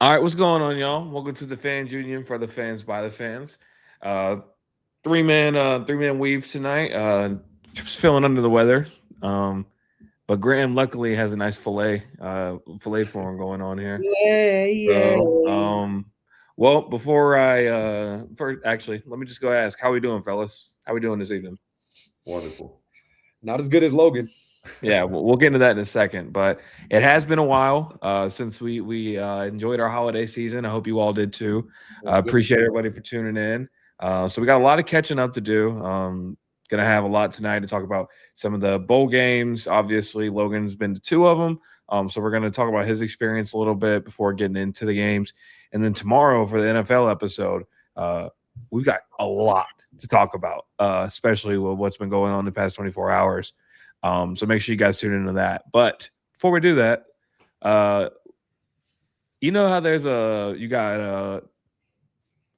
All right, what's going on, y'all? Welcome to the Fans Union for the fans by the fans. Uh, three man weave tonight. Just feeling under the weather. Um, but Graham luckily has a nice fillet form going on here. Yay, So, yay. well, before I first actually, let me just go ask, how we doing, fellas? How we doing this evening? Wonderful. Not as good as Logan. Yeah, we'll get into that in a second. But it has been a while since we enjoyed our holiday season. I hope you all did too. It was good to Appreciate see. everybody for tuning in. So we got a lot of catching up to do. Gonna have a lot tonight to talk about some of the bowl games. Obviously, Logan's been to two of them. So we're gonna talk about his experience a little bit before getting into the games. And then tomorrow for the NFL episode, we've got a lot to talk about, especially with what's been going on the past 24 hours. So make sure you guys tune into that. But before we do that, uh, you know how you got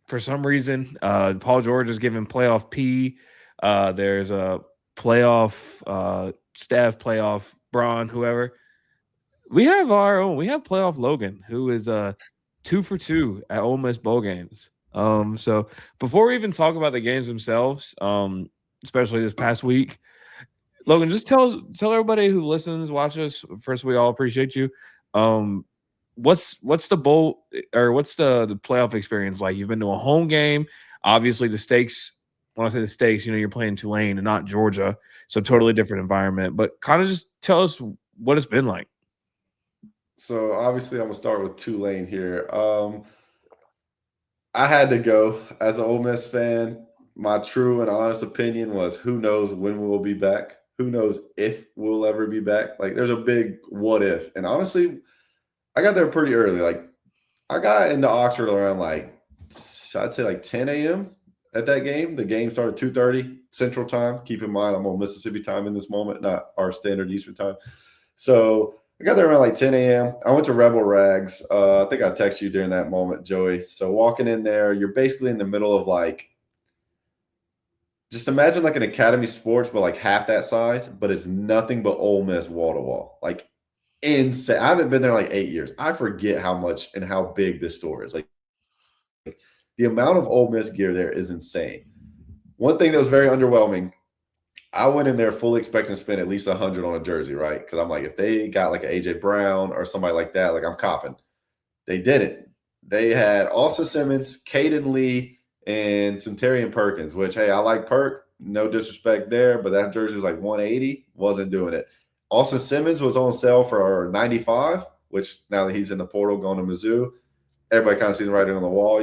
for some reason Paul George is giving playoff P. There's a playoff staff playoff Braun, whoever. We have our own. We have playoff Logan, who is 2 for 2 at Ole Miss bowl games. So before we even talk about the games themselves, especially this past week, Logan, just tell everybody who listens, watches. First, we all appreciate you. Um, what's the bowl or what's the playoff experience like? You've been to a home game. Obviously, the stakes. When I say the stakes, you're playing Tulane and not Georgia, so totally different environment. But kind of just tell us what it's been like. So obviously, I'm gonna start with Tulane here. I had to go as an Ole Miss fan. My true and honest opinion was, who knows when we'll be back? Who knows if we'll ever be back? Like, there's a big what if. And honestly, I got there pretty early. Like, I got into Oxford around I'd say 10 a.m. at that game. The game started 2:30 Central Time. Keep in mind, I'm on Mississippi time in this moment, not our standard Eastern time. So I got there around 10 a.m. I went to Rebel Rags. I think I texted you during that moment, Joey. So walking in there, you're basically in the middle of just imagine like an Academy Sports, but like half that size, but it's nothing but Ole Miss wall to wall. Like, insane. I haven't been there 8 years. I forget how much and how big this store is. Like, the amount of Ole Miss gear there is insane. One thing that was very underwhelming, I went in there fully expecting to spend at least 100 on a jersey, right? Because I'm like, if they got like an AJ Brown or somebody like that, like, I'm copping. They didn't. They had Austin Simmons, Caden Lee, and Centurion Perkins, which, hey, I like Perk. No disrespect there, but that jersey was 180. Wasn't doing it. Austin Simmons was on sale for 95, which now that he's in the portal going to Mizzou, everybody kind of sees the writing on the wall.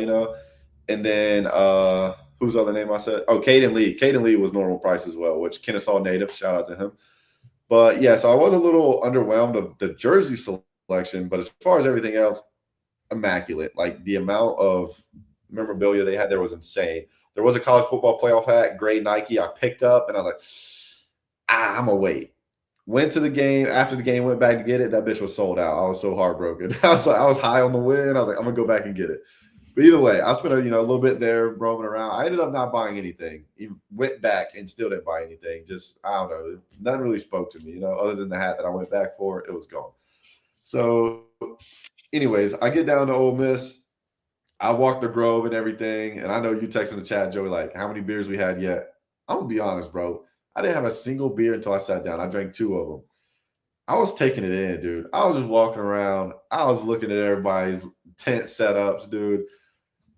And then whose other name I said? Oh, Caden Lee. Caden Lee was normal price as well, which Kennesaw native. Shout out to him. But yeah, so I was a little underwhelmed of the jersey selection, but as far as everything else, immaculate. Like, the amount of memorabilia they had there was insane. There was a college football playoff hat, gray Nike, I picked up, and I was like, I'm gonna wait. Went to the game. After the game, went back to get it. That bitch was sold out. I was so heartbroken. I was high on the win. I was like, I'm gonna go back and get it. But either way, I spent a little bit there roaming around. I ended up not buying anything. Even went back and still didn't buy anything. Just, I don't know. Nothing really spoke to me, other than the hat that I went back for. It was gone. So, anyways, I get down to Ole Miss. I walked the Grove and everything. And I know you texted in the chat, Joey, like, how many beers we had yet. I'm gonna be honest, bro. I didn't have a single beer until I sat down. I drank two of them. I was taking it in, dude. I was just walking around. I was looking at everybody's tent setups, dude.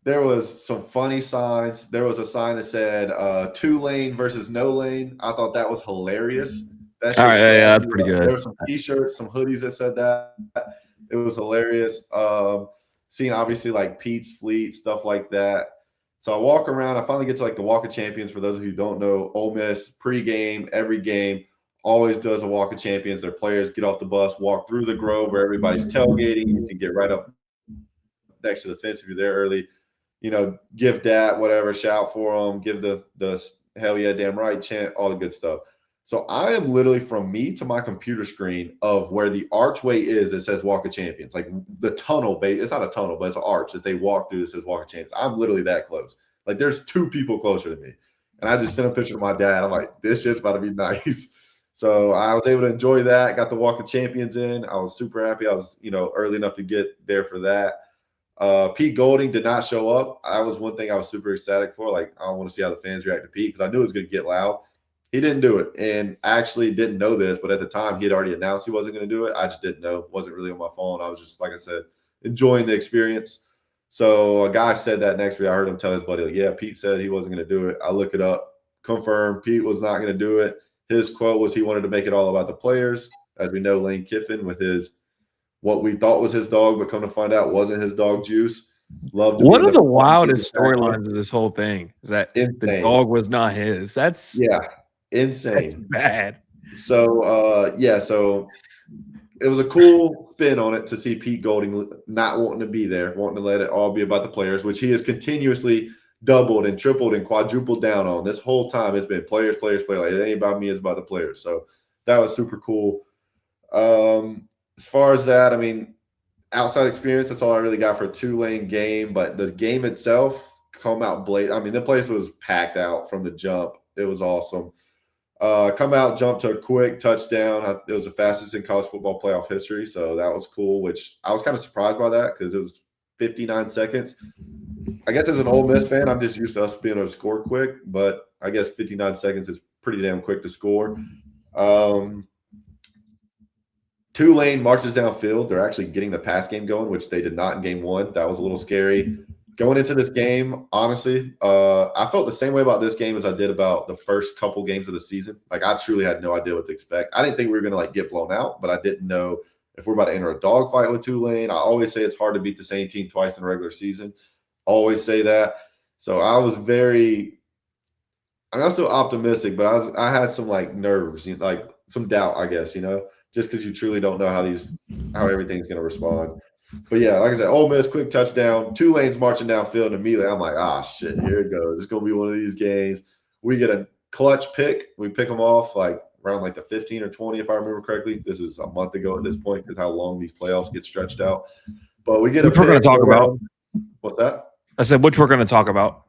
There was some funny signs. There was a sign that said 2 lane versus no lane. I thought that was hilarious. That All shit right, yeah, cracked that's me pretty up. There good. were some t-shirts, some hoodies that said that. It was hilarious. Seeing obviously Pete's Fleet, stuff like that. So I walk around. I finally get to the Walk of Champions. For those of you who don't know, Ole Miss pregame, every game, always does a Walk of Champions. Their players get off the bus, walk through the Grove where everybody's tailgating. You can get right up next to the fence if you're there early. Give that, whatever, shout for them, give the hell yeah, damn right chant, all the good stuff. So I am literally from me to my computer screen of where the archway is that says Walk of Champions. Like the tunnel, it's not a tunnel, but it's an arch that they walk through that says Walk of Champions. I'm literally that close. Like, there's two people closer to me. And I just sent a picture to my dad. I'm like, this shit's about to be nice. So I was able to enjoy that. Got the Walk of Champions in. I was super happy. I was, early enough to get there for that. Pete Golding did not show up. That was one thing I was super ecstatic for. Like, I want to see how the fans react to Pete because I knew it was going to get loud. He didn't do it. And I actually didn't know this, but at the time he had already announced he wasn't going to do it. I just didn't know. It wasn't really on my phone. I was just, like I said, enjoying the experience. So a guy said that next week. I heard him tell his buddy, like, yeah, Pete said he wasn't going to do it. I look it up, confirmed Pete was not going to do it. His quote was he wanted to make it all about the players. As we know, Lane Kiffin with his what we thought was his dog, but come to find out wasn't his dog Juice. One of the wildest storylines of this whole thing is that insane. The dog was not his. That's insane. That's bad. So so it was a cool spin on it to see Pete Golding not wanting to be there, wanting to let it all be about the players, which he has continuously doubled and tripled and quadrupled down on. This whole time it's been players. Like, it ain't about me, it's about the players. So that was super cool. As far as that, I mean, outside experience, that's all I really got for a Tulane game. But the game itself, come out I mean, the place was packed out from the jump. It was awesome. Come out, jump to a quick touchdown. It was the fastest in college football playoff history, so that was cool, which I was kind of surprised by that because it was 59 seconds. I guess as an Ole Miss fan, I'm just used to us being able to score quick, but I guess 59 seconds is pretty damn quick to score. Tulane marches downfield. They're actually getting the pass game going, which they did not in game one. That was a little scary. Going into this game, honestly, I felt the same way about this game as I did about the first couple games of the season. Like, I truly had no idea what to expect. I didn't think we were going to, like, get blown out, but I didn't know if we're about to enter a dogfight with Tulane. I always say it's hard to beat the same team twice in a regular season. Always say that. So I was I'm still optimistic, but I had some, like, nerves, like some doubt, I guess, just because you truly don't know how everything's going to respond. But yeah, like I said, Ole Miss, quick touchdown. Tulane's marching downfield, and immediately I'm like, shit, here it goes. It's going to be one of these games. We get a clutch pick. We pick them off like around like the 15 or 20, if I remember correctly. This is a month ago at this point because how long these playoffs get stretched out. But we get which we're going to talk about. What's that? I said which we're going to talk about.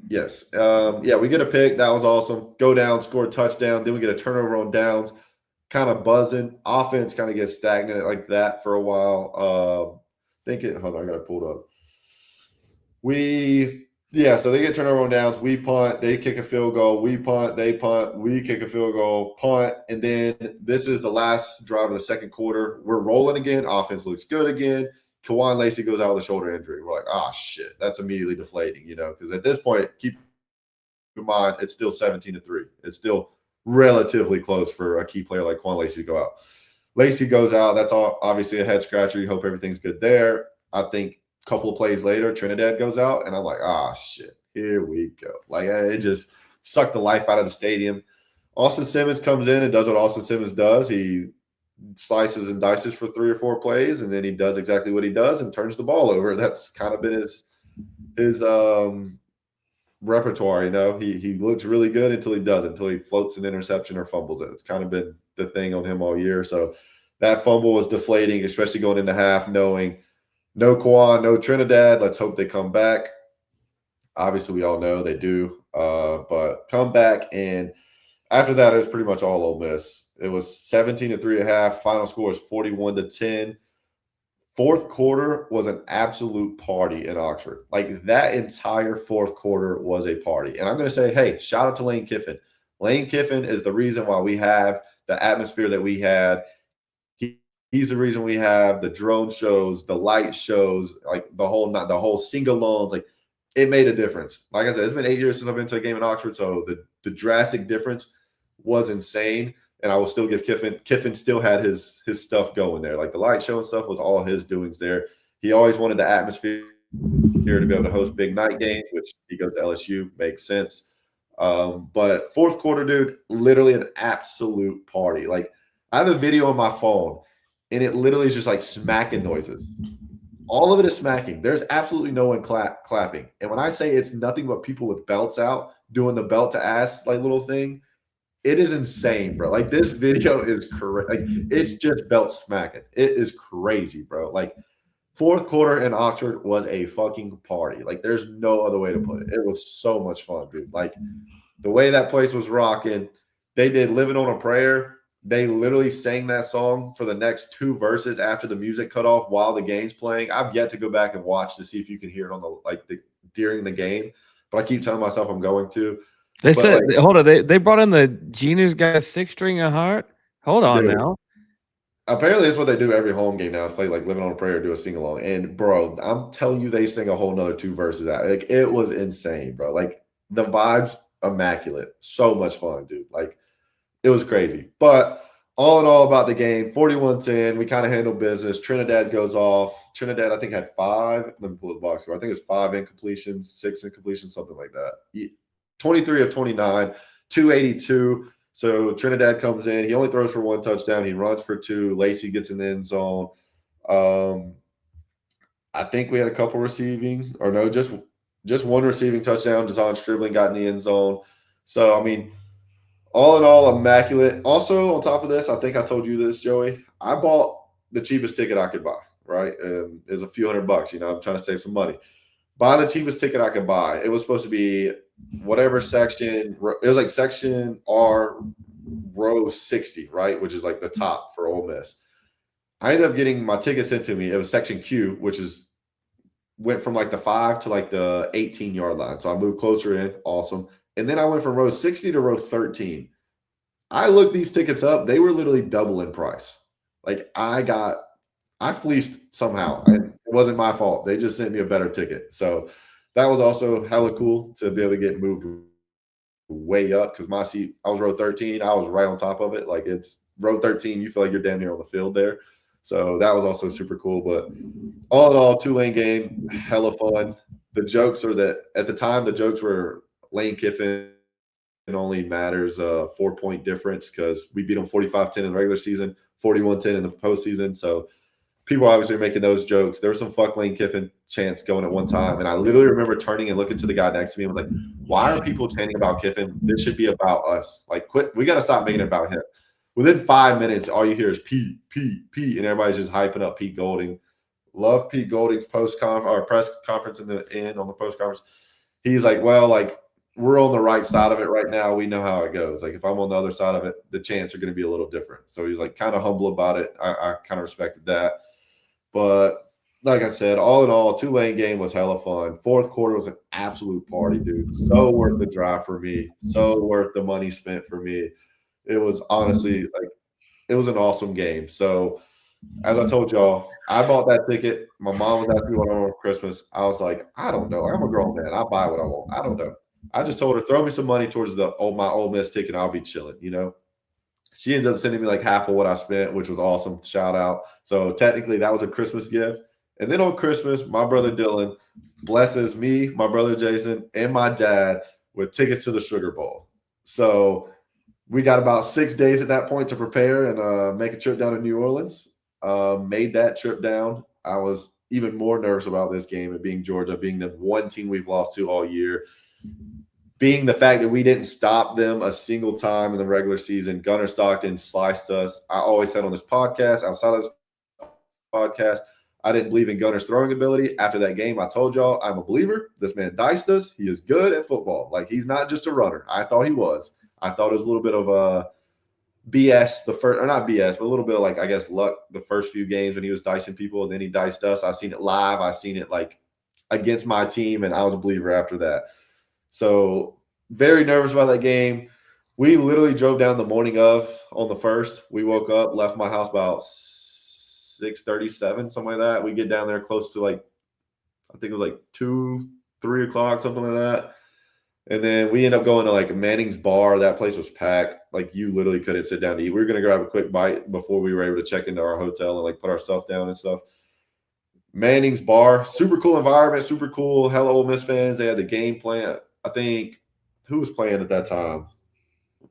Yes. We get a pick. That was awesome. Go down, score a touchdown. Then we get a turnover on downs. Kind of buzzing. Offense kind of gets stagnant like that for a while. Hold on, I got it pulled up. So they get turnover on downs. We punt. They kick a field goal. We punt. They punt. We kick a field goal. Punt. And then this is the last drive of the second quarter. We're rolling again. Offense looks good again. Kawan Lacey goes out with a shoulder injury. We're like, shit. That's immediately deflating, because at this point, keep in mind, it's still 17-3. It's still relatively close for a key player like Quan Lacey to go out. Lacey goes out. That's all obviously a head scratcher. You hope everything's good there. I think a couple of plays later, Trinidad goes out, and I'm like, shit, here we go. Like, it just sucked the life out of the stadium. Austin Simmons comes in and does what Austin Simmons does. He slices and dices for 3 or 4 plays, and then he does exactly what he does and turns the ball over. That's kind of been his repertoire. He looks really good until he doesn't, until he floats an interception or fumbles it. It's kind of been the thing on him all year. So that fumble was deflating, especially going into half, knowing no Kwan, no Trinidad. Let's hope they come back. Obviously, we all know they do, but come back. And after that, it was pretty much all Ole Miss. It was 17-3 at half. Final score was 41-10. Fourth quarter was an absolute party in Oxford. Like, that entire fourth quarter was a party. And I'm going to say, hey, shout out to Lane Kiffin. Lane Kiffin is the reason why we have the atmosphere that we had. He's the reason we have the drone shows, the light shows, like the whole sing-alongs. Like, it made a difference. Like I said, it's been 8 years since I've been to a game in Oxford, so the drastic difference was insane. And I will still give Kiffin still had his stuff going there. Like, the light show and stuff was all his doings there. He always wanted the atmosphere here to be able to host big night games, which he goes to LSU, makes sense. But fourth quarter, dude, literally an absolute party. Like, I have a video on my phone, and it literally is just like smacking noises. All of it is smacking. There's absolutely no one clapping. And when I say it's nothing but people with belts out doing the belt to ass like little thing, it is insane, bro. Like, this video is correct. Like, it's just belt smacking. It is crazy, bro. Like, fourth quarter in Oxford was a fucking party. Like, there's no other way to put it. It was so much fun, dude. Like, the way that place was rocking, they did Living on a Prayer. they literally sang that song for the next 2 verses after the music cut off while the game's playing. I've yet to go back and watch to see if you can hear it on the during the game, but I keep telling myself I'm going to. They But, said, like, hold on, they brought in the Genius guy 6 String of Heart. Hold on dude, now. apparently that's what they do every home game now is play like Living on a Prayer, do a sing along. And bro, I'm telling you, they sing a whole nother 2 verses out. Like, it was insane, bro. Like, the vibes immaculate. So much fun, dude. Like, it was crazy. But all in all about the game, 41-10, we kind of handled business. Trinidad goes off. Trinidad, I think, had 5. Let me pull the box score. I think it was 5 incompletions, 6 incompletions, something like that. 23 of 29, 282. So Trinidad comes in. He only throws for 1 touchdown. He runs for 2. Lacey gets in the end zone. I think we had a couple receiving, or no, just 1 receiving touchdown. Deshaun Stribling got in the end zone. So, I mean, all in all, immaculate. Also, on top of this, I think I told you this, Joey. I bought the cheapest ticket I could buy, right? It was a few $100. You know, I'm trying to save some money. Buy the cheapest ticket I could buy. It was supposed to be whatever section. It was like section R, row 60, right? Which is like the top for Ole Miss. I ended up getting my ticket sent to me. It was section Q, which went from like the 5 to like the 18-yard line. So I moved closer in. Awesome. And then I went from row 60 to row 13. I looked these tickets up. They were literally double in price. Like, I fleeced somehow. It wasn't my fault. They just sent me a better ticket. So that was also hella cool to be able to get moved way up because my seat, I was row 13. I was right on top of it. Like, it's row 13. You feel like you're damn near on the field there. So that was also super cool. But all in all, 2-lane game, hella fun. The jokes are that at the time, the jokes were Lane Kiffin only matters a 4-point difference because we beat them 45-10 in the regular season, 41-10 in the postseason. So people are obviously making those jokes. There was some fuck Lane Kiffin chants going at one time. And I literally remember turning and looking to the guy next to me and was like, why are people chanting about Kiffin? This should be about us. Like, quit. We got to stop making it about him. Within 5 minutes, all you hear is Pete, Pete, Pete. And everybody's just hyping up Pete Golding. Love Pete Golding's press conference in the end on the post conference. He's like, well, like, we're on the right side of it right now. We know how it goes. Like, if I'm on the other side of it, the chants are going to be a little different. So he's like kind of humble about it. I kind of respected that. But like I said, all in all, 2-lane game was hella fun. 4th quarter was an absolute party, dude. So worth the drive for me. So worth the money spent for me. It was honestly like, it was an awesome game. So as I told y'all, I bought that ticket. My mom was asking me what I want for Christmas. I was like, I don't know. I'm a grown man. I'll buy what I want. I don't know. I just told her, throw me some money towards my Ole Miss ticket. I'll be chilling, you know. She ended up sending me like half of what I spent, which was awesome. Shout out. So technically that was a Christmas gift. And then on Christmas, my brother Dylan blesses me, my brother Jason, and my dad with tickets to the Sugar Bowl. So we got about 6 days at that point to prepare and make a trip down to New Orleans. Made that trip down. I was even more nervous about this game and being Georgia, being the one team we've lost to all year. Being the fact that we didn't stop them a single time in the regular season. Gunnar Stockton sliced us. I always said on this podcast, outside of this podcast, I didn't believe in Gunnar's throwing ability. After that game, I told y'all I'm a believer. This man diced us. He is good at football. Like, he's not just a runner. I thought he was. I thought it was a little bit of a BS or not BS, but a little bit of, like, I guess, luck the first few games when he was dicing people, and then he diced us. I've seen it live. I've seen it, like, against my team, and I was a believer after that. So very nervous about that game. We literally drove down the morning of on the 1st. We woke up, left my house about 6:37, something like that. We get down there close to, like, I think it was like 2, 3 o'clock, something like that. And then we end up going to like Manning's Bar. That place was packed. Like, you literally couldn't sit down to eat. We were going to grab a quick bite before we were able to check into our hotel and like put our stuff down and stuff. Manning's Bar, super cool environment, super cool. Hella Ole Miss fans. They had the game plan. I think who was playing at that time?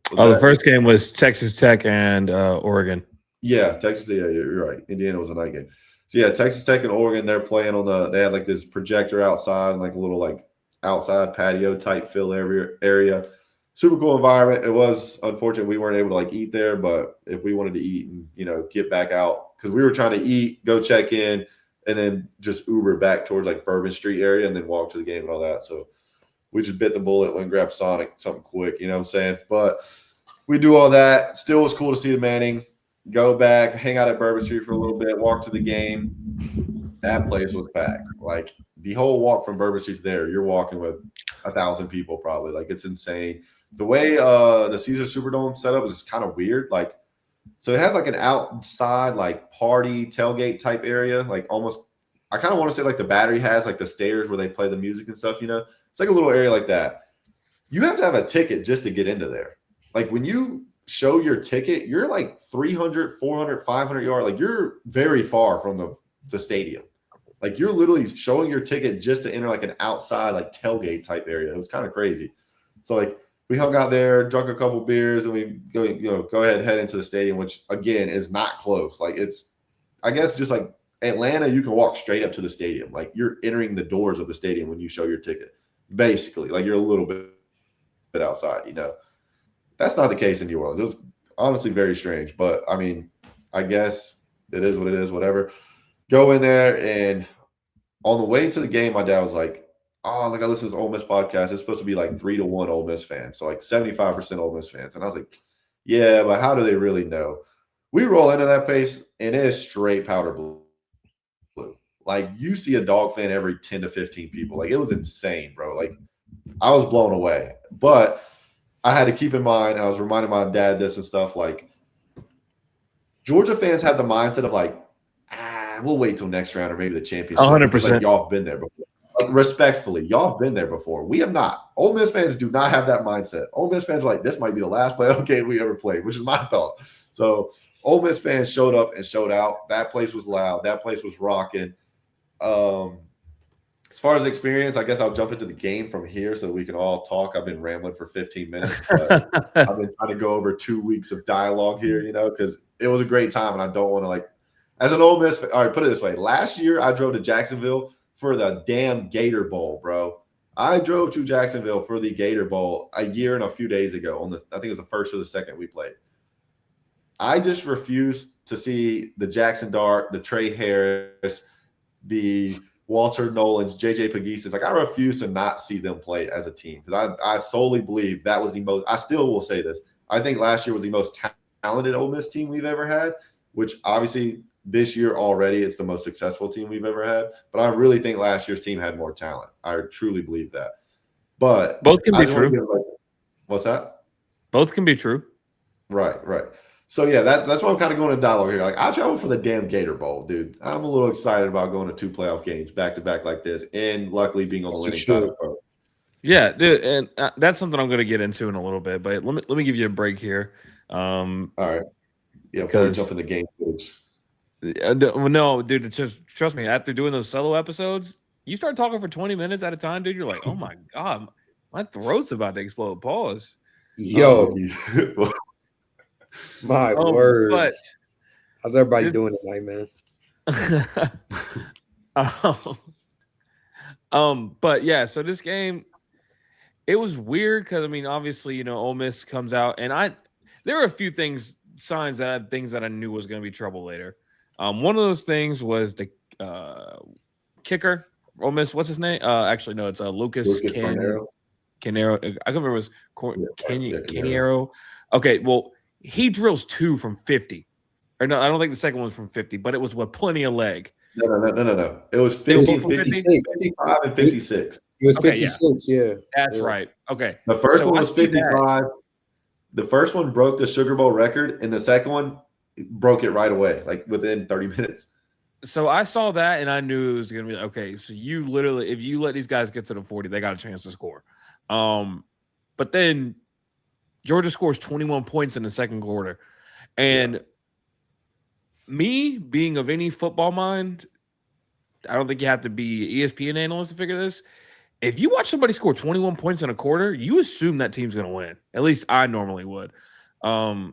The first game was Texas Tech and Oregon. Yeah, Texas. Yeah, you're right. Indiana was a night game. So yeah, Texas Tech and Oregon. They're playing on they had like this projector outside and like a little like outside patio type fill area. Super cool environment. It was unfortunate we weren't able to like eat there, but if we wanted to eat and get back out, because we were trying to eat, go check in, and then just Uber back towards like Bourbon Street area and then walk to the game and all that. So we just bit the bullet, went and grabbed Sonic, something quick, you know what I'm saying? But we do all that. Still was cool to see the Manning. Go back, hang out at Bourbon Street for a little bit, walk to the game. That place was packed. Like the whole walk from Bourbon Street to there, you're walking with 1,000 people probably. Like it's insane. The way the Caesar Superdome set up is kind of weird. Like, so it had like an outside like party tailgate type area, like almost. I kind of want to say like the Battery has like the stairs where they play the music and stuff. It's like a little area like that. You have to have a ticket just to get into there. Like when you show your ticket, you're like 300, 400, 500 yards. Like you're very far from the stadium. Like you're literally showing your ticket just to enter like an outside like tailgate type area. It was kind of crazy. So like we hung out there, drunk a couple beers, and we go ahead and head into the stadium, which again is not close. Like it's, I guess just like Atlanta, you can walk straight up to the stadium. Like you're entering the doors of the stadium when you show your ticket. Basically, like you're a little bit outside, That's not the case in New Orleans. It was honestly very strange, but I mean, I guess it is what it is, whatever. Go in there, and on the way to the game, my dad was like, oh, like I listen to this Ole Miss podcast. It's supposed to be like 3-1 Ole Miss fans. So like 75% Ole Miss fans. And I was like, yeah, but how do they really know? We roll into that place, and it is straight powder blue. Like you see a dog fan every 10 to 15 people. Like it was insane, bro. Like I was blown away. But I had to keep in mind, and I was reminding my dad this and stuff, like Georgia fans had the mindset of like, we'll wait till next round or maybe the championship. 100%. Like y'all have been there before. Respectfully, y'all have been there before. We have not. Ole Miss fans do not have that mindset. Ole Miss fans are like, this might be the last playoff game we ever played, which is my thought. So Ole Miss fans showed up and showed out. That place was loud. That place was rocking. As far as experience, I guess I'll jump into the game from here so we can all talk. I've been rambling for 15 minutes, but I've been trying to go over 2 weeks of dialogue here, because it was a great time, and I don't want to like, as an Ole Miss, all right, put it this way. Last year, I drove to Jacksonville for the damn Gator Bowl, bro. I drove to Jacksonville for the Gator Bowl a year and a few days ago. I think it was the first or the second we played. I just refused to see the Jackson Dart, the Trey Harris, the Walter Nolans, JJ Pegues. Like I refuse to not see them play as a team because I solely believe that was the most. I still will say this. I think last year was the most talented Ole Miss team we've ever had, which obviously this year already it's the most successful team we've ever had. But I really think last year's team had more talent. I truly believe that. But both can be true. What's that? Both can be true. Right. So, yeah, that's why I'm kind of going to dialogue here. Like, I travel for the damn Gator Bowl, dude. I'm a little excited about going to 2 playoff games back-to-back like this and luckily being on the winning side of both. Yeah, dude, and that's something I'm going to get into in a little bit. But let me give you a break here. All right. Yeah, before we jump in the game coach. No, dude, just trust me. After doing those solo episodes, you start talking for 20 minutes at a time, dude. You're like, oh, my God, my throat's about to explode. Pause. Yo. My word. But how's everybody doing tonight, man? But yeah, so this game, it was weird because I mean, obviously, Ole Miss comes out, and there were a few signs that I knew was going to be trouble later. One of those things was the kicker, Ole Miss. What's his name? Actually, no, it's Lucas Canero. I can't remember. It was Canero. Okay, well. He drills 2 from 50. Or no, I don't think the second one was from 50, but it was with plenty of leg. No. It was 50, 55, and 56. It was 56, yeah. That's right. Okay. The first one was 55. The first one broke the Sugar Bowl record, and the second one broke it right away, like within 30 minutes. So I saw that, and I knew it was going to be okay. So you literally, if you let these guys get to the 40, they got a chance to score. But then Georgia scores 21 points in the second quarter. And me being of any football mind, I don't think you have to be an ESPN analyst to figure this. If you watch somebody score 21 points in a quarter, you assume that team's going to win. At least I normally would. But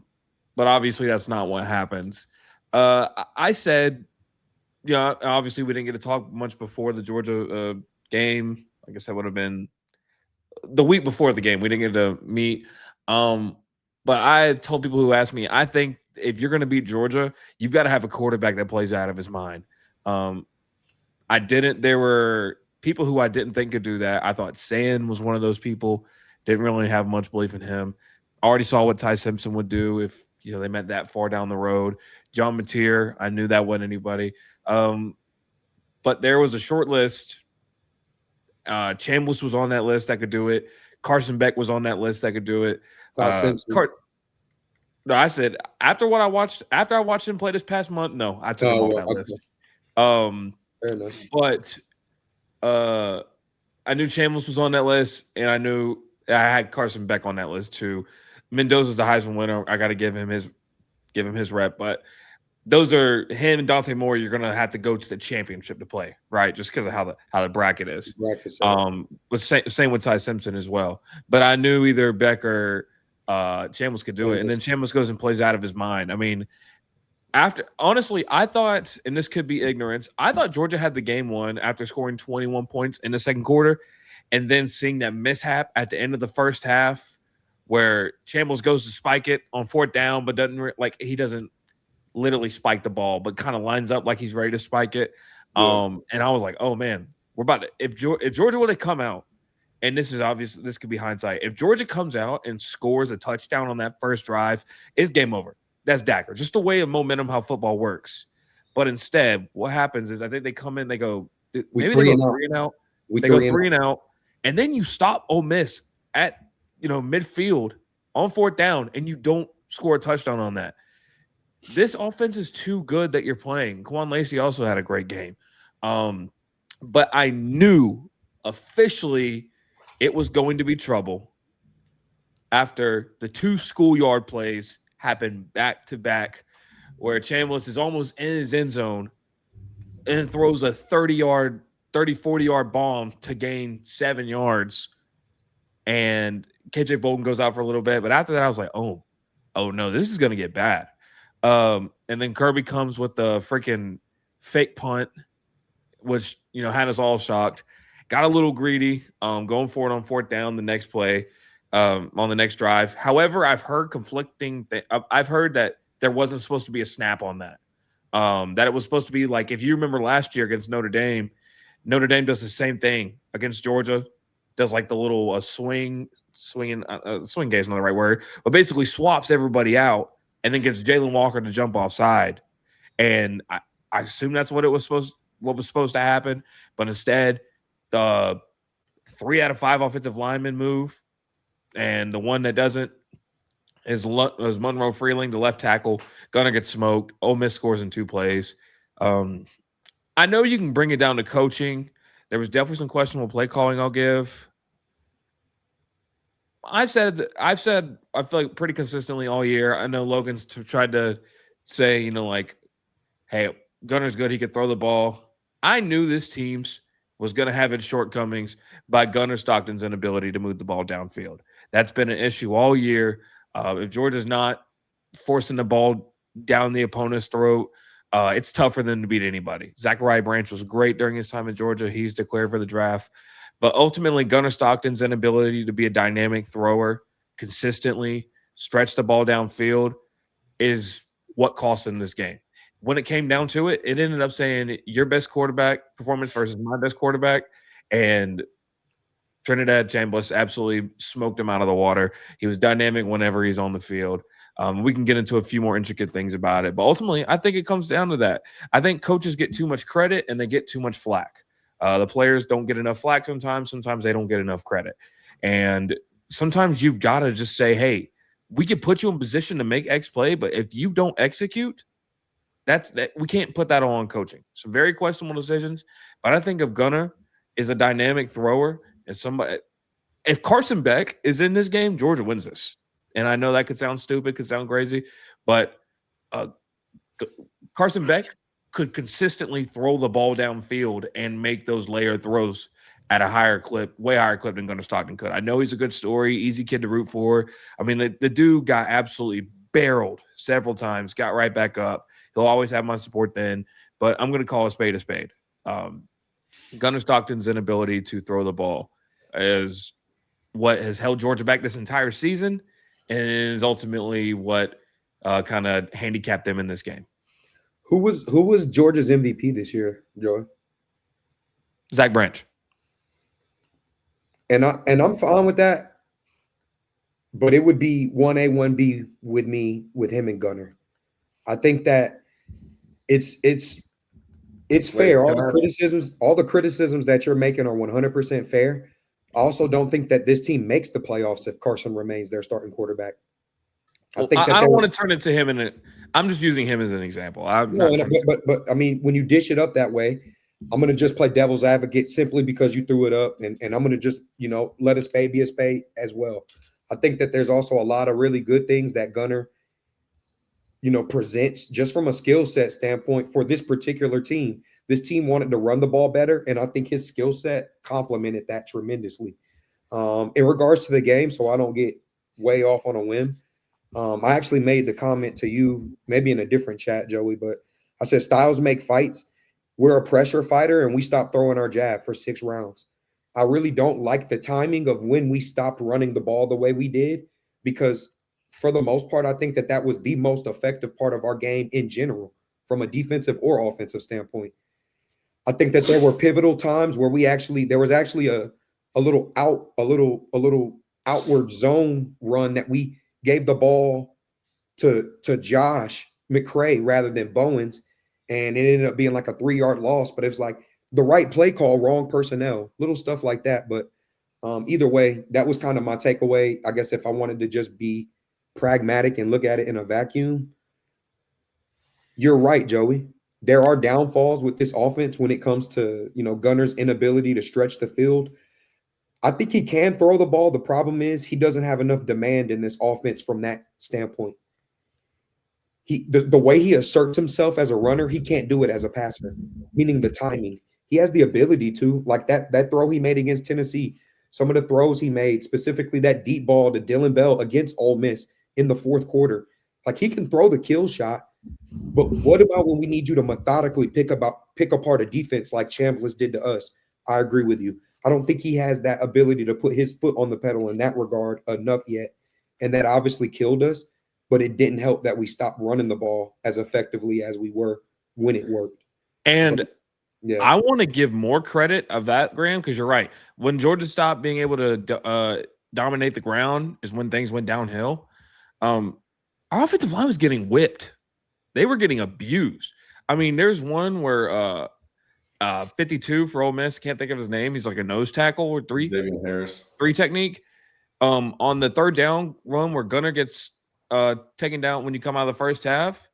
obviously that's not what happens. I said, obviously we didn't get to talk much before the Georgia game. I guess that would have been the week before the game. We didn't get to meet. But I told people who asked me, I think if you're going to beat Georgia, you've got to have a quarterback that plays out of his mind. There were people who I didn't think could do that. I thought Sand was one of those people. Didn't really have much belief in him. Already saw what Ty Simpson would do if they met that far down the road. John Mateer, I knew that wasn't anybody. But there was a short list. Chambliss was on that list that could do it. Carson Beck was on that list that could do it. Ty Simpson. No, I said after I watched him play this past month, no, I took him off that list. Fair enough. But I knew Chambliss was on that list, and I knew I had Carson Beck on that list too. Mendoza's the Heisman winner. I got to give him his rep, but those are him and Dante Moore. You're gonna have to go to the championship to play, right? Just because of how the bracket is. But same with Ty Simpson as well. But I knew either Beck or Chambliss could do it, and then Chambliss goes and plays out of his mind. I mean, honestly, I thought, and this could be ignorance, I thought Georgia had the game won after scoring 21 points in the second quarter, and then seeing that mishap at the end of the first half where Chambliss goes to spike it on fourth down, but he doesn't literally spike the ball, but kind of lines up like he's ready to spike it. Yeah. And I was like, oh man, we're about to, if Georgia would have come out, and this is obvious, this could be hindsight. If Georgia comes out and scores a touchdown on that first drive, it's game over. That's dagger. Just the way of momentum, how football works. But instead, what happens is I think they come in, they go, maybe they go 3 and out. They go 3 and out, and then you stop Ole Miss at midfield on fourth down, and you don't score a touchdown on that. This offense is too good that you're playing. Quan Lacey also had a great game. But I knew officially it was going to be trouble after the 2 schoolyard plays happened back to back where Chambliss is almost in his end zone and throws a 40-yard bomb to gain 7 yards. And KJ Bolden goes out for a little bit. But after that, I was like, oh no, this is going to get bad. And then Kirby comes with the freaking fake punt, which, had us all shocked. Got a little greedy, going for it on fourth down the next play, on the next drive. However, I've heard conflicting I've heard that there wasn't supposed to be a snap on that. That it was supposed to be like, if you remember last year against Notre Dame does the same thing against Georgia, does like the little swing game is not the right word, but basically swaps everybody out and then gets Jalen Walker to jump offside. And I assume that's what was supposed to happen. But instead, the 3 out of 5 offensive linemen move, and the one that doesn't is Monroe Freeling, the left tackle. Gonna get smoked. Ole Miss scores in 2 plays. I know you can bring it down to coaching. There was definitely some questionable play calling I'll give. I've said I feel like pretty consistently all year. I know Logan's tried to say, hey, Gunner's good. He could throw the ball. I knew this team's was going to have its shortcomings by Gunner Stockton's inability to move the ball downfield. That's been an issue all year. If Georgia's not forcing the ball down the opponent's throat, it's tough for them to beat anybody. Zachariah Branch was great during his time in Georgia. He's declared for the draft. But ultimately, Gunner Stockton's inability to be a dynamic thrower, consistently stretch the ball downfield, is what cost them this game. When it came down to it, it ended up saying your best quarterback performance versus my best quarterback. And Trinidad Chambliss absolutely smoked him out of the water. He was dynamic whenever he's on the field. We can get into a few more intricate things about it. But ultimately, I think it comes down to that. I think coaches get too much credit and they get too much flack. The players don't get enough flack sometimes. Sometimes they don't get enough credit. And sometimes you've got to just say, hey, we can put you in position to make X play, but if you don't execute, we can't put that all on coaching. Some very questionable decisions. But I think if Gunner is a dynamic thrower, if Carson Beck is in this game, Georgia wins this. And I know that could sound stupid, could sound crazy, but Carson Beck could consistently throw the ball downfield and make those layer throws at a higher clip, way higher clip than Gunner Stockton could. I know he's a good story, easy kid to root for. I mean, the dude got absolutely barreled several times, got right back up. He'll always have my support then, but I'm going to call a spade a spade. Gunner Stockton's inability to throw the ball is what has held Georgia back this entire season and is ultimately what kind of handicapped them in this game. Who was Georgia's MVP this year, Joey? Zach Branch. And I'm fine with that. but it would be 1A, 1B with me, with him and Gunner. I think that it's fair. Wait, can I? All the criticisms that you're making are 100% fair. I also don't think that this team makes the playoffs if Carson remains their starting quarterback. I Well, think that I don't they're want to turn it to him, and I'm just using him as an example. I'm no, not trying to. but I mean, when you dish it up that way, I'm gonna just play devil's advocate simply because you threw it up, and I'm gonna just let a spade be a spade as well. I think that there's also a lot of really good things that Gunner presents just from a skill set standpoint for this particular team. This team wanted to run the ball better, and I think his skill set complemented that tremendously. In regards to the game, so I don't get way off on a whim, I actually made the comment to you, maybe in a different chat, Joey, but I said styles make fights. We're a pressure fighter, and we stopped throwing our jab for 6 rounds. I really don't like the timing of when we stopped running the ball the way we did, because for the most part, I think that that was the most effective part of our game in general, from a defensive or offensive standpoint. I think that there were pivotal times where there was actually a little outward zone run that we gave the ball to Josh McCray rather than Bowens, and it ended up being like a 3-yard loss. But it was like the right play call, wrong personnel, little stuff like that. But either way, that was kind of my takeaway. I guess if I wanted to just be pragmatic and look at it in a vacuum, you're right, Joey. There are downfalls with this offense when it comes to Gunner's inability to stretch the field. I think he can throw the ball. The problem is he doesn't have enough demand in this offense from that standpoint. The way he asserts himself as a runner, he can't do it as a passer, meaning the timing. He has the ability to, like that throw he made against Tennessee, some of the throws he made, specifically that deep ball to Dillon Bell against Ole Miss in the 4th quarter. Like, he can throw the kill shot, but what about when we need you to methodically pick apart a defense like Chambliss did to us? I agree with you. I don't think he has that ability to put his foot on the pedal in that regard enough yet, and that obviously killed us. But it didn't help that we stopped running the ball as effectively as we were when it worked. And But, yeah, I want to give more credit of that, Graham, because you're right. When Georgia stopped being able to dominate the ground is when things went downhill. Our offensive line was getting whipped. They were getting abused. I mean, there's one where 52 for Ole Miss, can't think of his name. He's like a nose tackle or three Harris. technique. On the 3rd down run where Gunner gets taken down when you come out of the first half,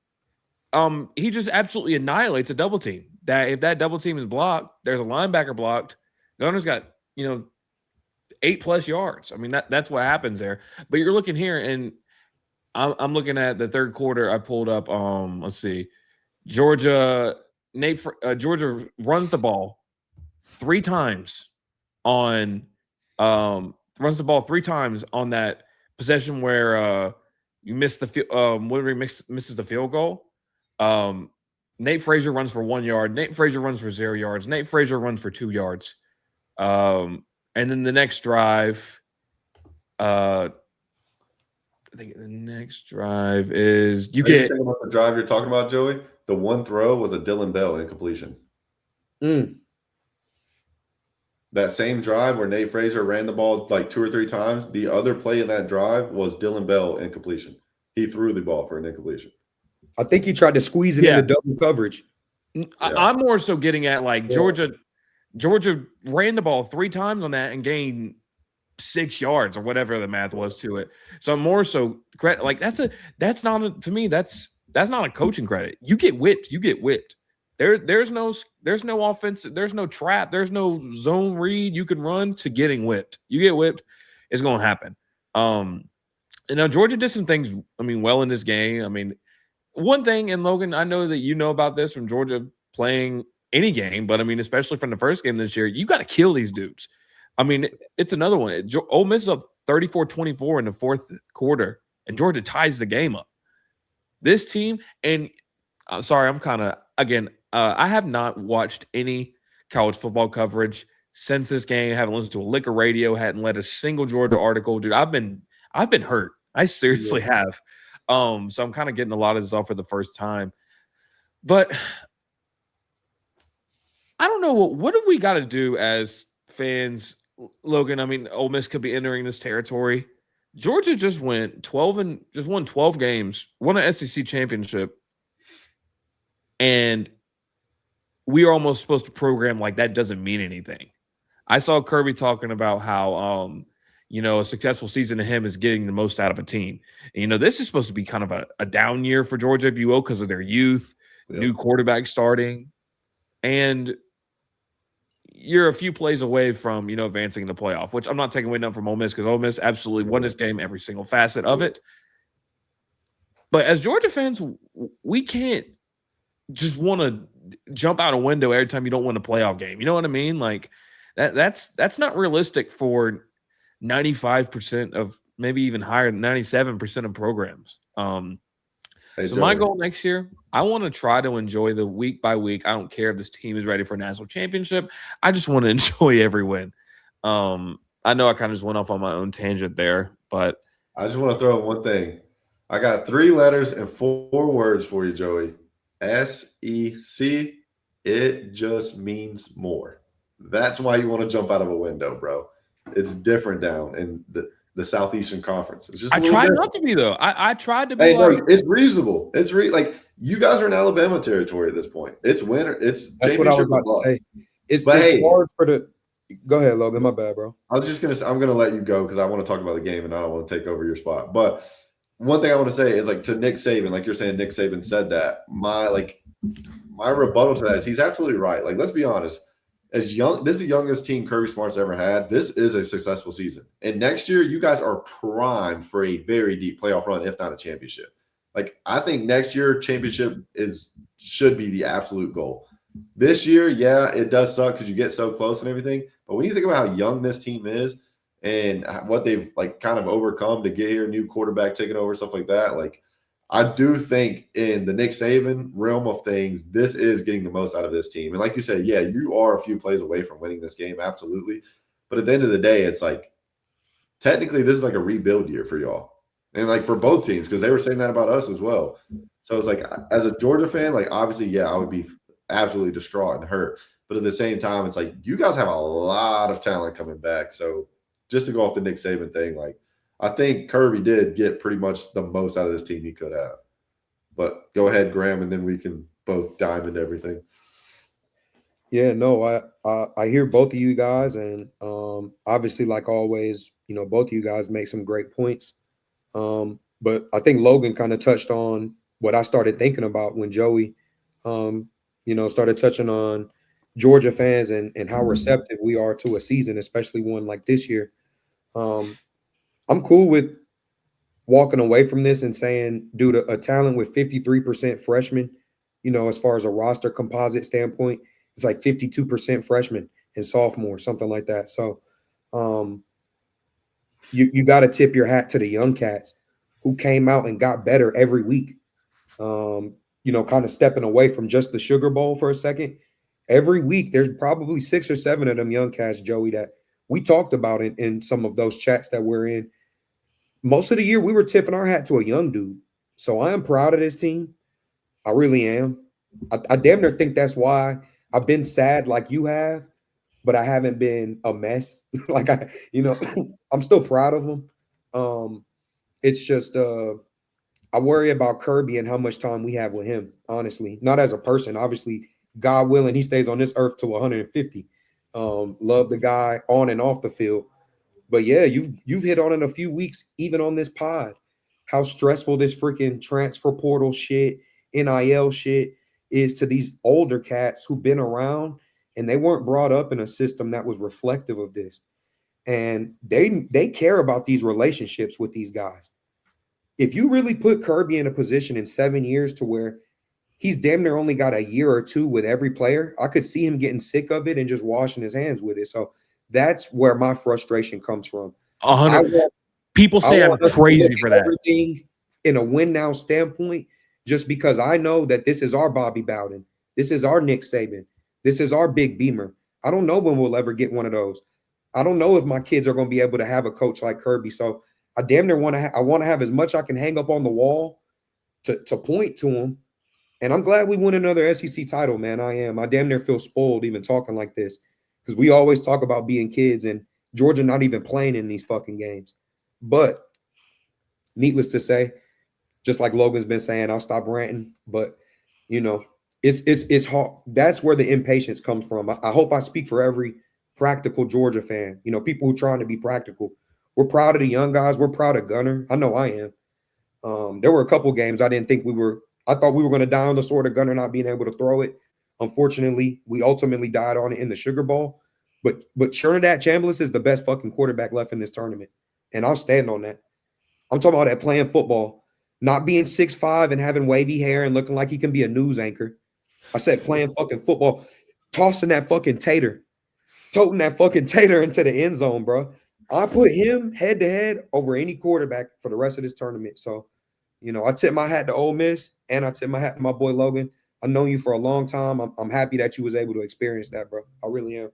he just absolutely annihilates a double team. That if that double team is blocked, there's a linebacker blocked. Gunner's got 8+ yards. I mean, that's what happens there. But you're looking here, and I'm looking at the 3rd quarter. I pulled up. Let's see, Georgia runs the ball 3 times on that possession where you missed Woodbury misses the field goal. Nate Frazier runs for 1 yard. Nate Frazier runs for 0 yards. Nate Frazier runs for 2 yards. And then the next drive, I think the next drive is you get the drive you're talking about, Joey. The one throw was a Dillon Bell incompletion. That same drive where Nate Frazier ran the ball like 2 or 3 times, the other play in that drive was Dillon Bell incompletion. He threw the ball for an incompletion. I think he tried to squeeze it into double coverage. I'm more so getting at like Georgia ran the ball 3 times on that and gained 6 yards or whatever the math was to it. So I'm more so credit like that's not a coaching credit. You get whipped. There's no offense, there's no trap, there's no zone read you can run to getting whipped. You get whipped, it's going to happen. And now Georgia did some things, well in this game. I mean, one thing, and Logan, I know that you know about this from Georgia playing any game, but especially from the first game this year, you got to kill these dudes. It's another one. Ole Miss is up 34-24 in the 4th quarter, and Georgia ties the game up. This team, and sorry, I'm kind of, again, I have not watched any college football coverage since this game. I haven't listened to a lick of radio, hadn't read a single Georgia article. Dude, I've been hurt. I seriously have. So I'm kind of getting a lot of this off for the first time. But I don't know, what do we got to do as fans, Logan? Ole Miss could be entering this territory. Georgia just went 12 and just won 12 games, won an SEC championship, and we are almost supposed to program like that doesn't mean anything. I saw Kirby talking about how a successful season to him is getting the most out of a team. And, this is supposed to be kind of a down year for Georgia, if you will, because of their youth, new quarterback starting, and you're a few plays away from, advancing in the playoff, which I'm not taking away nothing from Ole Miss because Ole Miss absolutely won this game, every single facet of it. But as Georgia fans, we can't just want to jump out a window every time you don't win a playoff game. You know what I mean? Like that's not realistic for 95% of, maybe even higher than 97% of programs. So my goal next year, I want to try to enjoy the week by week. I don't care if this team is ready for a national championship. I just want to enjoy every win. I know I kind of just went off on my own tangent there, but I just want to throw in one thing. I got 3 letters and 4 words for you, Joey. SEC. It just means more. That's why you want to jump out of a window, bro. It's different down in the Southeastern Conference. It's just I tried not to be, though. I tried to be. Hey, no, it's reasonable. It's like you guys are in Alabama territory at this point. It's winter. That's what I was about to say. It's hard for the. Go ahead, Logan. My bad, bro. I was just gonna say I'm gonna let you go because I want to talk about the game and I don't want to take over your spot. But one thing I want to say is, like, to Nick Saban, like you're saying, Nick Saban said that. My rebuttal to that is he's absolutely right. Like, let's be honest. This is the youngest team Kirby Smart's ever had. This is a successful season. And next year, you guys are primed for a very deep playoff run, if not a championship. Like, I think next year, championship should be the absolute goal. This year, yeah, it does suck because you get so close and everything. But when you think about how young this team is and what they've, like, kind of overcome to get here, new quarterback taking over, stuff like that, like, I do think in the Nick Saban realm of things, this is getting the most out of this team. And like you said, yeah, you are a few plays away from winning this game, absolutely. But at the end of the day, it's like, technically this is like a rebuild year for y'all. And like for both teams, because they were saying that about us as well. So it's like, as a Georgia fan, like obviously, yeah, I would be absolutely distraught and hurt. But at the same time, it's like you guys have a lot of talent coming back. So just to go off the Nick Saban thing, like, I think Kirby did get pretty much the most out of this team he could have. But go ahead, Graham, and then we can both dive into everything. Yeah, no, I hear both of you guys, and obviously, like always, both of you guys make some great points. But I think Logan kind of touched on what I started thinking about when Joey, started touching on Georgia fans and how receptive we are to a season, especially one like this year. I'm cool with walking away from this and saying, dude, a talent with 53% freshmen, as far as a roster composite standpoint, it's like 52% freshmen and sophomore, something like that. So you got to tip your hat to the young cats who came out and got better every week. Kind of stepping away from just the Sugar Bowl for a second. Every week, there's probably 6 or 7 of them young cats, Joey, that we talked about in some of those chats that we're in. Most of the year, we were tipping our hat to a young dude. So I am proud of this team. I really am. I damn near think that's why I've been sad like you have, but I haven't been a mess. I'm still proud of them. It's just I worry about Kirby and how much time we have with him, honestly. Not as a person. Obviously, God willing, he stays on this earth to 150. Love the guy on and off the field. But yeah, you've hit on in a few weeks, even on this pod, how stressful this freaking transfer portal shit, NIL shit is to these older cats who've been around and they weren't brought up in a system that was reflective of this. And they care about these relationships with these guys. If you really put Kirby in a position in 7 years to where he's damn near only got a year or 2 with every player, I could see him getting sick of it and just washing his hands with it. So that's where my frustration comes from. 100. People say I'm crazy for that. Everything in a win now standpoint, just because I know that this is our Bobby Bowden. This is our Nick Saban. This is our Big Beamer. I don't know when we'll ever get one of those. I don't know if my kids are going to be able to have a coach like Kirby. So I damn near want to have as much I can hang up on the wall to point to him. And I'm glad we won another SEC title, man. I am. I damn near feel spoiled even talking like this. Because we always talk about being kids and Georgia not even playing in these fucking games. But Needless to say, just like Logan's been saying, I'll stop ranting. But you know, it's hard. That's where the impatience comes from. I hope I speak for every practical Georgia fan. You know, people who are trying to be practical. We're proud of the young guys. We're proud of Gunner. I know I am. There were a couple games I didn't think we were. I thought we were going to die on the sword of Gunner not being able to throw it. Unfortunately, we ultimately died on it in the Sugar Bowl. But Trinidad Chambliss is the best fucking quarterback left in this tournament, and I'll stand on that. I'm talking about that playing football, not being 6'5" and having wavy hair and looking like he can be a news anchor. I said playing fucking football, tossing that fucking tater, toting that fucking tater into the end zone, bro. I put him head to head over any quarterback for the rest of this tournament. So, you know, I tip my hat to Ole Miss and I tip my hat to my boy Logan. I've known you for a long time. I'm happy that you was able to experience that, bro. I really am.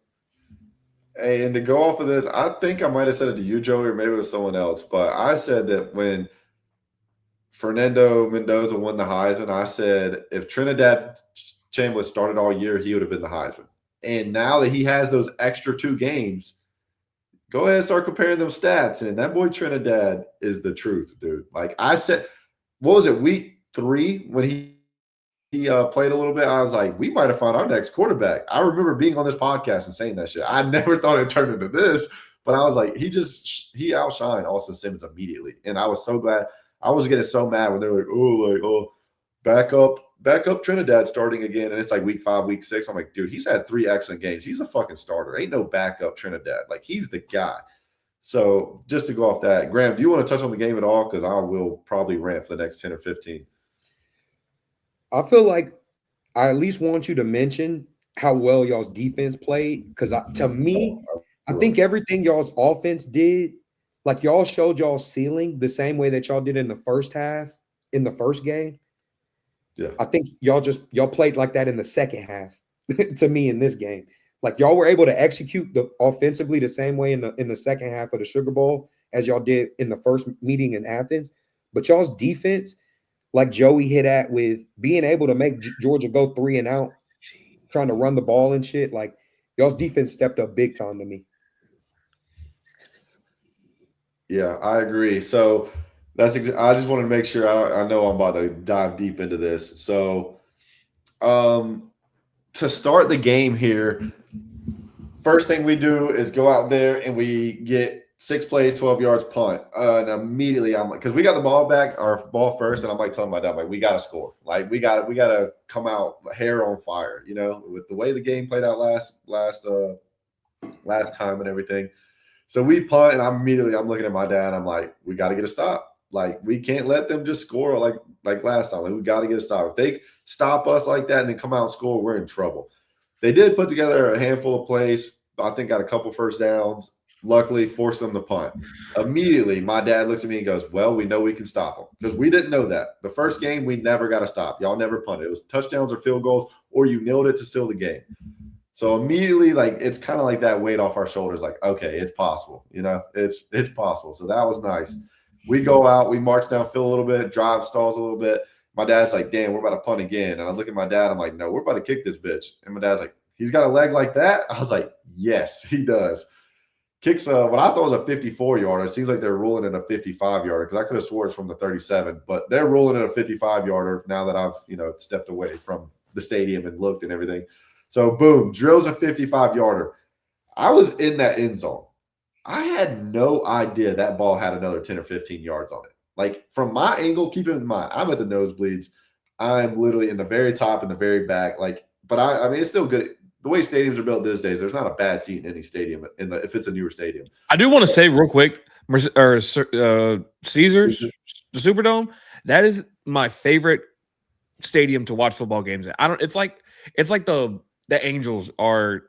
Hey, and to go off of this, I think I might have said it to you, Joey, or maybe it was someone else, but I said that when Fernando Mendoza won the Heisman, I said if Trinidad Chambliss started all year, he would have been the Heisman. And now that he has those extra 2 games, go ahead and start comparing them stats. And that boy Trinidad is the truth, dude. Like I said, what was it, week 3 when he played a little bit? I was like, we might have found our next quarterback. I remember being on this podcast and saying that shit. I never thought it'd turn into this, but I was like, he outshined Austin Simmons immediately. And I was so glad. I was getting so mad when they were like, back up Trinidad starting again. And it's like week 5, week 6. I'm like, dude, he's had 3 excellent games. He's a fucking starter. Ain't no backup Trinidad. Like, he's the guy. So just to go off that, Graham, do you want to touch on the game at all? Because I will probably rant for the next 10 or 15. I feel like I at least want you to mention how well y'all's defense played. Because to me, I think everything y'all's offense did, like y'all showed y'all's ceiling the same way that y'all did in the first half, in the first game. Yeah. I think y'all played like that in the second half to me in this game. Like y'all were able to execute the offensively the same way in the second half of the Sugar Bowl as y'all did in the first meeting in Athens. But y'all's defense, like Joey hit at with being able to make Georgia go 3 and out, trying to run the ball and shit, like y'all's defense stepped up big time to me. Yeah, I agree. So I just wanted to make sure I know I'm about to dive deep into this. So to start the game here, first thing we do is go out there and we get 6 plays, 12 yards, punt. And immediately I'm like, because we got the ball first, and I'm like telling my dad, like, we got to score. Like, we got to come out hair on fire, you know, with the way the game played out last time and everything. So we punt, and I'm looking at my dad. I'm like, we got to get a stop. Like, we can't let them just score like last time. Like, we got to get a stop. If they stop us like that and then come out and score, we're in trouble. They did put together a handful of plays. I think got a couple first downs. Luckily, forced them to punt. Immediately, my dad looks at me and goes, well, we know we can stop them. Because we didn't know that. The first game, we never got to stop. Y'all never punted. It was touchdowns or field goals, or you nailed it to seal the game. So immediately, like, it's kind of like that weight off our shoulders, like, okay, it's possible. You know, it's possible. So that was nice. We go out, we march downfield a little bit, drive stalls a little bit. My dad's like, damn, we're about to punt again. And I look at my dad, I'm like, no, we're about to kick this bitch. And my dad's like, he's got a leg like that? I was like, yes, he does. Kicks what I thought was a 54-yarder. It seems like they're ruling it a 55-yarder because I could have swore it's from the 37, but they're ruling it a 55-yarder now that I've, stepped away from the stadium and looked and everything. So, boom, drills a 55-yarder. I was in that end zone. I had no idea that ball had another 10 or 15 yards on it. Like, from my angle, keep it in mind, I'm at the nosebleeds. I'm literally in the very top and the very back. Like, but I mean, it's still good. The way stadiums are built these days, there's not a bad seat in any stadium if it's a newer stadium. I do want to say real quick, Caesars, the Superdome, that is my favorite stadium to watch football games at. It's like the Angels are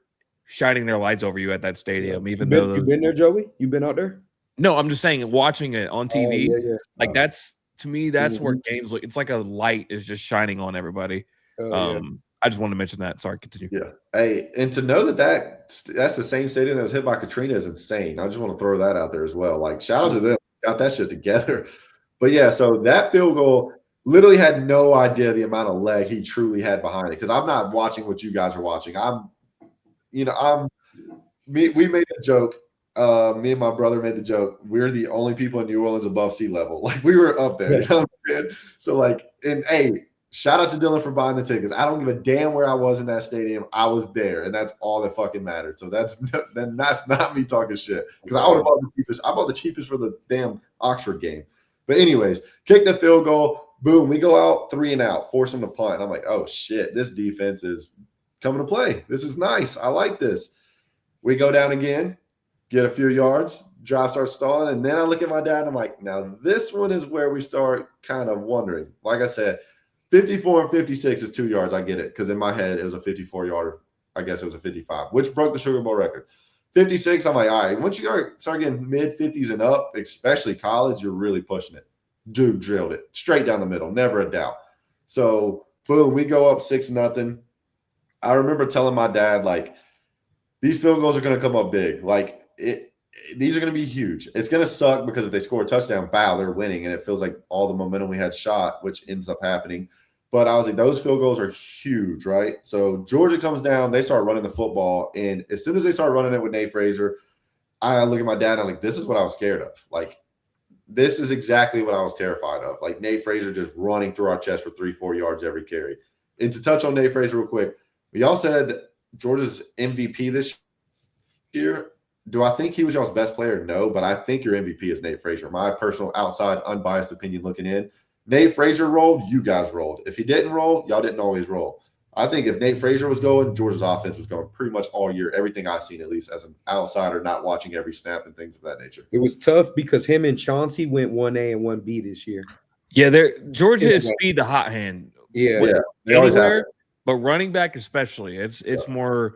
shining their lights over you at that stadium. Even though you've been there, Joey? You've been out there? No, I'm just saying, watching it on TV, like that's to me, that's where games look. It's like a light is just shining on everybody. I just wanted to mention that. Sorry, continue. Yeah. Hey, and to know that's the same stadium that was hit by Katrina is insane. I just want to throw that out there as well. Like, shout out to them. Got that shit together. But yeah, so that field goal, literally had no idea the amount of leg he truly had behind it. Because I'm not watching what you guys are watching. We made a joke. me and my brother made the joke. We're the only people in New Orleans above sea level. Like we were up there. You know what I'm saying? So like, and hey, shout out to Dylan for buying the tickets. I don't give a damn where I was in that stadium. I was there, and that's all that fucking mattered. So that's not me talking shit, because I would have bought the cheapest. I bought the cheapest for the damn Oxford game. But anyways, kick the field goal. Boom, we go out 3 and out, force them to punt. And I'm like, oh shit, this defense is coming to play. This is nice. I like this. We go down again, get a few yards, drive starts stalling, and then I look at my dad and I'm like, now this one is where we start kind of wondering. Like I said, 54 and 56 is 2 yards. I get it, because in my head it was a 54-yarder. I guess it was a 55, which broke the Sugar Bowl record. 56, I'm like, all right, once you start getting mid-50s and up, especially college, you're really pushing it. Dude drilled it straight down the middle, never a doubt. So, boom, we go up 6-0. I remember telling my dad, like, these field goals are going to come up big. Like, these are going to be huge. It's going to suck because if they score a touchdown, bow, they're winning, and it feels like all the momentum we had shot, which ends up happening. But I was like, those field goals are huge, right? So Georgia comes down, they start running the football, and as soon as they start running it with Nate Frazier, I look at my dad and I was like, this is what I was scared of. Like, this is exactly what I was terrified of. Like, Nate Frazier just running through our chest for 3-4 yards every carry. And to touch on Nate Frazier real quick, y'all said Georgia's MVP this year. Do I think he was y'all's best player? No, but I think your MVP is Nate Frazier. My personal outside unbiased opinion looking in. Nate Frazier rolled, you guys rolled. If he didn't roll, y'all didn't always roll. I think if Nate Frazier was going, Georgia's offense was going pretty much all year. Everything I've seen, at least as an outsider, not watching every snap and things of that nature. It was tough because him and Chauncey went 1A and 1B this year. Yeah, Georgia is speed the hot hand. Yeah, they always have Anywhere, it. but running back especially. It's more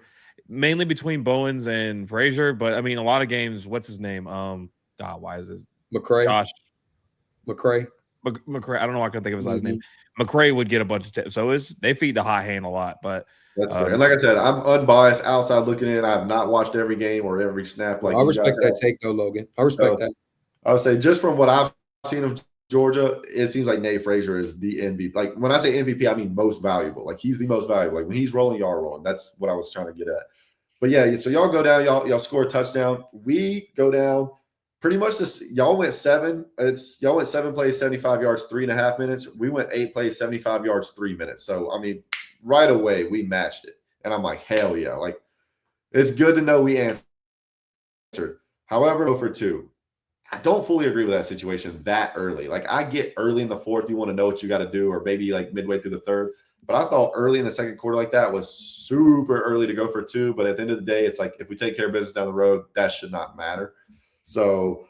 mainly between Bowens and Frazier. But I mean, a lot of games. What's his name? God, why is this? McCray. Josh McCray. McCray. I don't know why I couldn't think of his last name. McCray would get a bunch of tips. So they feed the hot hand a lot. But that's fair. And like I said, I'm unbiased, outside looking in. I have not watched every game or every snap. Like I respect that take though, Logan. I respect that. I would say just from what I've seen of Georgia, it seems like Nate Frazier is the MVP. Like when I say MVP, I mean most valuable. Like he's the most valuable. Like when he's rolling, y'all are rolling. That's what I was trying to get at. But yeah, so y'all go down, y'all score a touchdown. We go down. Pretty much this, y'all went 7 plays, 75 yards, 3.5 minutes. We went 8 plays, 75 yards, 3 minutes. So I mean, right away we matched it. And I'm like, hell yeah. Like, it's good to know we answered. However, 0 for 2. I don't fully agree with that situation that early. Like, I get early in the fourth, you want to know what you got to do, or maybe like midway through the third. But I thought early in the second quarter like that was super early to go for 2. But at the end of the day, it's like if we take care of business down the road, that should not matter. So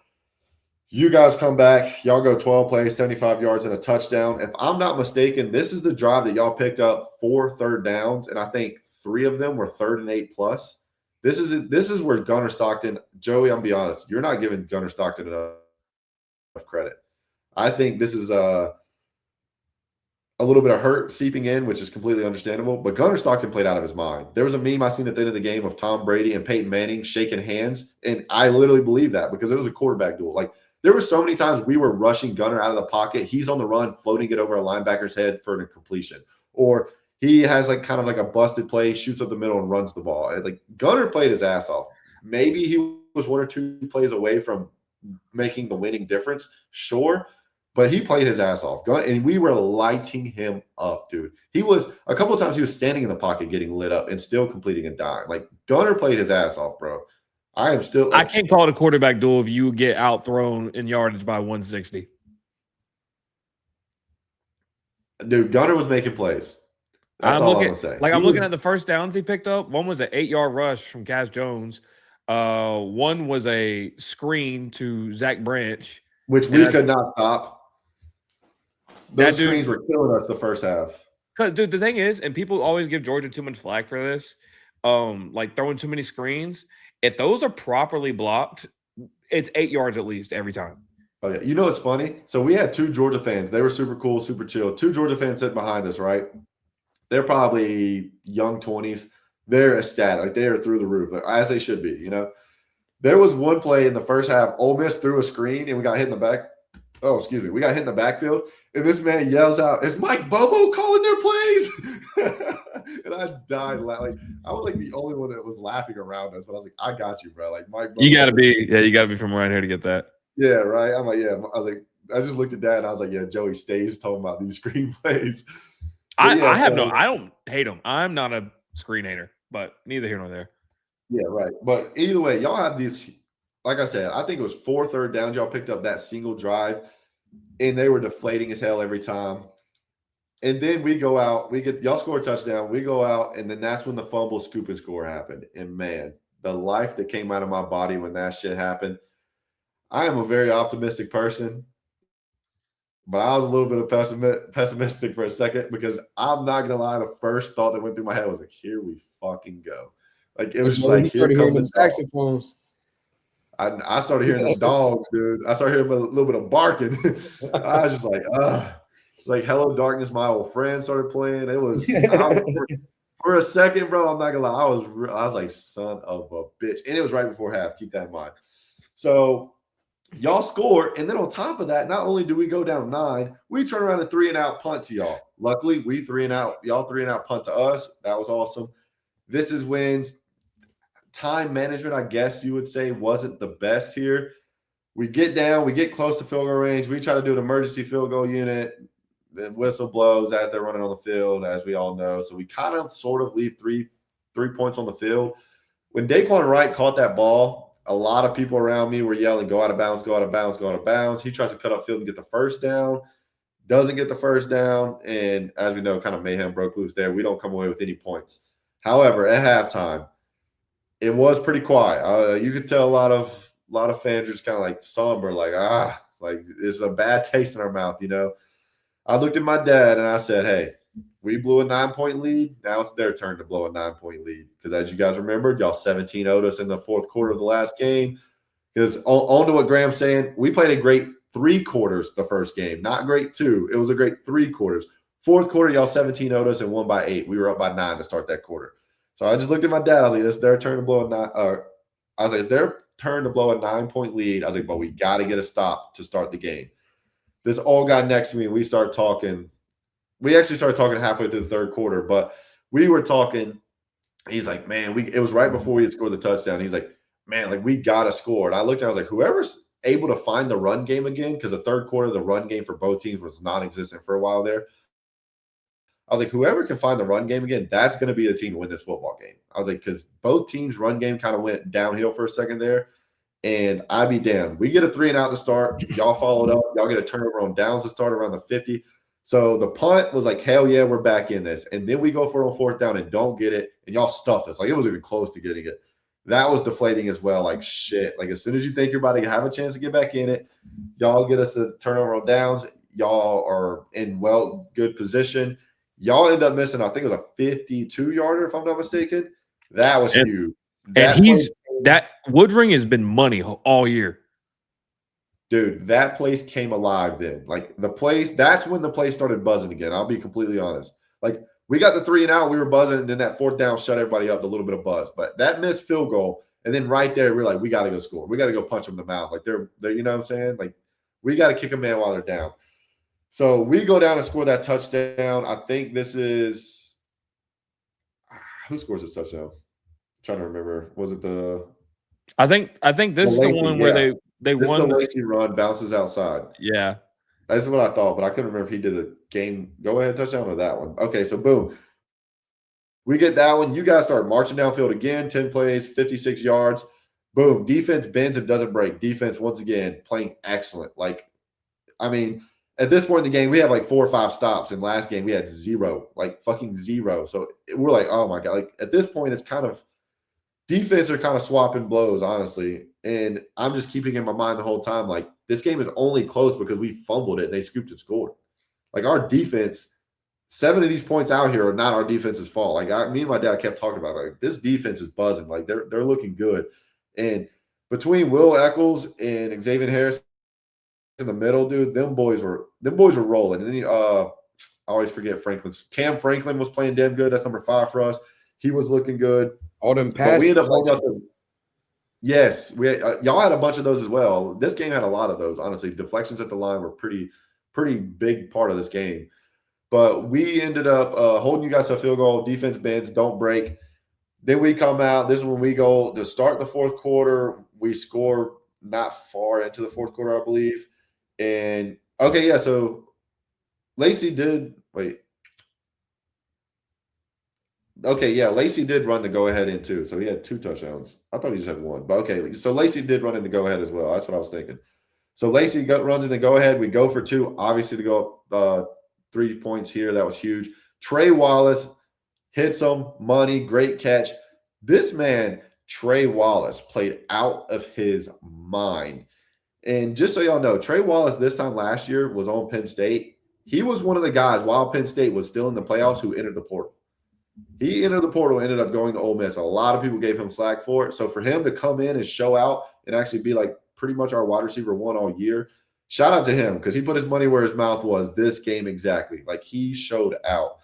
you guys come back. Y'all go 12 plays, 75 yards, and a touchdown. If I'm not mistaken, this is the drive that y'all picked up 4 third downs, and I think 3 of them were 3rd and 8+. This is where Gunnar Stockton – Joey, I'm going to be honest. You're not giving Gunnar Stockton enough credit. I think this is a little bit of hurt seeping in, which is completely understandable. But Gunnar Stockton played out of his mind. There was a meme I seen at the end of the game of Tom Brady and Peyton Manning shaking hands, and I literally believe that because it was a quarterback duel. Like, there were so many times we were rushing Gunnar out of the pocket. He's on the run, floating it over a linebacker's head for an incompletion. Or he has like kind of like a busted play, shoots up the middle and runs the ball. Like, Gunnar played his ass off. Maybe he was 1 or 2 plays away from making the winning difference. Sure. But he played his ass off. And we were lighting him up, dude. He was – a couple of times he was standing in the pocket getting lit up and still completing a dime. Like, Gunnar played his ass off, bro. I am still – I can't call it a quarterback duel if you get outthrown in yardage by 160. Dude, Gunnar was making plays. That's all I'm going to say. Like, I'm looking at the first downs he picked up. One was an 8-yard rush from Cass Jones. One was a screen to Zach Branch. Which we could not stop. Those screens were killing us the first half. Because, dude, the thing is, and people always give Georgia too much flack for this, like throwing too many screens. If those are properly blocked, it's 8 yards at least every time. Oh, yeah. You know what's funny? So we had 2 Georgia fans. They were super cool, super chill. 2 Georgia fans sitting behind us, right? They're probably young 20s. They're ecstatic. Like, they are through the roof, like, as they should be, you know? There was one play in the first half. Ole Miss threw a screen, and we got hit in the back. oh, excuse me, we got hit in the backfield, and this man yells out, "Is Mike Bobo calling their plays?" And I died like I was like the only one that was laughing around us, but I was like, "I got you, bro." Like Mike Bobo, You got to be from around here to get that. yeah, right. I'm like, yeah. I was like, I just looked at that and I was like, yeah, Joey stays talking about these screenplays. I don't hate them. I'm not a screen hater, but neither here nor there. Yeah, right. But either way, y'all have these. Like I said, I think it was 4 third downs. Y'all picked up that single drive, and they were deflating as hell every time. And then we go out, y'all score a touchdown, we go out, and then that's when the fumble, scoop, and score happened. And man, the life that came out of my body when that shit happened. I am a very optimistic person, but I was a little bit of pessimistic for a second because I'm not gonna lie, the first thought that went through my head was like, "Here we fucking go!" Like it was just like, "Here comes the saxophones." I started hearing the dogs, dude. I started hearing a little bit of barking. I was just like, like "Hello Darkness," my old friend started playing. It was for a second, bro. I'm not gonna lie, I was like, "Son of a bitch," and it was right before half. Keep that in mind. So y'all score, and then on top of that, not only do we go down 9, we turn around and 3-and-out punt to y'all. Luckily, we 3-and-out, y'all 3-and-out punt to us. That was awesome. This is when time management, I guess you would say, wasn't the best here. We get down, we get close to field goal range. We try to do an emergency field goal unit. The whistle blows as they're running on the field, as we all know. So we kind of sort of leave three points on the field. When Daquan Wright caught that ball, a lot of people around me were yelling, "Go out of bounds, go out of bounds, go out of bounds." He tries to cut up field and get the first down, doesn't get the first down, and as we know, kind of mayhem broke loose there. We don't come away with any points. However, at halftime, it was pretty quiet. You could tell a lot of fans are just kind of like somber, like it's a bad taste in our mouth, you know. I looked at my dad and I said, "Hey, we blew a 9-point lead. Now it's their turn to blow a 9-point lead." Because as you guys remembered, y'all 17-0'd us in the fourth quarter of the last game. Because on to what Graham's saying, we played a great 3 quarters the first game, not great 2. It was a great 3 quarters. Fourth quarter, y'all 17-0'd us and won by 8. We were up by 9 to start that quarter. So I just looked at my dad. I was like, "It's their turn to blow a 9." I was like, "It's their turn to blow a 9-point lead." I was like, "But we got to get a stop to start the game." This old guy next to me, we start talking. We actually started talking halfway through the third quarter, but we were talking. He's like, "Man, it was right before we had scored the touchdown." He's like, "Man, like we got to score." And I looked at it, I was like, whoever's able to find the run game again, because the third quarter, the run game for both teams was non-existent for a while there. I was like, whoever can find the run game again, that's going to be the team to win this football game. I was like, because both teams' run game kind of went downhill for a second there. And I'd be damned. We get a 3-and-out to start. Y'all followed up. Y'all get a turnover on downs to start around the 50. So the punt was like, hell yeah, we're back in this. And then we go for it on 4th down and don't get it. And y'all stuffed us. Like it wasn't even close to getting it. That was deflating as well. Like shit. Like as soon as you think you're about to have a chance to get back in it, y'all get us a turnover on downs. Y'all are in good position. Y'all end up missing, I think it was a 52-yarder, if I'm not mistaken. That was huge. That Woodring has been money all year. Dude, that place came alive then. Like that's when the place started buzzing again. I'll be completely honest. Like we got the 3-and-out, we were buzzing, and then that 4th down shut everybody up, a little bit of buzz. But that missed field goal, and then right there, we're like, we got to go score. We got to go punch them in the mouth. Like they're, you know what I'm saying? Like we got to kick a man while they're down. So we go down and score that touchdown. I think this is who scores this touchdown? I'm trying to remember. Was it the? I think this is the one where they won. The Lacey run bounces outside. Yeah, that's what I thought, but I couldn't remember if he did a game go ahead touchdown or that one. Okay, so boom, we get that one. You guys start marching downfield again. 10 plays, 56 yards. Boom, defense bends and doesn't break. Defense once again playing excellent. Like, I mean. At this point in the game, we have like 4 or 5 stops. And last game, we had 0, like fucking 0. So we're like, oh my God. Like at this point, it's kind of defense are kind of swapping blows, honestly. And I'm just keeping in my mind the whole time, like this game is only close because we fumbled it and they scooped and scored. Like our defense, 7 of these points out here are not our defense's fault. Like me and my dad kept talking about like this defense is buzzing. Like they're looking good. And between Will Eccles and Xavier Harris in the middle, dude, them boys were rolling. And then I always forget Franklin's. Cam Franklin was playing damn good. That's number 5 for us. He was looking good. All them passes. We ended up Yes, we y'all had a bunch of those as well. This game had a lot of those. Honestly, deflections at the line were pretty big part of this game. But we ended up holding you guys to a field goal. Defense bends, don't break. Then we come out. This is when we go to start the fourth quarter. We score not far into the fourth quarter, I believe. And okay, yeah. So Lacey did wait. Okay, yeah, Lacey did run the go-ahead in too, so he had 2 touchdowns. I thought he just had 1, but okay. So Lacey did run in the go-ahead as well. That's what I was thinking. So Lacey runs in the go-ahead. We go for 2, obviously to go up 3 points here. That was huge. Trey Wallace hits him, money, great catch. This man, Trey Wallace, played out of his mind. And just so y'all know, Trey Wallace this time last year was on Penn State. He was one of the guys while Penn State was still in the playoffs who entered the portal. He entered the portal, ended up going to Ole Miss. A lot of people gave him slack for it. So for him to come in and show out and actually be like pretty much our wide receiver 1 all year, shout out to him because he put his money where his mouth was this game exactly. Like he showed out.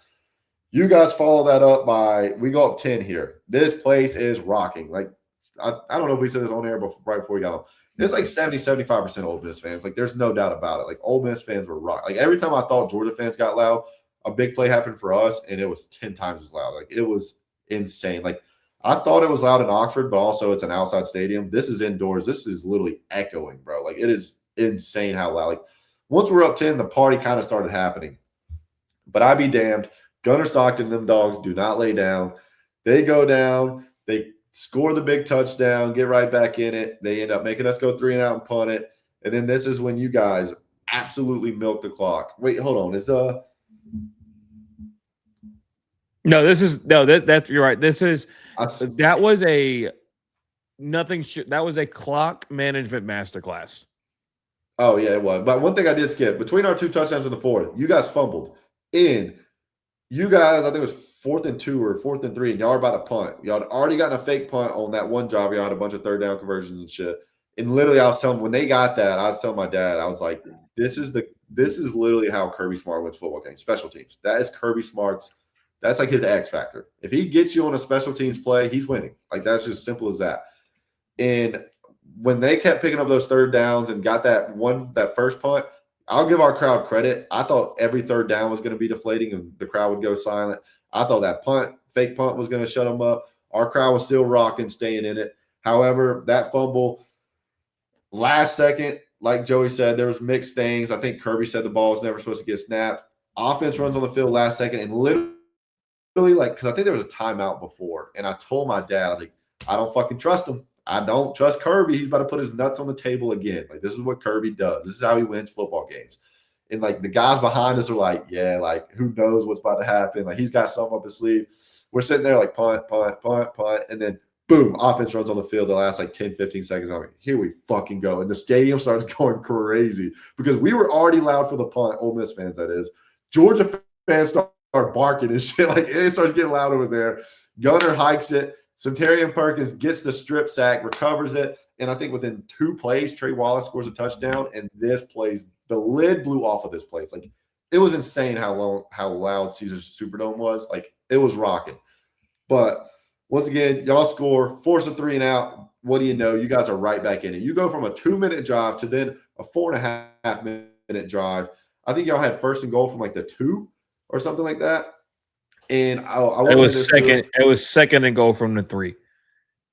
You guys follow that up by we go up 10 here. This place is rocking. Like I don't know if we said this on air right before we got on. It's like 75% Ole Miss fans. Like there's no doubt about it. Like Ole Miss fans were rock. Like every time I thought Georgia fans got loud, a big play happened for us, and it was 10 times as loud. Like it was insane. Like I thought it was loud in Oxford, but also it's an outside stadium. This is indoors. This is literally echoing, bro. Like it is insane how loud. Like once we're up 10, the party kind of started happening. But I be damned. Gunnar Stockton, them dogs do not lay down. They go down. They score the big touchdown, get right back in it. They end up making us go 3 and out and punt it. And then this is when you guys absolutely milk the clock. Wait, hold on. That's you're right. That was a that was a clock management masterclass. Oh, yeah, it was. But one thing I did skip, between our 2 touchdowns in the fourth, you guys fumbled. You guys, I think it was 4th and 2 or 4th and 3, and y'all were about to punt. Y'all had already gotten a fake punt on that one drive. Y'all had a bunch of 3rd down conversions and shit. And literally, I was telling when they got that, I was telling my dad, I was like, this is literally how Kirby Smart wins football games. Special teams. That is Kirby Smart's. That's like his X factor. If he gets you on a special teams play, he's winning. Like that's just simple as that. And when they kept picking up those 3rd downs and got that first punt, I'll give our crowd credit. I thought every 3rd down was going to be deflating and the crowd would go silent. I thought that fake punt was going to shut them up. Our crowd was still rocking, staying in it. However, that fumble, last second, like Joey said, there was mixed things. I think Kirby said the ball was never supposed to get snapped. Offense runs on the field last second and literally because I think there was a timeout before. And I told my dad, I was like, I don't fucking trust him. I don't trust Kirby. He's about to put his nuts on the table again. Like, this is what Kirby does. This is how he wins football games. And, like, the guys behind us are like, yeah, like, who knows what's about to happen? Like, he's got something up his sleeve. We're sitting there like punt, punt, punt, punt. And then, boom, offense runs on the field the last, like, 10, 15 seconds. I'm like, here we fucking go. And the stadium starts going crazy because we were already loud for the punt, Ole Miss fans, that is. Georgia fans start barking and shit. Like, it starts getting loud over there. Gunner hikes it. Centurion Perkins gets the strip sack, recovers it, and I think within 2 plays, Trey Wallace scores a touchdown, and this plays – the lid blew off of this place. Like, it was insane how loud Caesars Superdome was. Like, it was rocking. But, once again, y'all score, force a 3 and out. What do you know? You guys are right back in it. You go from a 2-minute drive to then a 4.5-minute drive. I think y'all had 1st and goal from, like, the 2 or something like that. And I it was second. It was 2nd and goal from the 3.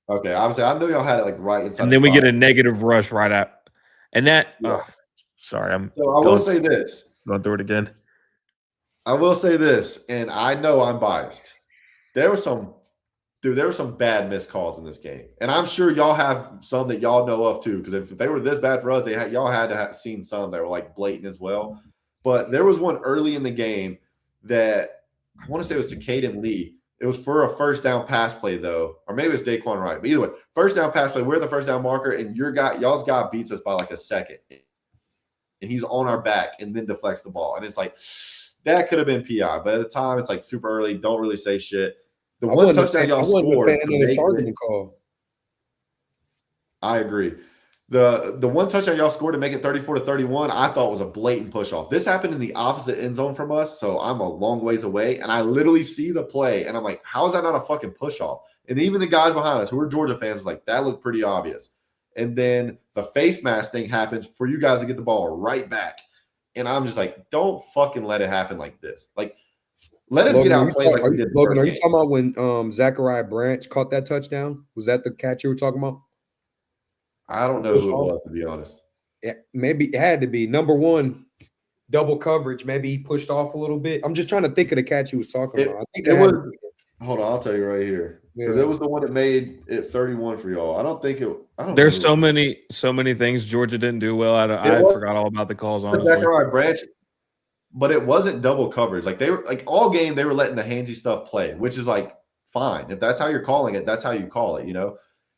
Okay, obviously, I know y'all had it like right inside. And then we get a negative rush right out. And that, yeah. Sorry, I will say this. Going through it again. I will say this, and I know I'm biased. There were some bad missed calls in this game, and I'm sure y'all have some that y'all know of too. Because if they were this bad for us, y'all had to have seen some that were like blatant as well. But there was one early in the game that. I want to say it was to Caden Lee. It was for a 1st down pass play, though. Or maybe it's Daquan Wright. But either way, 1st down pass play. We're the 1st down marker, and y'all's guy beats us by like a second. And he's on our back and then deflects the ball. And it's like, that could have been PI. But at the time, it's like super early. Don't really say shit. The one touchdown y'all scored. I wasn't a fan of the targeting call. I agree. The one touchdown y'all scored to make it 34-31, I thought was a blatant push off. This happened in the opposite end zone from us, so I'm a long ways away, and I literally see the play, and I'm like, how is that not a fucking push off? And even the guys behind us who are Georgia fans was like, that looked pretty obvious. And then the face mask thing happens for you guys to get the ball right back. And I'm just like, don't fucking let it happen like this. Like, let us Logan, get outplayed like we did. Logan, are you talking about when Zachariah Branch caught that touchdown? Was that the catch you were talking about? I don't know who it was, to be honest. Yeah, maybe it had to be number one, double coverage. Maybe he pushed off a little bit. I'm just trying to think of the catch he was talking about. I think it was. Hold on, I'll tell you right here. Because it was the one that made it 31 for y'all. I don't think it. I don't. There's so many things Georgia didn't do well. I forgot all about the calls. Honestly, Zachariah Branch, but it wasn't double coverage. Like they were like all game they were letting the handsy stuff play, which is like fine. If that's how you're calling it, that's how you call it. You know.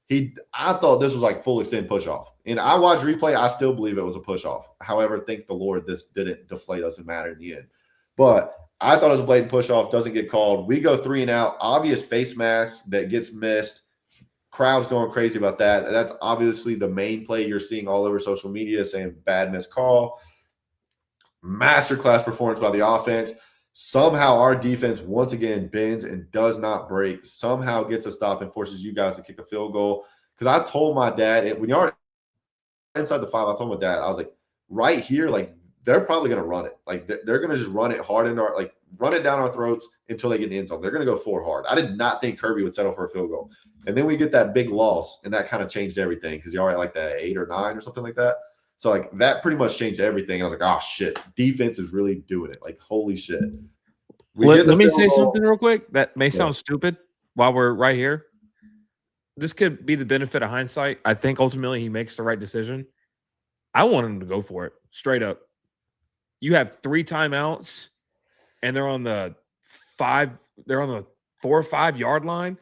I thought this was like full extend push off. And I watched replay. I still believe it was a push off. However, thank the Lord this didn't deflate us and matter in the end. But I thought it was a blatant push off. Doesn't get called. We go 3 and out. Obvious face mask that gets missed. Crowd's going crazy about that. That's obviously the main play you're seeing all over social media saying bad missed call. Masterclass performance by the offense. Somehow our defense once again bends and does not break. Somehow gets a stop and forces you guys to kick a field goal. Because I told my dad, when you're inside the 5, I told my dad, I was like, right here, like they're probably going to run it. Like they're going to just run it hard into our, like run it down our throats until they get in the end zone. They're going to go 4 hard. I did not think Kirby would settle for a field goal. And then we get that big loss, and that kind of changed everything because y'all at like that 8 or 9 or something like that. So like that pretty much changed everything. And I was like, oh shit, defense is really doing it. Like holy shit. Let me say something real quick that may sound stupid while we're right here. This could be the benefit of hindsight. I think ultimately he makes the right decision. I want him to go for it straight up. You have 3 timeouts and they're on the 4 or 5 yard line.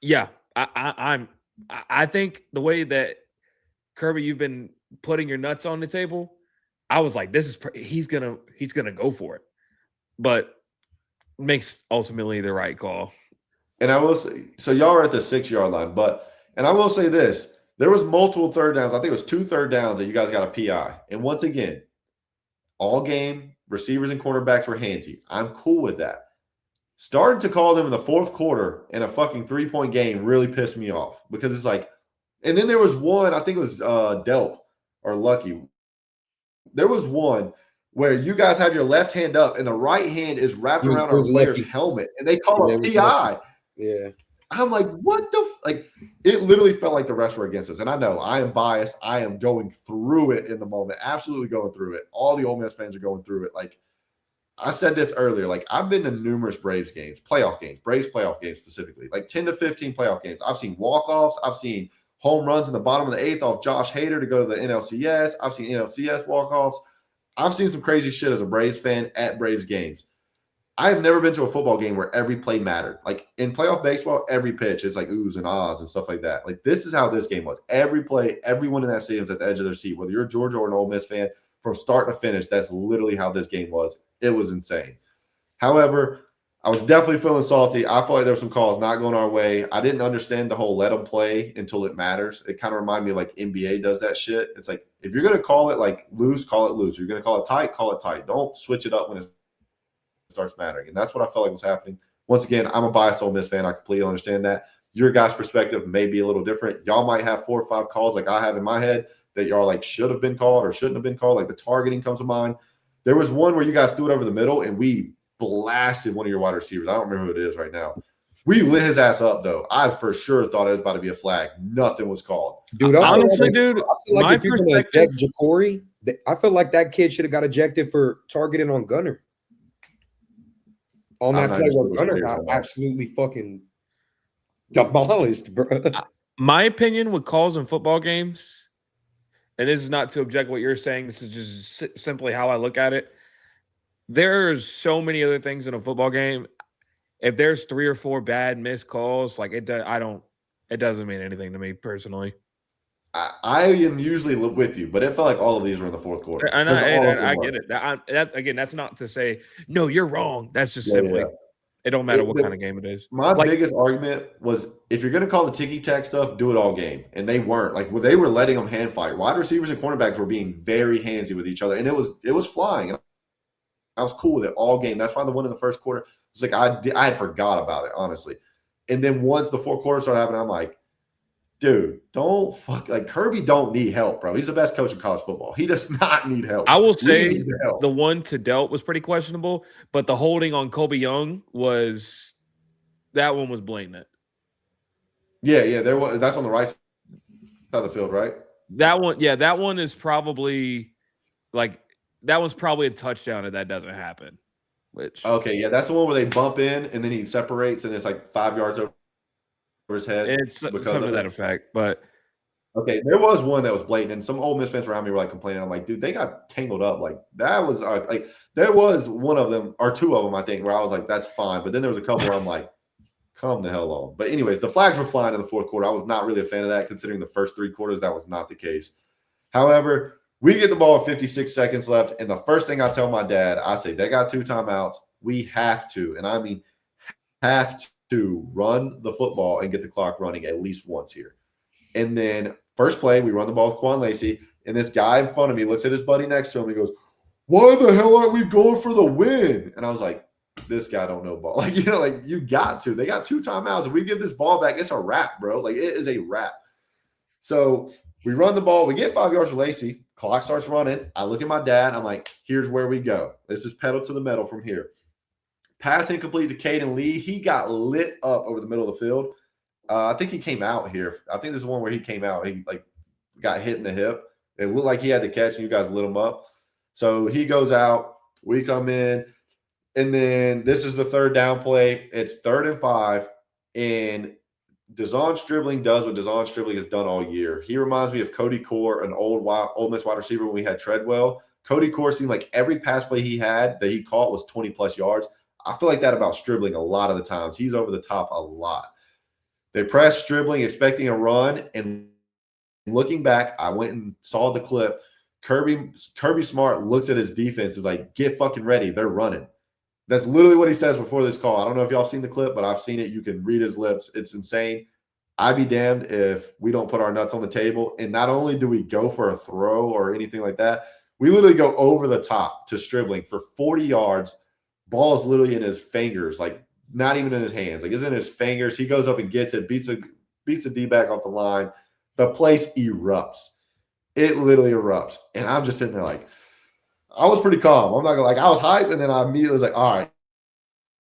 Yeah, I think the way that Kirby, you've been putting your nuts on the table, I was like, he's gonna go for it, but makes ultimately the right call. And I will say, so y'all are at the 6 yard line, and I will say this: there was multiple third downs. I think it was 2 third downs that you guys got a PI. And once again, all game receivers and quarterbacks were handsy. I'm cool with that. Starting to call them in the 4th quarter in a fucking 3-point game really pissed me off because it's like. And then there was one, I think it was Delp or Lucky. There was one where you guys have your left hand up and the right hand is wrapped around our player's helmet, and they call a PI. Yeah. I'm like, what the like? It literally felt like the refs were against us. And I know I am biased. I am going through it in the moment, absolutely going through it. All the Ole Miss fans are going through it. Like I said this earlier, like I've been to numerous Braves games, Braves playoff games specifically, like 10 to 15 playoff games. I've seen walk-offs. I've seen home runs in the bottom of the 8th off Josh Hader to go to the NLCS. I've seen NLCS walk-offs. I've seen some crazy shit as a Braves fan at Braves games. I have never been to a football game where every play mattered. Like in playoff baseball, every pitch, it's like oohs and ahs and stuff like that. Like this is how this game was. Every play, everyone in that stadium is at the edge of their seat. Whether you're a Georgia or an Ole Miss fan, from start to finish, that's literally how this game was. It was insane. However, I was definitely feeling salty. I felt like there were some calls not going our way. I didn't understand the whole let them play until it matters. It kind of reminded me of like NBA does that shit. It's like if you're going to call it like loose, call it loose. If you're going to call it tight, call it tight. Don't switch it up when it starts mattering. And that's what I felt like was happening. Once again, I'm a biased Ole Miss fan. I completely understand that. Your guys' perspective may be a little different. Y'all might have 4 or 5 calls like I have in my head that y'all like should have been called or shouldn't have been called. Like the targeting comes to mind. There was one where you guys threw it over the middle and we blasted one of your wide receivers. I don't remember who it is right now. We lit his ass up though. I for sure thought it was about to be a flag. Nothing was called. Dude, honestly, I feel like if you're going to eject Ja'Cory, I feel like that kid should have got ejected for targeting on Gunner. On that play where Gunner got absolutely fucking demolished, bro. My opinion with calls in football games, and this is not to object what you're saying, this is just simply how I look at it. There's so many other things in a football game. If there's 3 or 4 bad missed calls, like it doesn't mean anything to me personally. I am usually with you, but it felt like all of these were in the 4th quarter. And I get it. That's not to say, no, you're wrong. That's just simply It don't matter what kind of game it is. My Like, biggest argument was if you're going to call the ticky-tack stuff, do it all game. And they weren't. Like, well, they were letting them hand fight. Wide receivers and cornerbacks were being very handsy with each other, and it was flying. I was cool with it all game. That's why the one in the first quarter was like I had forgot about it, honestly. And then once the fourth quarter started happening, I'm like, dude, don't fuck. Like, Kirby don't need help, bro. He's the best coach in college football. He does not need help. I will say the one to Delt was pretty questionable, but the holding on Kobe Young that one was blatant. Yeah, there was. That's on the right side of the field, right? That one is probably that one's probably a touchdown if that doesn't happen. Okay, yeah, that's the one where they bump in and then he separates and it's like 5 yards over his head. It's something to that effect, but okay, there was one that was blatant, and some Ole Miss fans around me were like complaining. I'm like, dude, they got tangled up. Like, that was like, there was one of them or two of them, I think, where I was like, that's fine. But then there was a couple where I'm like, come the hell on. But anyways, the flags were flying in the fourth quarter. I was not really a fan of that, considering the first 3 quarters that was not the case. However, we get the ball with 56 seconds left, and the first thing I tell my dad, I say, they got 2 timeouts. We have to, and I mean have to run the football and get the clock running at least once here. And then first play, we run the ball with Quan Lacey, and this guy in front of me looks at his buddy next to him and goes, why the hell aren't we going for the win? And I was like, this guy don't know ball. Like, you got to. They got 2 timeouts. If we give this ball back, it's a wrap, bro. Like, it is a wrap. So we run the ball. We get 5 yards for Lacey. Clock starts running. I look at my dad. I'm like, here's where we go. This is pedal to the metal from here. Pass incomplete to Caden Lee. He got lit up over the middle of the field. I think he came out here. I think this is one where he came out. He got hit in the hip. It looked like he had the catch, and you guys lit him up. So he goes out. We come in, and then this is the third down play. It's 3rd and 5, and Dazon Stribling does what Dazon Stribling has done all year. He reminds me of Cody Core, an old Ole Miss wide receiver when we had Treadwell. Cody Core seemed like every pass play he had that he caught was 20-plus yards. I feel like that about Stribling a lot of the times. He's over the top a lot. They pressed Stribling, expecting a run, and looking back, I went and saw the clip. Kirby Smart looks at his defense and is like, get fucking ready. They're running. That's literally what he says before this call. I don't know if y'all seen the clip, but I've seen it. You can read his lips. It's insane. I'd be damned if we don't put our nuts on the table. And not only do we go for a throw or anything like that, we literally go over the top to Stribling for 40 yards. Ball is literally in his fingers, like not even in his hands. Like, it's in his fingers. He goes up and gets it, beats a D-back off the line. The place erupts. It literally erupts. And I'm just sitting there like, I was pretty calm. I'm not gonna I was hyped, and then I immediately was like, all right,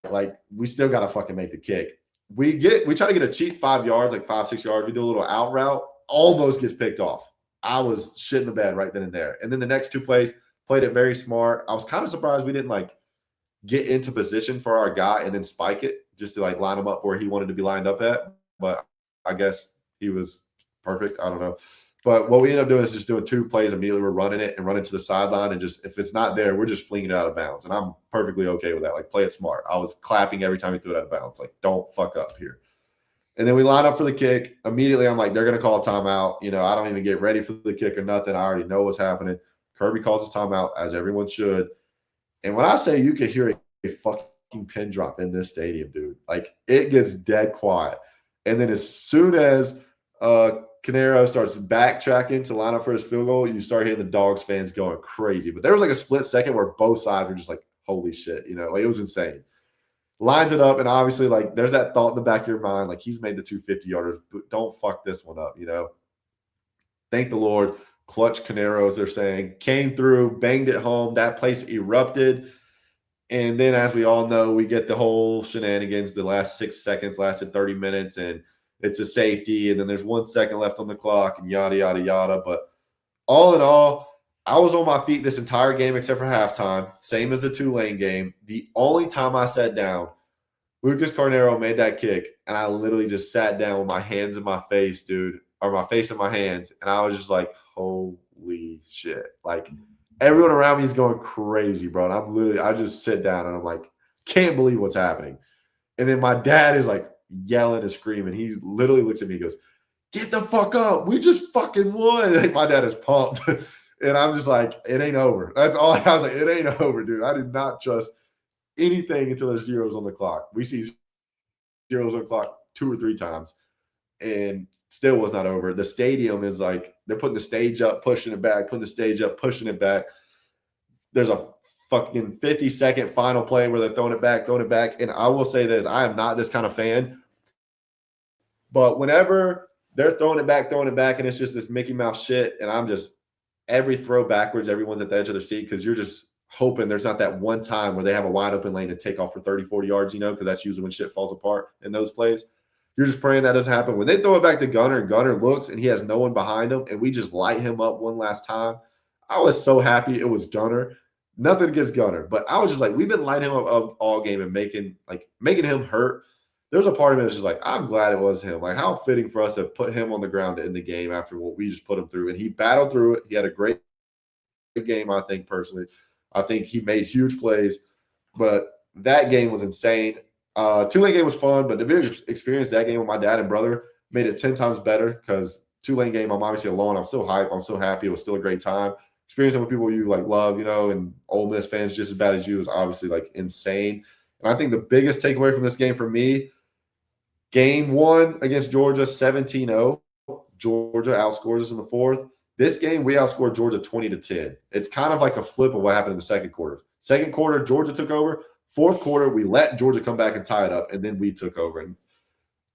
like, we still gotta fucking make the kick. We try to get a cheap 5 yards, like 5-6 yards. We do a little out route, almost gets picked off. I was shit in the bed right then and there. And then the next 2 plays, played it very smart. I was kind of surprised we didn't get into position for our guy and then spike it just to line him up where he wanted to be lined up at. But I guess he was perfect. I don't know. But what we ended up doing is just doing 2 plays immediately. We're running it and running to the sideline, and just, if it's not there, we're just flinging it out of bounds. And I'm perfectly okay with that. Play it smart. I was clapping every time he threw it out of bounds. Don't fuck up here. And then we line up for the kick. Immediately, I'm like, they're going to call a timeout. I don't even get ready for the kick or nothing. I already know what's happening. Kirby calls his timeout, as everyone should. And when I say you could hear a fucking pin drop in this stadium, dude, it gets dead quiet. And then as soon as Canero starts backtracking to line up for his field goal, you start hearing the Dogs fans going crazy. But there was a split second where both sides were just like, holy shit, it was insane. Lines it up, and obviously, there's that thought in the back of your mind, he's made the 2 50-yarders, but don't fuck this one up, Thank the Lord. Clutch Canero, as they're saying, came through, banged it home. That place erupted. And then, as we all know, we get the whole shenanigans. The last 6 seconds lasted 30 minutes, and it's a safety. And then there's 1 second left on the clock, and yada, yada, yada. But all in all, I was on my feet this entire game except for halftime, same as the Tulane game. The only time I sat down, Lucas Carnero made that kick, and I literally just sat down with my hands in my face, dude, or my face in my hands. And I was just like, holy shit. Everyone around me is going crazy, bro. And I just sit down and I'm like, can't believe what's happening. And then my dad is yelling and screaming. He literally looks at me and goes, get the fuck up. We just fucking won. My dad is pumped. And I'm just like, it ain't over. That's all. I was like, it ain't over, dude. I do not trust anything until there's zeros on the clock. We see zeros on the clock 2 or 3 times, and still was not over. The stadium is like they're putting the stage up, pushing it back, putting the stage up, pushing it back. There's a fucking 50-second final play where they're throwing it back. And I will say this, I am not this kind of fan, but whenever they're throwing it back, and it's just this Mickey Mouse shit, and I'm just every throw backwards, everyone's at the edge of their seat because you're just hoping there's not that one time where they have a wide open lane to take off for 30, 40 yards, because that's usually when shit falls apart in those plays. You're just praying that doesn't happen. When they throw it back to Gunner and Gunner looks and he has no one behind him and we just light him up one last time, I was so happy it was Gunner. Nothing against Gunner, but I was just like, we've been lighting him up all game and making him hurt. There's a part of me that's just like, I'm glad it was him. Like, how fitting for us to put him on the ground to end the game after what we just put him through. And he battled through it. He had a great game, I think, personally. I think he made huge plays, but that game was insane. Tulane game was fun, but the big experience that game with my dad and brother made it 10 times better because Tulane game, I'm obviously alone. I'm so hyped. I'm so happy. It was still a great time. Experiencing with people you like love, and Ole Miss fans just as bad as you is obviously like insane. And I think the biggest takeaway from this game for me, game 1 against Georgia, 17-0. Georgia outscores us in the 4th. This game, we outscored Georgia 20-10. It's kind of like a flip of what happened in the second quarter. Second quarter, Georgia took over. 4th quarter, we let Georgia come back and tie it up, and then we took over. And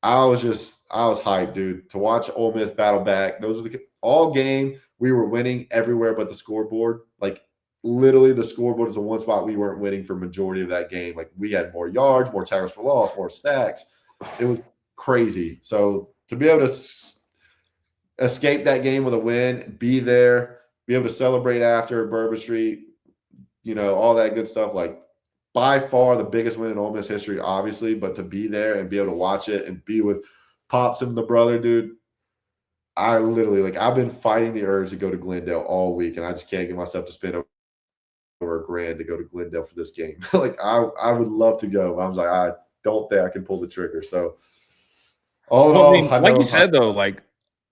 I was hyped, dude, to watch Ole Miss battle back. Those are all game. We were winning everywhere but the scoreboard. Like, literally, the scoreboard is the one spot we weren't winning for majority of that game. Like, we had more yards, more tackles for loss, more sacks. It was crazy. So to be able to escape that game with a win, be there, be able to celebrate after Bourbon Street, all that good stuff, like, by far the biggest win in Ole Miss history, obviously, but to be there and be able to watch it and be with Pops and the brother, dude, I literally, I've been fighting the urge to go to Glendale all week, and I just can't get myself to spend over $1,000 to go to Glendale for this game. I would love to go. I was like, I don't think I can pull the trigger. So, all in all, like you said, though,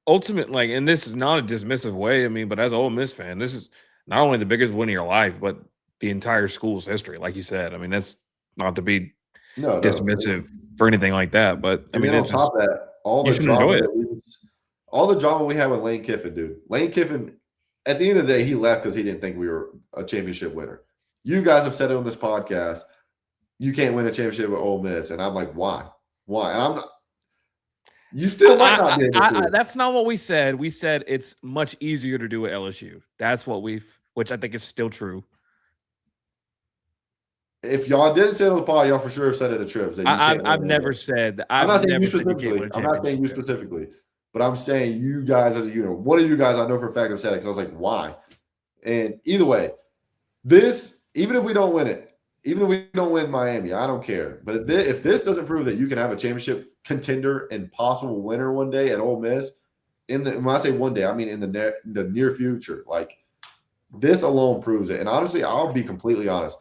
ultimate, and this is not a dismissive way. But as an Ole Miss fan, this is not only the biggest win of your life, but the entire school's history. Like you said, that's not to be dismissive for anything like that. But on top of that, all the drama we had with Lane Kiffin, dude. Lane Kiffin, at the end of the day, he left because he didn't think we were a championship winner. You guys have said it on this podcast. You can't win a championship with Ole Miss, and I'm like, why? And I'm not. You still might not be able to. That's not what we said. We said it's much easier to do at LSU. That's what which I think is still true. If y'all didn't say it on the pod, y'all for sure have said it at trips. I've never said that. I'm not saying you specifically. I'm not saying you specifically, but I'm saying you guys as a unit. One of you guys, I know for a fact, have said it because I was like, why? And either way, even if we don't win it, even if we don't win Miami, I don't care. But if this doesn't prove that you can have a championship contender and possible winner one day at Ole Miss, when I say one day, I mean in the near future. This alone proves it. And honestly, I'll be completely honest.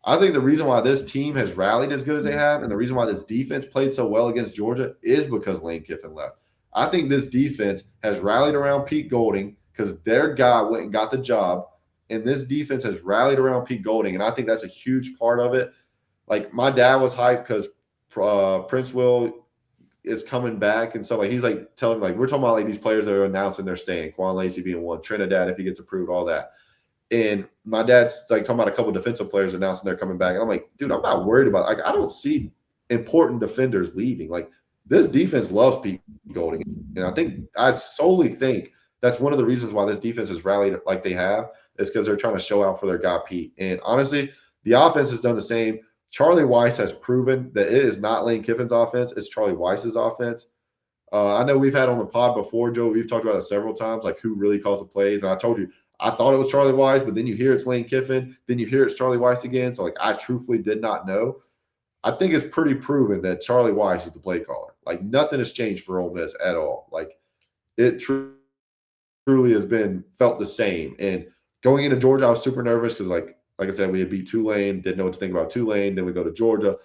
I think the reason why this team has rallied as good as they have, and the reason why this defense played so well against Georgia, is because Lane Kiffin left. I think this defense has rallied around Pete Golding because their guy went and got the job, and this defense has rallied around Pete Golding, and I think that's a huge part of it. My dad was hyped because Prince Will is coming back, and so he's telling me we're talking about these players that are announcing they're staying. Quan Lacey being one, Trinidad if he gets approved, all that. And my dad's talking about a couple of defensive players announcing they're coming back. And I'm like, dude, I'm not worried about it. I don't see important defenders leaving. This defense loves Pete Golding. And I solely think that's one of the reasons why this defense has rallied like they have is because they're trying to show out for their guy, Pete. And honestly, the offense has done the same. Charlie Weiss has proven that it is not Lane Kiffin's offense. It's Charlie Weiss's offense. I know we've had on the pod before, Joe, we've talked about it several times, who really calls the plays. And I told you, I thought it was Charlie Weiss, but then you hear it's Lane Kiffin. Then you hear it's Charlie Weiss again. So, I truthfully did not know. I think it's pretty proven that Charlie Weiss is the play caller. Nothing has changed for Ole Miss at all. It truly has been felt the same. And going into Georgia, I was super nervous because, like I said, we had beat Tulane, didn't know what to think about Tulane. Then we go to Georgia.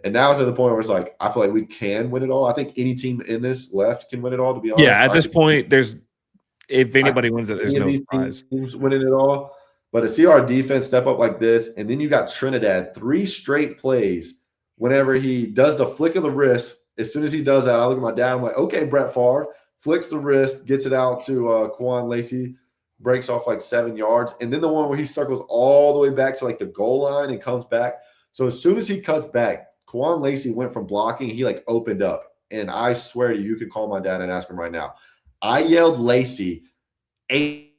And now it's at the point where it's I feel like we can win it all. I think any team in this left can win it all, to be honest. Yeah, at this point, if anybody wins it, there's no surprise. Teams winning it all. But to see our defense step up like this, and then you got Trinidad 3 straight plays. Whenever he does the flick of the wrist, as soon as he does that, I look at my dad. I'm like, okay, Brett Favre flicks the wrist, gets it out to Quan Lacey, breaks off like 7 yards, and then the one where he circles all the way back to like the goal line and comes back. So as soon as he cuts back, Quan Lacey went from blocking, he like opened up. And I swear to you, you could call my dad and ask him right now. I yelled Lacey eight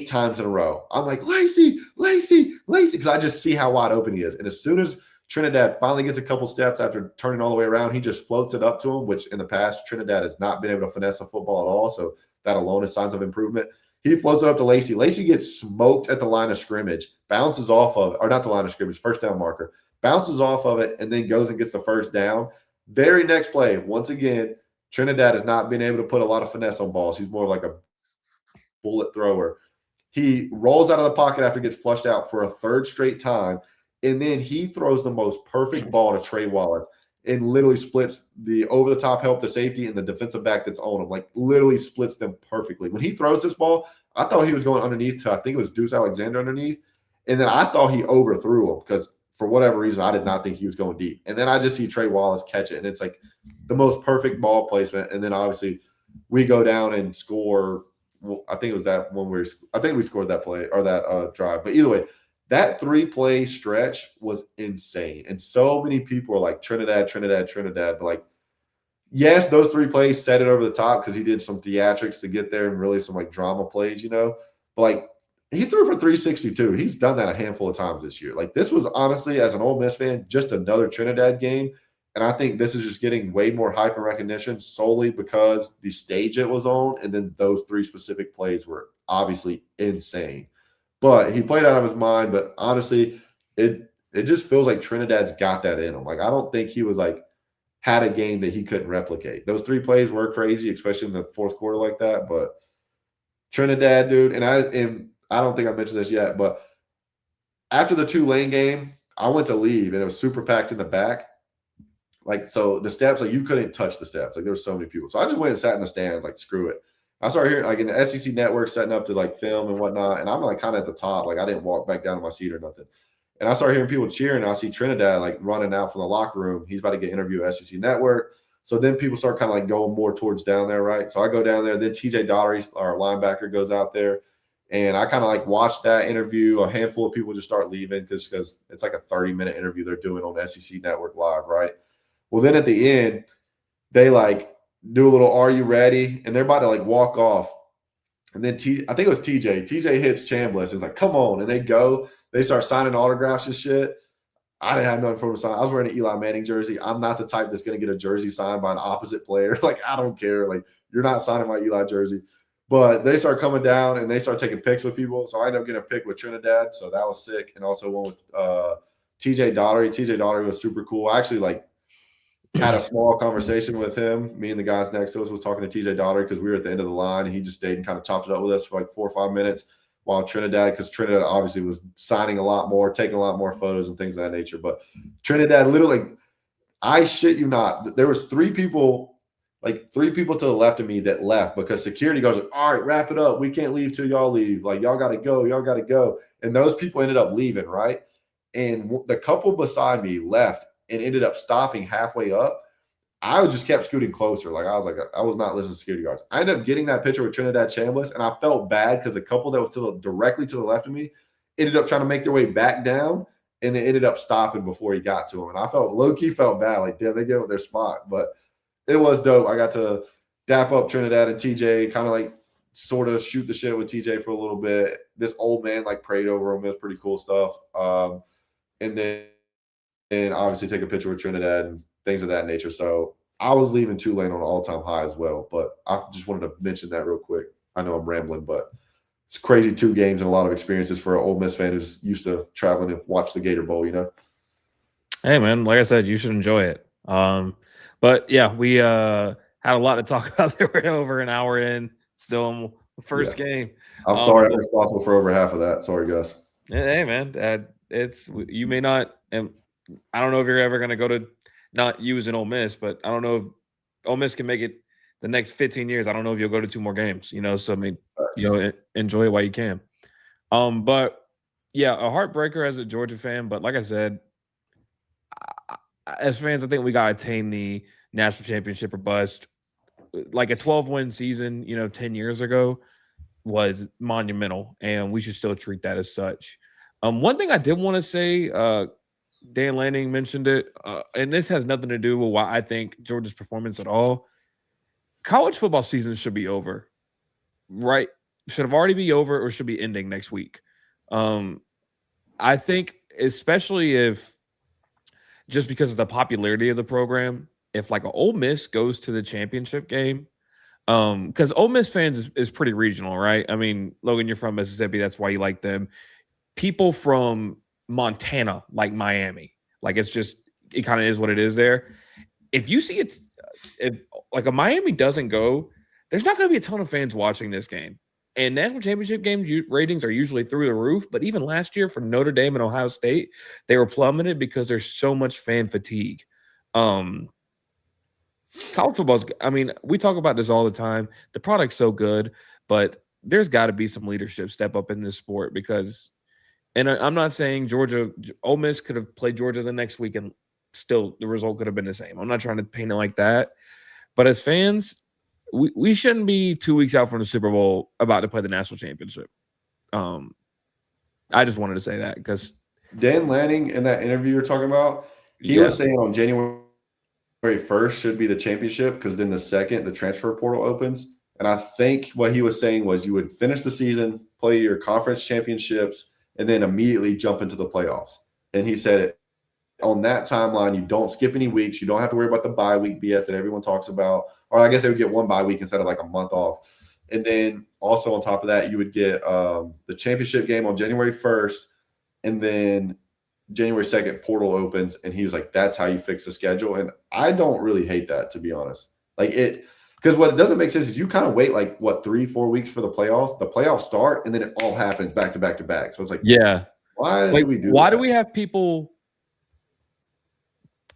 times in a row. I'm like, Lacey, Lacey, Lacey, because I just see how wide open he is. And as soon as Trinidad finally gets a couple steps after turning all the way around, he just floats it up to him, which in the past, Trinidad has not been able to finesse a football at all. So that alone is signs of improvement. He floats it up to Lacey. Lacey gets smoked at the line of scrimmage, bounces off of it, or not the line of scrimmage, first down marker, bounces off of it, and then goes and gets the first down. Very next play, once again, Trinidad has not been able to put a lot of finesse on balls. He's more like a bullet thrower. He rolls out of the pocket after he gets flushed out for a third straight time, and then he throws the most perfect ball to Trey Wallace and literally splits the over-the-top help to safety and the defensive back that's on him. Like, literally splits them perfectly. When he throws this ball, I thought he was going underneath to, I think it was Deuce Alexander underneath, and then I thought he overthrew him because for whatever reason, I did not think he was going deep. And then I just see Trey Wallace catch it, and it's like the most perfect ball placement. And then obviously we go down and score. Well, I think it was that when I think we scored that play or that drive. But either way, that 3-play stretch was insane. And so many people are like, Trinidad, Trinidad, Trinidad. But like, yes, those 3 plays set it over the top because he did some theatrics to get there and really some like drama plays, you know. But like, he threw for 362. He's done that a handful of times this year. Like, this was honestly, as an Ole Miss fan, just another Trinidad game. And I think this is just getting way more hype and recognition solely because the stage it was on, and then those 3 specific plays were obviously insane. But he played out of his mind. But honestly, it just feels like Trinidad's got that in him. Like, I don't think he was like had a game that he couldn't replicate. Those 3 plays were crazy, especially in the fourth quarter like that. But Trinidad, dude, and I don't think I mentioned this yet, but after the Tulane game, I went to leave, and it was super packed in the back. Like, so the steps, like, you couldn't touch the steps. Like, there were so many people. So I just went and sat in the stands, like, screw it. I started hearing, like, in the SEC network setting up to, like, film and whatnot, and I'm, like, kind of at the top. Like, I didn't walk back down to my seat or nothing. And I started hearing people cheering, and I see Trinidad, like, running out from the locker room. He's about to get interviewed at SEC network. So then people start kind of, like, going more towards down there, right? So I go down there. Then TJ Daugherty, our linebacker, goes out there. And I kind of like watched that interview. A handful of people just start leaving because it's like a 30-minute interview they're doing on SEC Network Live, right? Well, then at the end, they like do a little "Are you ready?" and they're about to like walk off. And then I think it was TJ. TJ hits Chambliss. It's like, come on. And they go. They start signing autographs and shit. I didn't have nothing for him to sign. I was wearing an Eli Manning jersey. I'm not the type that's going to get a jersey signed by an opposite player. Like, I don't care. Like, you're not signing my Eli jersey. But they start coming down, and they start taking pics with people. So I ended up getting a pic with Trinidad. So that was sick. And also one with TJ Daugherty. TJ Daugherty was super cool. I actually, like, had a small conversation with him. Me and the guys next to us was talking to TJ Daugherty because we were at the end of the line, and he just stayed and kind of chopped it up with us for like 4 or 5 minutes while Trinidad, because Trinidad obviously was signing a lot more, taking a lot more photos and things of that nature. But Trinidad literally, I shit you not, there was 3 people – like 3 people to the left of me that left because security goes, all right, wrap it up. We can't leave till y'all leave. Like, y'all got to go. Y'all got to go. And those people ended up leaving, right? And the couple beside me left and ended up stopping halfway up. I just kept scooting closer. Like, I was not listening to security guards. I ended up getting that picture with Trinidad Chambliss, and I felt bad because the couple that was directly to the left of me ended up trying to make their way back down, and they ended up stopping before he got to him. And I felt low-key felt bad. Like, damn, they gave up their spot. But it was dope. I got to dap up Trinidad and TJ, kind of like sort of shoot the shit with TJ for a little bit. This old man like prayed over him. It was pretty cool stuff. And then obviously take a picture with Trinidad and things of that nature. So I was leaving Tulane on an all-time high as well. But I just wanted to mention that real quick. I know I'm rambling, but it's crazy 2 games and a lot of experiences for an Ole Miss fan who's used to traveling and watch the Gator Bowl, you know? Hey, man, like I said, you should enjoy it. But yeah, we had a lot to talk about. There we're over an hour in, still in the first game. I'm sorry I'm responsible for over half of that. Sorry, Gus. Hey, man, you may not, and I don't know if you're ever going to go to, not use an Ole Miss, but I don't know if Ole Miss can make it the next 15 years. I don't know if you'll go to 2 more games, you know. So I mean, you know, enjoy it while you can. But Yeah, a heartbreaker as a Georgia fan, but like I said, as fans, I think we gotta tame the national championship or bust. Like a 12-win season, 10 years ago was monumental, and we should still treat that as such. One thing I did want to say, Dan Lanning mentioned it, and this has nothing to do with why I think Georgia's performance at all. College football season should be over, right? Should have already be over or should be ending next week. Um, I think, especially if just because of the popularity of the program, if like an Ole Miss goes to the championship game, because Ole Miss fans is pretty regional, right? I mean, Logan, you're from Mississippi, that's why you like them. People from Montana like Miami. Like it kind of is what it is there. If you see it, if like a Miami doesn't go, there's not going to be a ton of fans watching this game. And national championship games ratings are usually through the roof. But even last year for Notre Dame and Ohio State, they were plummeted because there's so much fan fatigue. Um, College football's, I mean, we talk about this all the time. The product's so good, but there's got to be some leadership step up in this sport because, and I'm not saying Ole Miss could have played Georgia the next week and still the result could have been the same. I'm not trying to paint it like that. But as fans, we shouldn't be 2 weeks out from the Super Bowl about to play the national championship. I just wanted to say that because Dan Lanning in that interview you're talking about, he was saying on January 1st should be the championship because then the second the transfer portal opens. And I think what he was saying was you would finish the season, play your conference championships, and then immediately jump into the playoffs. And he said on that timeline, you don't skip any weeks. You don't have to worry about the bye week BS that everyone talks about. Or I guess they would get one bye week instead of like a month off. And then also on top of that, you would get the championship game on January 1st. And then January 2nd, portal opens. And he was like, that's how you fix the schedule. And I don't really hate that, to be honest. Like it, because what doesn't make sense is you kind of wait like, 3-4 weeks for the playoffs. The playoffs start, and then it all happens back to back to back. So it's like, why do we do why that? do we have people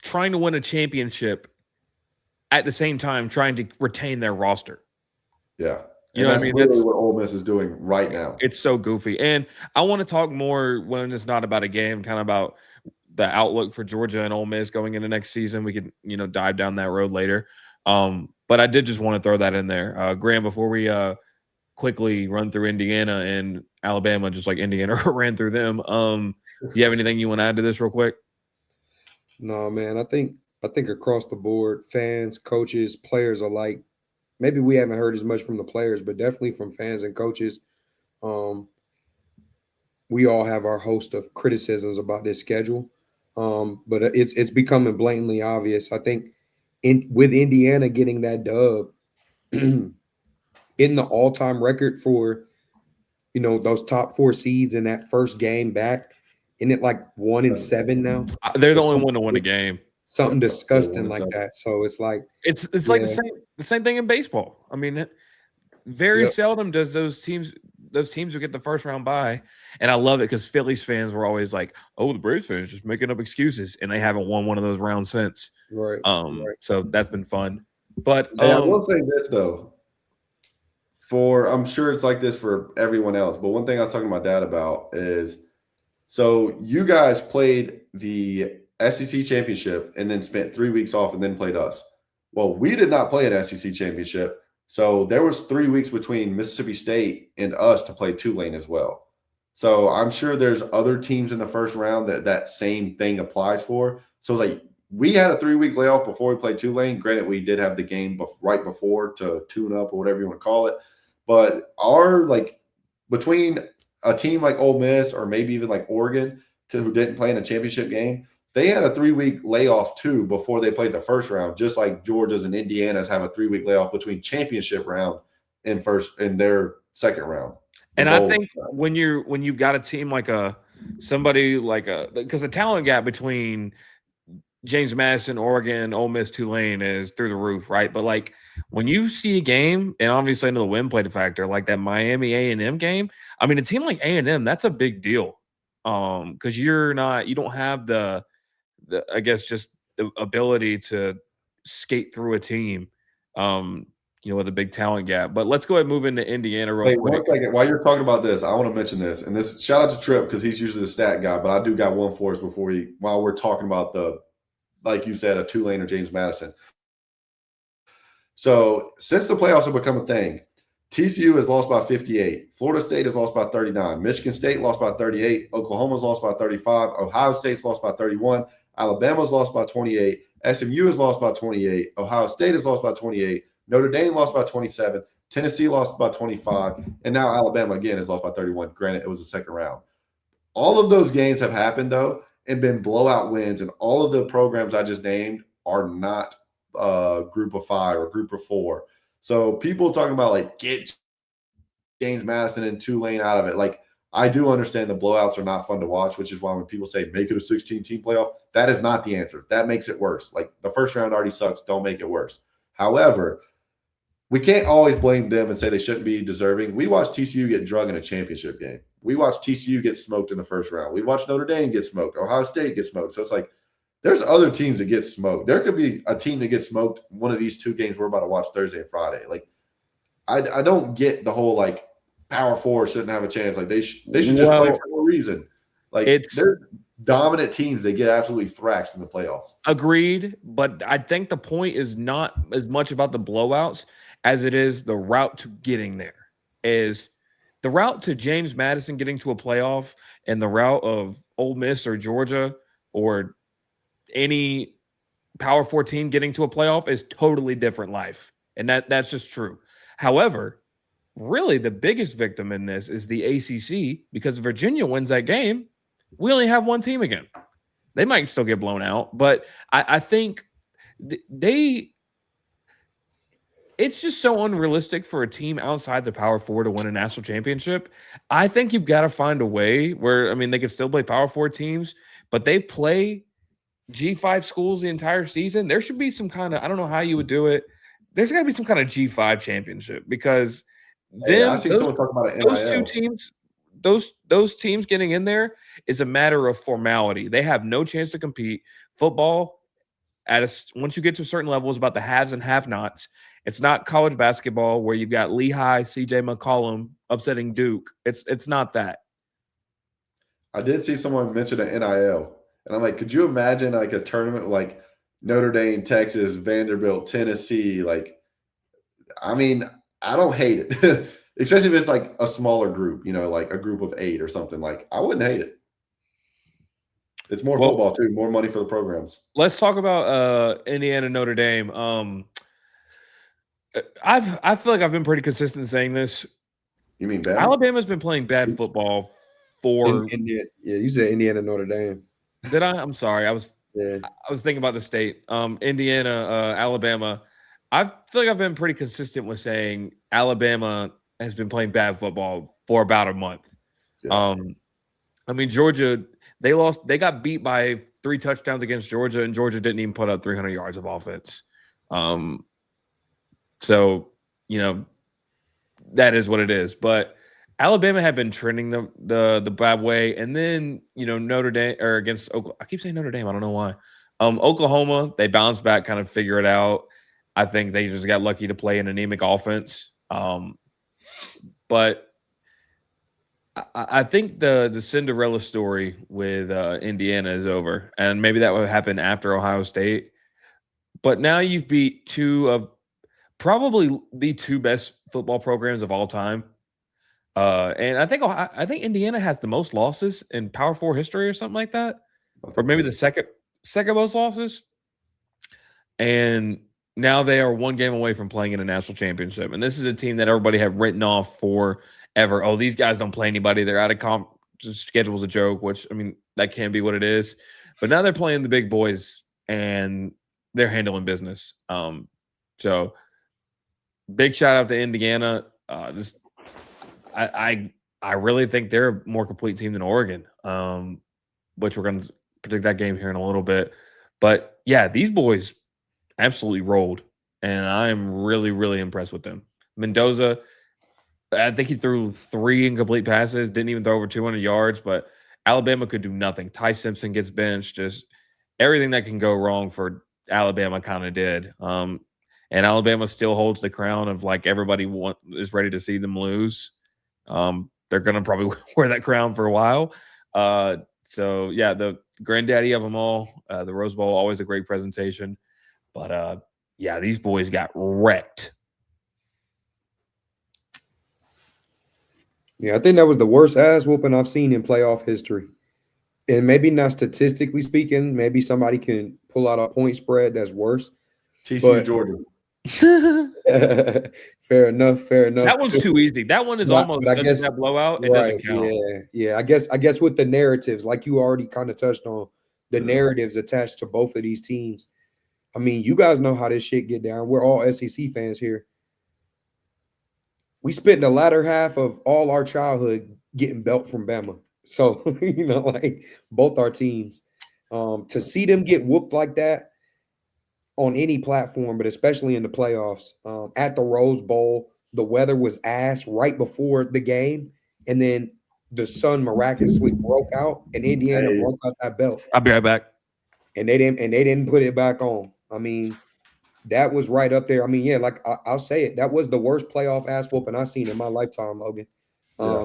trying to win a championship at the same time trying to retain their roster? Yeah. You know what I mean? That's what Ole Miss is doing right now. It's so goofy. And I want to talk more when it's not about a game, kind of about the outlook for Georgia and Ole Miss going into next season. We can, dive down that road later. But I did just want to throw that in there. Graham, before we quickly run through Indiana and Alabama, just like Indiana ran through them. Do you have anything you want to add to this real quick? No, man. I think across the board, fans, coaches, players alike, maybe we haven't heard as much from the players, but definitely from fans and coaches. We all have our host of criticisms about this schedule. But it's becoming blatantly obvious. I think with Indiana getting that dub in the all-time record for those top 4 seeds in that first game back, isn't it like 1-7 now? They're the only one to win a game. Something disgusting like that. So it's like it's like the same thing in baseball. I mean, very seldom does those teams who get the first round bye. And I love it because Phillies fans were always like, "Oh, the Braves fans just making up excuses," and they haven't won one of those rounds since. Right. So that's been fun. But I will say this though. I'm sure it's like this for everyone else, but one thing I was talking to my dad about is, so you guys played the SEC championship and then spent 3 weeks off and then played us. Well, we did not play an SEC championship. So there was 3 weeks between Mississippi State and us to play Tulane as well. So I'm sure there's other teams in the first round that same thing applies for. So it's like we had a 3-week layoff before we played Tulane. Granted, we did have the game right before to tune up or whatever you want to call it. But between a team like Ole Miss or maybe even like Oregon, who didn't play in a championship game, they had a 3-week layoff too before they played the first round, just like Georgia's and Indiana's have a 3-week layoff between championship round and their second round. And I think when you've got a team like because the talent gap between James Madison, Oregon, Ole Miss, Tulane is through the roof, right? But like when you see a game, and obviously I know the win played a factor, like that Miami A&M game. I mean, a team like A&M, that's a big deal, because you don't have the I guess just the ability to skate through a team. with a big talent gap. But let's go ahead and move into Indiana real Wait, quick. 1 second. While you're talking about this, I want to mention this. And this shout out to Tripp because he's usually the stat guy, but I do got one for us while we're talking about like you said, a Tulane or James Madison. So since the playoffs have become a thing, TCU has lost by 58. Florida State has lost by 39. Michigan State lost by 38. Oklahoma's lost by 35. Ohio State's lost by 31. Alabama's lost by 28. SMU has lost by 28. Ohio State has lost by 28. Notre Dame lost by 27. Tennessee lost by 25. And now Alabama again has lost by 31. Granted, it was the second round. All of those games have happened, though, and been blowout wins. And all of the programs I just named are not group of 5 or group of 4. So people talking about like get James Madison and Tulane out of it. Like I do understand the blowouts are not fun to watch, which is why when people say make it a 16-team playoff, that is not the answer. That makes it worse. Like the first round already sucks. Don't make it worse. However, we can't always blame them and say they shouldn't be deserving. We watched TCU get drugged in a championship game. We watched TCU get smoked in the first round. We watched Notre Dame get smoked. Ohio State get smoked. So it's like there's other teams that get smoked. There could be a team that gets smoked one of these 2 games we're about to watch Thursday and Friday. Like I don't get the whole like Power 4 shouldn't have a chance. Like they should just play for no reason. Like they're dominant teams. They get absolutely thrashed in the playoffs. Agreed, but I think the point is not as much about the blowouts as it is the route to getting there. Is the route to James Madison getting to a playoff and the route of Ole Miss or Georgia or any Power 4 team getting to a playoff is totally different life. And that's just true. However, really the biggest victim in this is the ACC because Virginia wins that game. We only have one team again. They might still get blown out, but I think it's just so unrealistic for a team outside the Power 4 to win a national championship. I think you've got to find a way where, I mean, they can still play Power 4 teams, but they play G5 schools the entire season. There should be some kind of, I don't know how you would do it. There's got to be some kind of G5 championship because I see someone talk about it. Those 2 teams, those teams getting in there is a matter of formality. They have no chance to compete. Football, once you get to a certain level, is about the haves and have-nots. It's not college basketball where you've got Lehigh, CJ McCollum upsetting Duke. It's not that. I did see someone mention an NIL, and I'm like, could you imagine like a tournament like Notre Dame, Texas, Vanderbilt, Tennessee? Like, I mean, I don't hate it, especially if it's like a smaller group, like a group of 8 or something. Like, I wouldn't hate it. It's more football too, more money for the programs. Let's talk about Indiana, Notre Dame. I feel like I've been pretty consistent in saying this. You mean bad? Alabama's been playing bad football for. Yeah, you said Indiana, Notre Dame. Did I? I'm sorry. I was thinking about the state. Indiana, Alabama. I feel like I've been pretty consistent with saying Alabama has been playing bad football for about a month. Yeah. I mean, Georgia, they got beat by 3 touchdowns against Georgia, and Georgia didn't even put up 300 yards of offense. So, that is what it is. But Alabama had been trending the bad way. And then, Notre Dame or against Oklahoma. I keep saying Notre Dame. I don't know why. Oklahoma, they bounced back, kind of figure it out. I think they just got lucky to play an anemic offense. But I think the Cinderella story with Indiana is over. And maybe that would happen after Ohio State. But now you've beat 2 of probably the 2 best football programs of all time. And I think Indiana has the most losses in Power 4 history or something like that. Or maybe the second most losses. And now they are 1 game away from playing in a national championship. And this is a team that everybody have written off forever. Oh, these guys don't play anybody. They're out of schedule's a joke, which, I mean, that can be what it is. But now they're playing the big boys and they're handling business. So big shout out to Indiana. I really think they're a more complete team than Oregon, which we're going to predict that game here in a little bit. But yeah, these boys absolutely rolled, and I'm really, really impressed with them. Mendoza, I think he threw 3 incomplete passes, didn't even throw over 200 yards, but Alabama could do nothing. Ty Simpson gets benched. Just everything that can go wrong for Alabama kind of did. and Alabama still holds the crown of like everybody is ready to see them lose. They're gonna probably wear that crown for a while. So yeah, the granddaddy of them all, the Rose Bowl, always a great presentation. But yeah, these boys got wrecked. Yeah, I think that was the worst ass whooping I've seen in playoff history. And maybe not statistically speaking, maybe somebody can pull out a point spread that's worse. TCU But Georgia. fair enough. Fair enough. That one's too easy. That one is almost I guess that blowout. It right. doesn't count. Yeah. I guess with the narratives, like you already kind of touched on, the narratives attached to both of these teams. I mean, you guys know how this shit get down. We're all SEC fans here. We spent the latter half of all our childhood getting belt from Bama. So, like both our teams. To see them get whooped like that on any platform, but especially in the playoffs, at the Rose Bowl, the weather was ass right before the game, and then the sun miraculously broke out, and Indiana broke out that belt. I'll be right back. And they didn't put it back on. I mean, that was right up there. I mean, yeah, like I'll say it. That was the worst playoff ass whooping I've seen in my lifetime, Logan.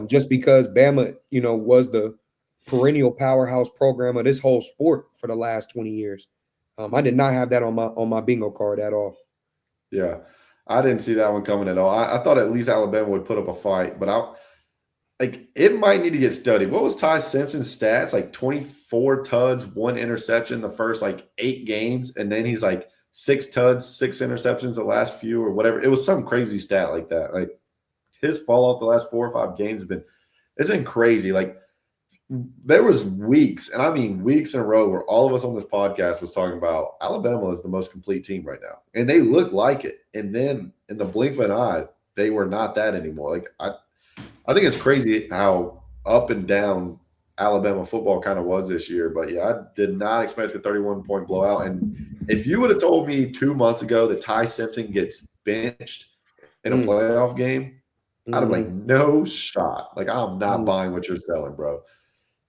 Just because Bama, was the perennial powerhouse program of this whole sport for the last 20 years. I did not have that on my bingo card at all. Yeah, I didn't see that one coming at all. I thought at least Alabama would put up a fight, but it might need to get studied. What was Ty Simpson's stats? Like 24 tuds, 1 interception the first 8 games, and then he's like 6 tuds, 6 interceptions the last few or whatever. It was some crazy stat like that. Like his fall off the last 4 or 5 games it's been crazy. Like there was weeks, and I mean weeks in a row, where all of us on this podcast was talking about Alabama is the most complete team right now, and they look like it. And then in the blink of an eye, they were not that anymore. Like I think it's crazy how up and down Alabama football kind of was this year. But yeah, I did not expect a 31-point blowout. And if you would have told me 2 months ago that Ty Simpson gets benched in a playoff game, I'd have like, no shot. Like, I'm not buying what you're selling, bro.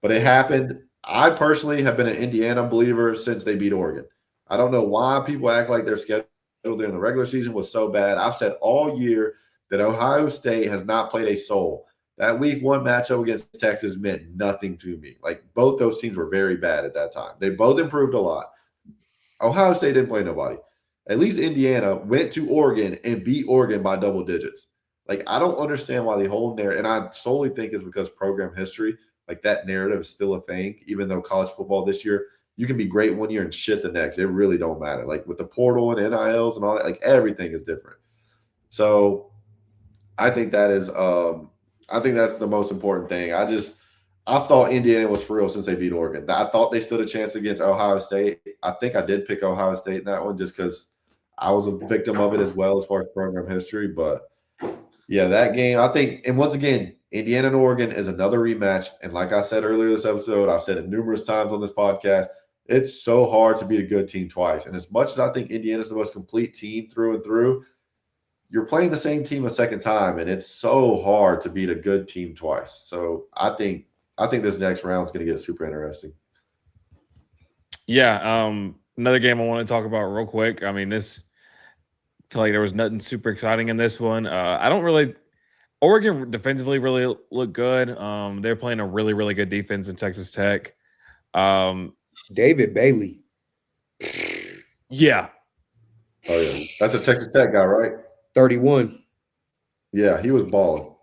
But it happened. I personally have been an Indiana believer since they beat Oregon. I don't know why people act like their schedule during the regular season was so bad. I've said all year that Ohio State has not played a soul. That week 1 matchup against Texas meant nothing to me. Like, both those teams were very bad at that time. They both improved a lot. Ohio State didn't play nobody. At least Indiana went to Oregon and beat Oregon by double digits. Like, I don't understand why the whole narrative, and I solely think it's because program history, like that narrative is still a thing, even though college football this year, you can be great one year and shit the next. It really don't matter. Like with the portal and NILs and all that, like everything is different. So I think that is I think that's the most important thing. I thought Indiana was for real since they beat Oregon. I thought they stood a chance against Ohio State. I think I did pick Ohio State in that one just because I was a victim of it as well as far as program history. But yeah, that game, I think, and once again, Indiana and Oregon is another rematch. And like I said earlier this episode, I've said it numerous times on this podcast, it's so hard to beat a good team twice. And as much as I think Indiana is the most complete team through and through, you're playing the same team a second time, and it's so hard to beat a good team twice. So I think this next round is going to get super interesting. Yeah, another game I want to talk about real quick. I mean, I feel like there was nothing super exciting in this one. Oregon defensively really looked good. They're playing a really, really good defense in Texas Tech. David Bailey. Yeah. Oh, yeah. That's a Texas Tech guy, right? 31. Yeah, he was balling.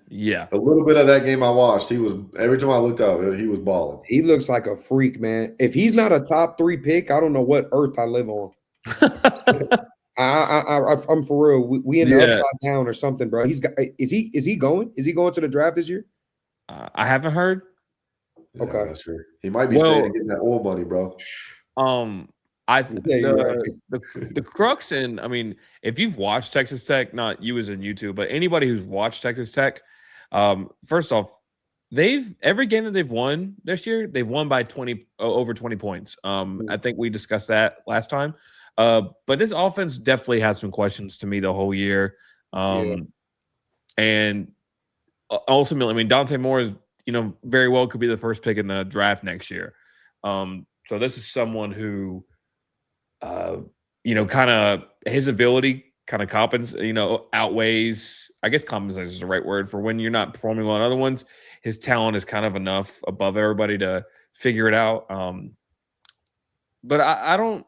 Yeah. A little bit of that game I watched, every time I looked up, he was balling. He looks like a freak, man. If he's not a top 3 pick, I don't know what earth I live on. I'm for real. We in the upside down or something, bro. Is he going? Is he going to the draft this year? I haven't heard. Yeah, okay, that's true. He might be staying and getting that oil money, bro. The crux, and I mean, if you've watched Texas Tech, not you as in YouTube, but anybody who's watched Texas Tech, first off, every game that they've won this year, they've won by over 20 points. I think we discussed that last time. But this offense definitely has some questions to me the whole year. And ultimately, I mean, Dante Moore is, very well could be the first pick in the draft next year. So this is someone who kind of his ability kind of outweighs, I guess compensates is the right word for when you're not performing well on other ones. His talent is kind of enough above everybody to figure it out. But I don't.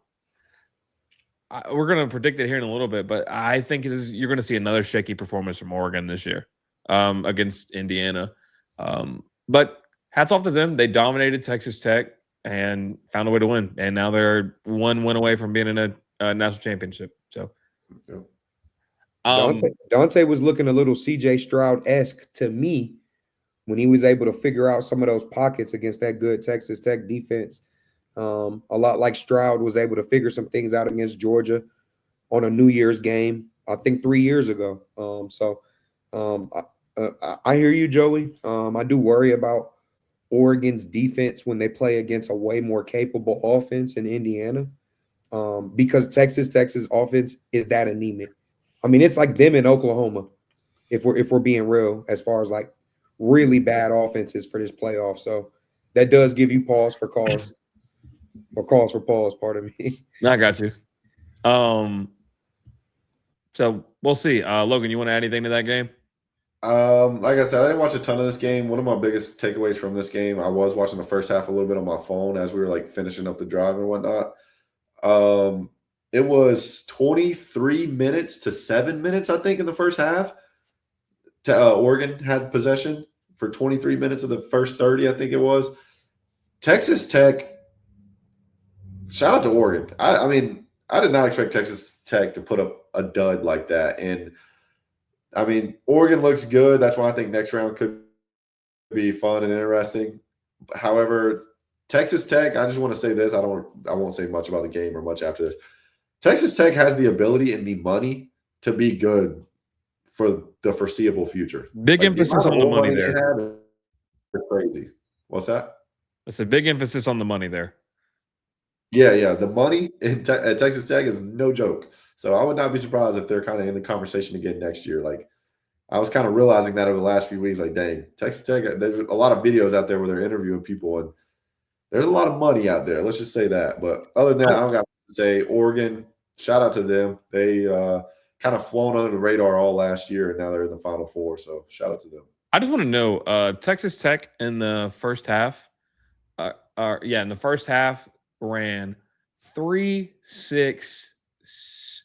We're going to predict it here in a little bit, but I think you're going to see another shaky performance from Oregon this year against Indiana. But hats off to them. They dominated Texas Tech and found a way to win. And now they're one win away from being in a national championship. So Dante was looking a little CJ Stroud-esque to me when he was able to figure out some of those pockets against that good Texas Tech defense. A lot like Stroud was able to figure some things out against Georgia on a New Year's game, I think 3 years ago. I hear you, Joey. I do worry about Oregon's defense when they play against a way more capable offense in Indiana, because Texas offense is that anemic. I mean, it's like them in Oklahoma, if we're being real, as far as like really bad offenses for this playoff. So that does give you pause for cause. Or calls for pause, pardon me. I got you. So we'll see. Logan, you want to add anything to that game? Like I said, I didn't watch a ton of this game. One of my biggest takeaways from this game, I was watching the first half a little bit on my phone as we were like finishing up the drive and whatnot. It was 23 minutes to 7 minutes, I think, in the first half. Oregon had possession for 23 minutes of the first 30, I think it was. Texas Tech. Shout out to Oregon. I mean, I did not expect Texas Tech to put up a dud like that. And, I mean, Oregon looks good. That's why I think next round could be fun and interesting. However, Texas Tech, I just want to say this. I won't say much about the game or much after this. Texas Tech has the ability and the money to be good for the foreseeable future. Big emphasis on the money there. They're crazy. What's that? It's a big emphasis on the money there. Yeah. The money at Texas Tech is no joke. So I would not be surprised if they're kind of in the conversation again next year. Like, I was kind of realizing that over the last few weeks. Like, dang, Texas Tech, there's a lot of videos out there where they're interviewing people, and there's a lot of money out there. Let's just say that. But other than that, I don't got to say. Oregon, shout out to them. They kind of flown under the radar all last year, and now they're in the Final Four. So shout out to them. I just want to know, Texas Tech in the first half, in the first half ran 3, 6,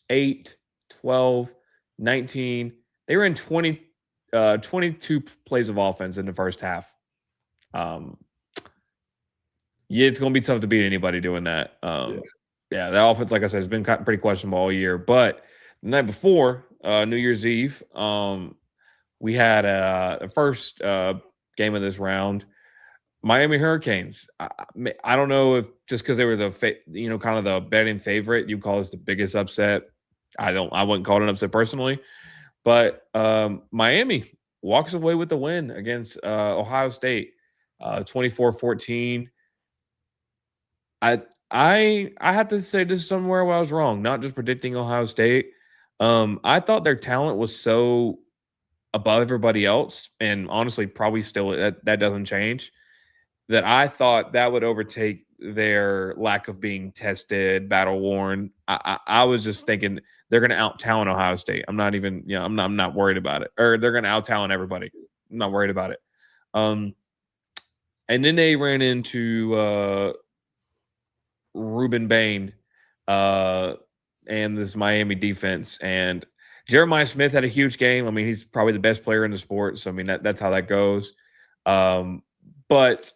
8, 12, 19. They ran 22 plays of offense in the first half. It's going to be tough to beat anybody doing that. Yeah, the offense, like I said, has been pretty questionable all year. But the night before, New Year's Eve, we had the first game of this round. Miami Hurricanes. I don't know if just because they were kind of the betting favorite, you call this the biggest upset. I wouldn't call it an upset personally, but Miami walks away with the win against Ohio State, 24-14. I have to say this is somewhere where I was wrong, not just predicting Ohio State. I thought their talent was so above everybody else, and honestly, probably still that doesn't change, that I thought that would overtake their lack of being tested, battle worn. I was just thinking they're going to out-talent Ohio State. I'm not even, I'm not worried about it. Or they're going to out-talent everybody. I'm not worried about it. And then they ran into Ruben Bain and this Miami defense. And Jeremiah Smith had a huge game. I mean, he's probably the best player in the sport. So, I mean, that's how that goes. But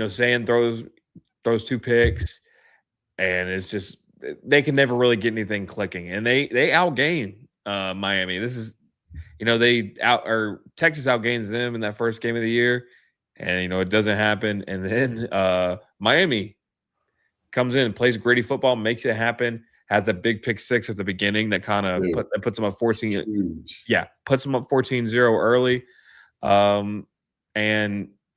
Zan throws 2 picks, and it's just they can never really get anything clicking. And they outgain Miami. This is, Texas outgains them in that first game of the year, and it doesn't happen. And then Miami comes in and plays gritty football, makes it happen. Has a big pick 6 at the beginning that kind of puts them up 14. Huge. Yeah, puts them up 14-0 early. And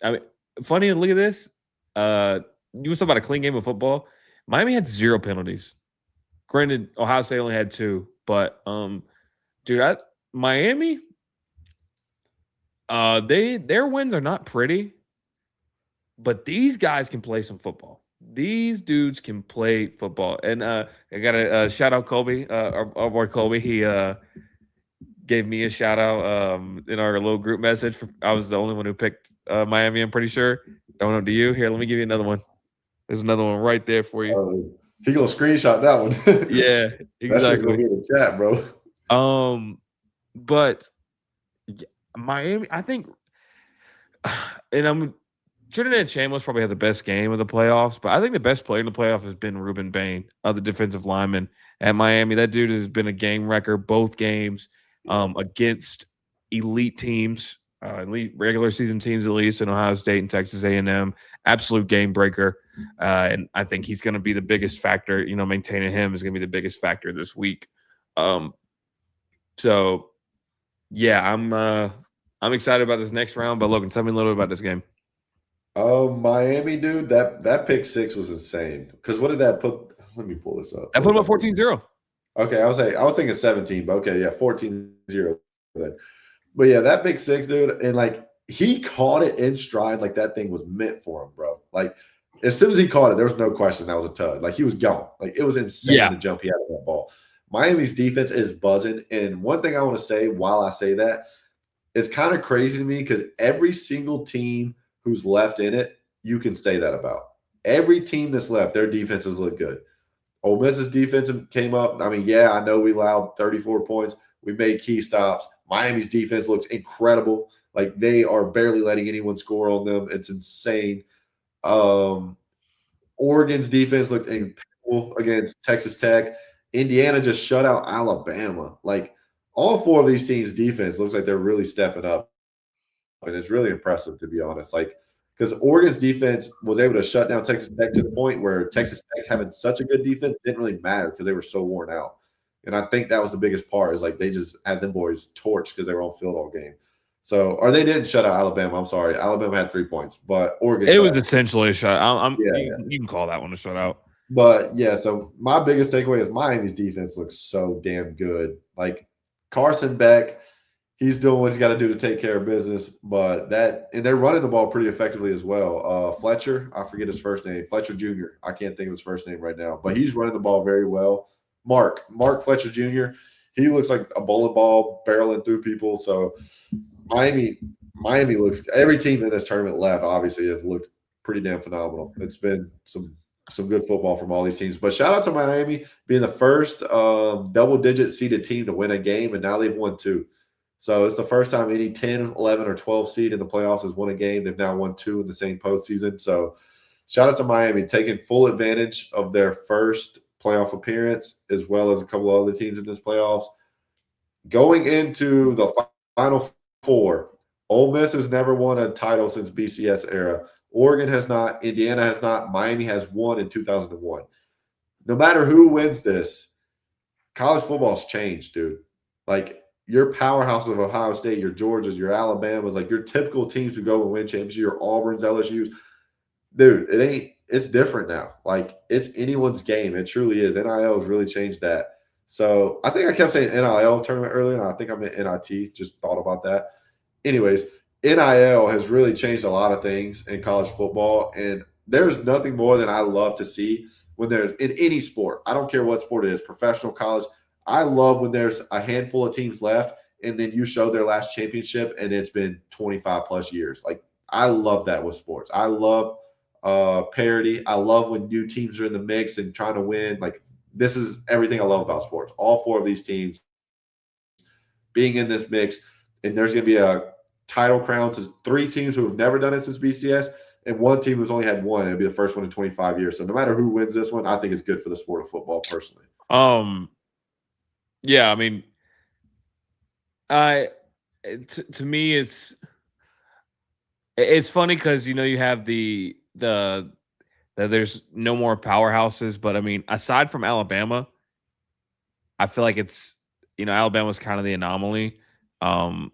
I mean, funny to look at this. You was talking about a clean game of football. Miami had 0 penalties. Granted, Ohio State only had 2, but Miami, their wins are not pretty, but these guys can play some football. these dudes can play football. And I got to shout out Colby, our boy Colby. He gave me a shout out in our little group message. I was the only one who picked Miami, I'm pretty sure. Don't know to you. Here, let me give you another one. There's another one right there for you. He gonna screenshot that one. Yeah, exactly. That shit's gonna be in the chat, bro. But Miami, I think, and I'm Trinidad Shameless probably had the best game of the playoffs, but I think the best player in the playoff has been Ruben Bain, the defensive lineman at Miami. That dude has been a game wrecker both games against elite teams, elite regular season teams, at least in Ohio State and Texas A&M. Absolute game breaker. And I think he's going to be the biggest factor. Maintaining him is going to be the biggest factor this week. So, yeah, I'm excited about this next round. But Logan, tell me a little bit about this game. Miami, dude, that pick six was insane. Because what did that put? Let me pull this up. I put him at 14-0. Okay, I was thinking 17, but okay, yeah, 14-0 then. But yeah, that pick six, dude, and like he caught it in stride, like that thing was meant for him, bro. Like as soon as he caught it, there was no question that was a tud. Like he was gone. Like it was insane the jump he had on that ball. Miami's defense is buzzing. And one thing I want to say while I say that, it's kind of crazy to me because every single team who's left in it, you can say that about. Every team that's left, their defenses look good. Ole Miss's defense came up. I mean, yeah, I know we allowed 34 points. We made key stops. Miami's defense looks incredible. Like they are barely letting anyone score on them. It's insane. Oregon's defense looked impeccable against Texas Tech. Indiana just shut out Alabama. Like all four of these teams' defense looks like they're really stepping up. And it's really impressive, to be honest. Like, because Oregon's defense was able to shut down Texas Tech to the point where Texas Tech having such a good defense didn't really matter because they were so worn out. And I think that was the biggest part is like they just had them boys torched because they were on field all game. So, or they didn't shut out Alabama. I'm sorry. Alabama had 3 points, but Oregon. It was essentially a shutout. You can call that one a shutout. But yeah, so my biggest takeaway is Miami's defense looks so damn good. Like Carson Beck, he's doing what he's got to do to take care of business. But and they're running the ball pretty effectively as well. Fletcher, I forget his first name. Fletcher Jr. I can't think of his first name right now, but he's running the ball very well. Mark Fletcher Jr. He looks like a bowling ball barreling through people. So Miami looks. Every team in this tournament left obviously has looked pretty damn phenomenal. It's been some good football from all these teams. But shout out to Miami being the first double-digit seeded team to win a game, and now they've won 2. So it's the first time any 10, 11, or 12 seed in the playoffs has won a game. They've now won 2 in the same postseason. So shout out to Miami taking full advantage of their first playoff appearance, as well as a couple of other teams in this playoffs. Going into the Final Four, Ole Miss has never won a title since BCS era. Oregon has not. Indiana has not. Miami has won in 2001. No matter who wins this, college football's changed, dude. Like, your powerhouse of Ohio State, your Georgias, your Alabamas, like your typical teams who go and win championships, your Auburns, LSUs. Dude, it's different now. Like, it's anyone's game. It truly is. NIL has really changed that. So I think I kept saying NIL tournament earlier, and I think I meant NIT. Just thought about that. Anyways, NIL has really changed a lot of things in college football, and there's nothing more than I love to see when there's in any sport. I don't care what sport it is, professional, college. I love when there's a handful of teams left, and then you show their last championship, and it's been 25 plus years. Like, I love that with sports. I love parity. I love when new teams are in the mix and trying to win. Like, this is everything I love about sports. All 4 of these teams being in this mix, and there's going to be a title crown to 3 teams who have never done it since BCS, and 1 team who's only had 1. It'll be the first one in 25 years. So no matter who wins this one, I think it's good for the sport of football personally. Yeah, I mean, to me, it's funny because you have the there's no more powerhouses, but I mean, aside from Alabama, I feel like it's Alabama's kind of the anomaly. And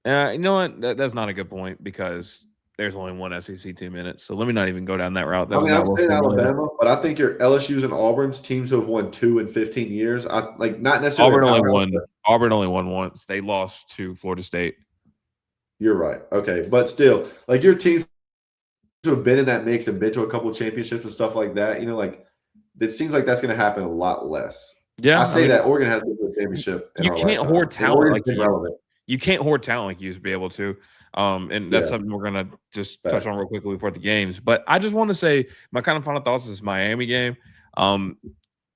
you know what? That's not a good point because there's only one SEC team in it. So let me not even go down that route. I'm saying Alabama, but I think your LSU's and Auburn's teams who have won 2 in 15 years. Not necessarily. Auburn only won once. They lost to Florida State. You're right. Okay, but still, like your teams to have been in that mix and been to a couple of championships and stuff like that, like it seems like that's going to happen a lot less. Yeah, I say that Oregon has been to a championship in you our can't lifetime. hoard talent like relevant. you can't hoard talent like you used to be able to. And that's something we're gonna just touch on real quickly before the games. But I just want to say my kind of final thoughts is this Miami game.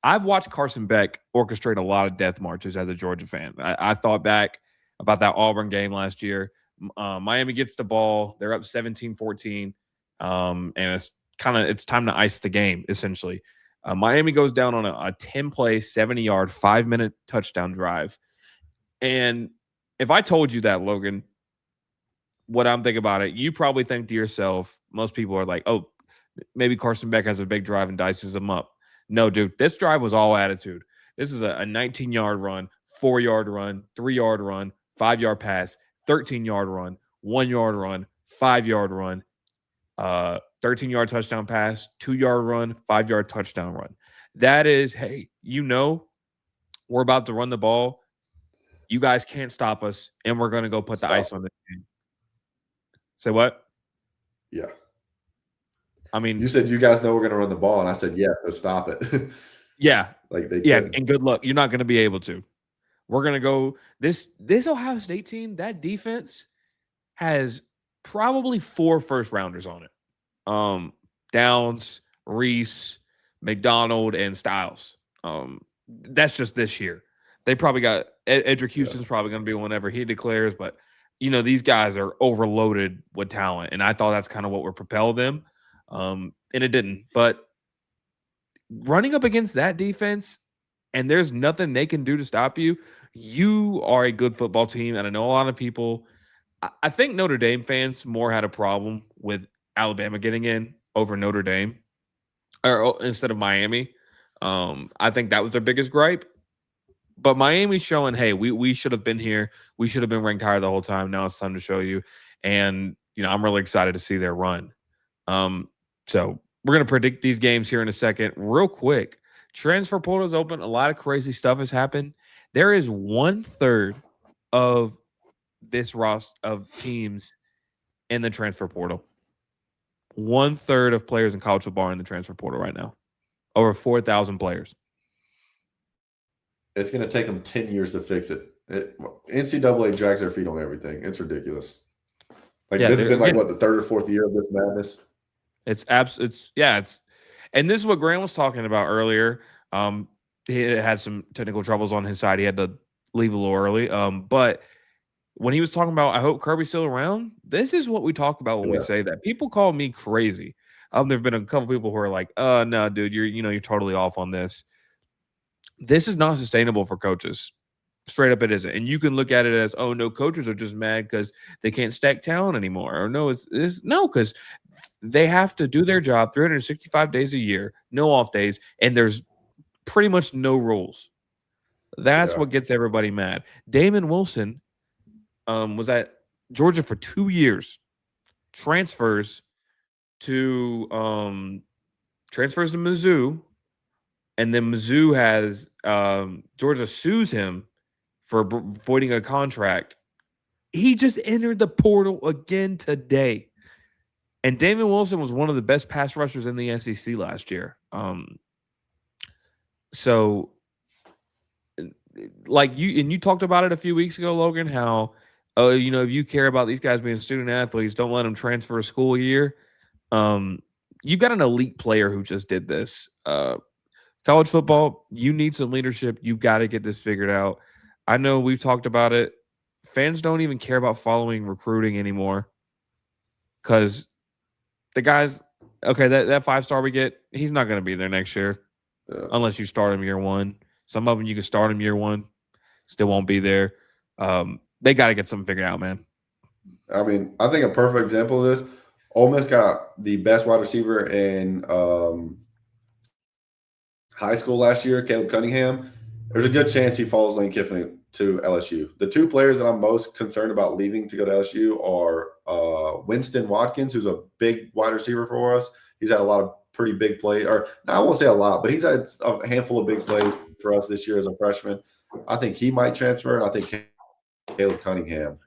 I've watched Carson Beck orchestrate a lot of death marches as a Georgia fan. I thought back about that Auburn game last year. Miami gets the ball. They're up 17-14. And it's time to ice the game, essentially. Miami goes down on a 10-play, 70-yard, 5-minute touchdown drive. And if I told you that, Logan, what I'm thinking about it, you probably think to yourself, most people are like, oh, maybe Carson Beck has a big drive and dices them up. No, dude, this drive was all attitude. This is a 19-yard run, 4-yard run, 3-yard run, 5-yard pass, 13-yard run, 1-yard run, 5-yard run, 13-yard touchdown pass, 2-yard run, 5-yard touchdown run. That is, hey, we're about to run the ball. You guys can't stop us, and we're going to go put the ice on the game. Say what? Yeah. I mean, you said you guys know we're going to run the ball, and I said, yeah, so stop it. Yeah. Like they can. And good luck. You're not going to be able to. We're going to go this Ohio State team, that defense has probably 4 first-rounders on it. Downs, Reese, McDonald, and Styles. That's just this year. They probably got Edric Houston's probably going to be whenever he declares, but these guys are overloaded with talent, and I thought that's kind of what would propel them, and it didn't. But running up against that defense, and there's nothing they can do to stop you, you are a good football team, and I know a lot of people. I think Notre Dame fans more had a problem with Alabama getting in over Notre Dame, or instead of Miami. I think that was their biggest gripe. But Miami's showing, hey, we should have been here. We should have been ranked higher the whole time. Now it's time to show you. And, I'm really excited to see their run. So we're going to predict these games here in a second. Real quick, transfer portal is open. A lot of crazy stuff has happened. There is 1/3 of this roster of teams in the transfer portal. 1/3 of players in college football are in the transfer portal right now. Over 4,000 players. It's going to take them 10 years to fix it. NCAA drags their feet on everything. It's ridiculous. This has been the 3rd or 4th year of this madness. And this is what Grant was talking about earlier. He had some technical troubles on his side. He had to leave a little early. But when he was talking about, I hope Kirby's still around, this is what we talk about when we say that. People call me crazy. There've been a couple people who are like, no, dude, you're totally off on this. This is not sustainable for coaches. Straight up, it isn't. And you can look at it as, oh, no, coaches are just mad because they can't stack talent anymore. Or no, because they have to do their job 365 days a year, no off days, and there's pretty much no rules. That's what gets everybody mad. Damon Wilson was at Georgia for 2 years, transfers to Mizzou. And then Mizzou has Georgia sues him for voiding a contract. He just entered the portal again today. And Damon Wilson was one of the best pass rushers in the SEC last year. So, you talked about it a few weeks ago, Logan, how, if you care about these guys being student athletes, don't let them transfer a school year. You've got an elite player who just did this. College football, you need some leadership. You've got to get this figured out. I know we've talked about it. Fans don't even care about following recruiting anymore because the guys, okay, that 5-star we get, he's not going to be there next year unless you start him year 1. Some of them you can start him year 1, still won't be there. They got to get something figured out, man. I mean, I think a perfect example of this, Ole Miss got the best wide receiver in high school last year, Caleb Cunningham. There's a good chance he follows Lane Kiffin to LSU. The 2 players that I'm most concerned about leaving to go to LSU are Winston Watkins, who's a big wide receiver for us. He's had a lot of pretty big plays, or I won't say a lot, but he's had a handful of big plays for us this year as a freshman. I think he might transfer, and I think Caleb Cunningham.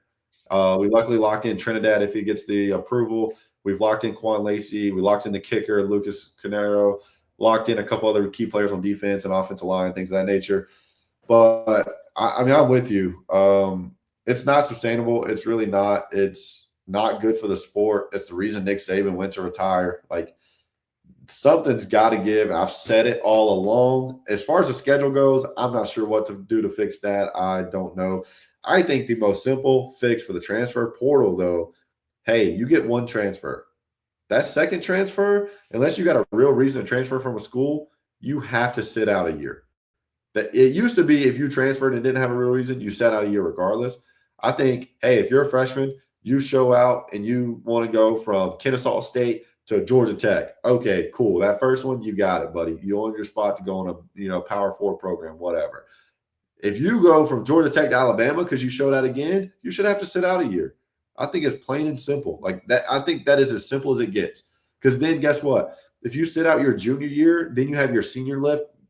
We luckily locked in Trinidad if he gets the approval. We've locked in Quan Lacey. We locked in the kicker, Lucas Canero. Locked in a couple other key players on defense and offensive line, things of that nature. But I mean, I'm with you. It's not sustainable. It's really not. It's not good for the sport. It's the reason Nick Saban went to retire. Like, something's got to give. I've said it all along. As far as the schedule goes, I'm not sure what to do to fix that. I don't know. I think the most simple fix for the transfer portal, though, hey, you get one transfer. That second transfer, unless you got a real reason to transfer from a school, you have to sit out a year. That it used to be if you transferred and didn't have a real reason, you sat out a year regardless. I think, hey, if you're a freshman, you show out and you want to go from Kennesaw State to Georgia Tech. Okay, cool. That first one, you got it, buddy. You own your spot to go on a Power 4 program, whatever. If you go from Georgia Tech to Alabama because you showed out again, you should have to sit out a year. I think it's plain and simple. Like that, I think that is as simple as it gets. Because then guess what? If you sit out your junior year, then you have your senior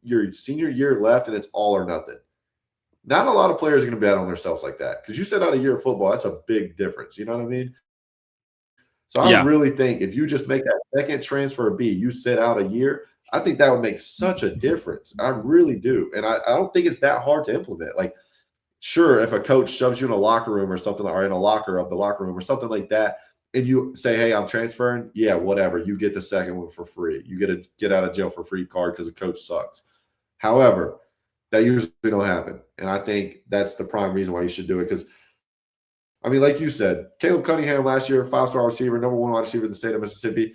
year left, and it's all or nothing. Not a lot of players are going to bet on themselves like that. Because you sit out a year of football, that's a big difference. You know what I mean? So I really think if you just make that second transfer B, you sit out a year, I think that would make such a difference. I really do. And I don't think it's that hard to implement. Like, sure, if a coach shoves you in a locker room or something, or in a locker of the locker room or something like that, and you say, hey, I'm transferring, yeah, whatever. You get the second one for free. You get a get out of jail for free card because the coach sucks. However, that usually don't happen. And I think that's the prime reason why you should do it. Because, I mean, like you said, Caleb Cunningham last year, 5-star receiver, number 1 wide receiver in the state of Mississippi.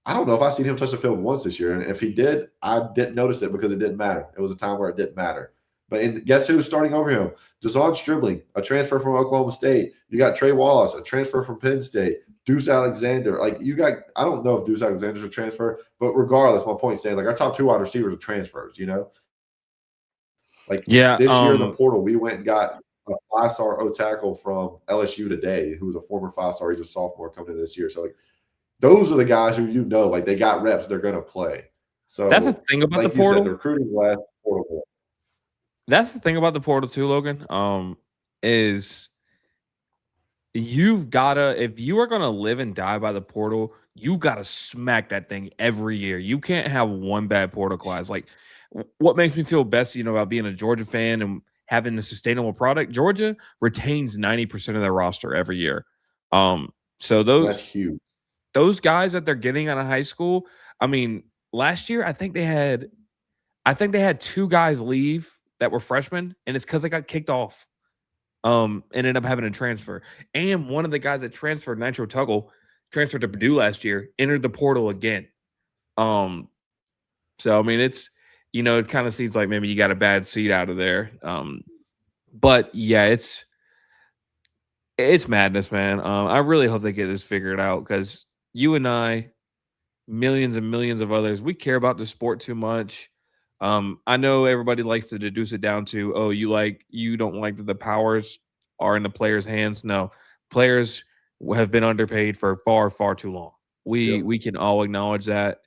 I don't know if I've seen him touch the field once this year. And if he did, I didn't notice it because it didn't matter. It was a time where it didn't matter. But guess who's starting over him? Deshaun Stribling, a transfer from Oklahoma State. You got Trey Wallace, a transfer from Penn State. Deuce Alexander. Like, you got – I don't know if Deuce Alexander's a transfer, but regardless, my point is saying, like, our top 2 wide receivers are transfers, Like, this year in the portal, we went and got a 5-star O-tackle from LSU today who was a former 5-star. He's a sophomore coming in this year. So, like, those are the guys who like, they got reps. They're going to play. So that's the thing about like the portal. Said, the recruiting last portal. That's the thing about the portal too, Logan. Is you've gotta, if you are gonna live and die by the portal, you gotta smack that thing every year. You can't have one bad portal class. Like, what makes me feel best, about being a Georgia fan and having a sustainable product, Georgia retains 90% of their roster every year. So that's huge. Those guys that they're getting out of high school, I mean, last year I think they had 2 guys leave that were freshmen, and it's because they got kicked off. Ended up having a transfer. And one of the guys that transferred, Nitro Tuggle, transferred to Purdue last year, entered the portal again. So I mean, it's it kind of seems like maybe you got a bad seed out of there. But yeah, it's madness, man. I really hope they get this figured out because you and I, millions and millions of others, we care about the sport too much. I know everybody likes to deduce it down to, oh, you don't like that the powers are in the players' hands. No, players have been underpaid for far, far too long. We can all acknowledge that.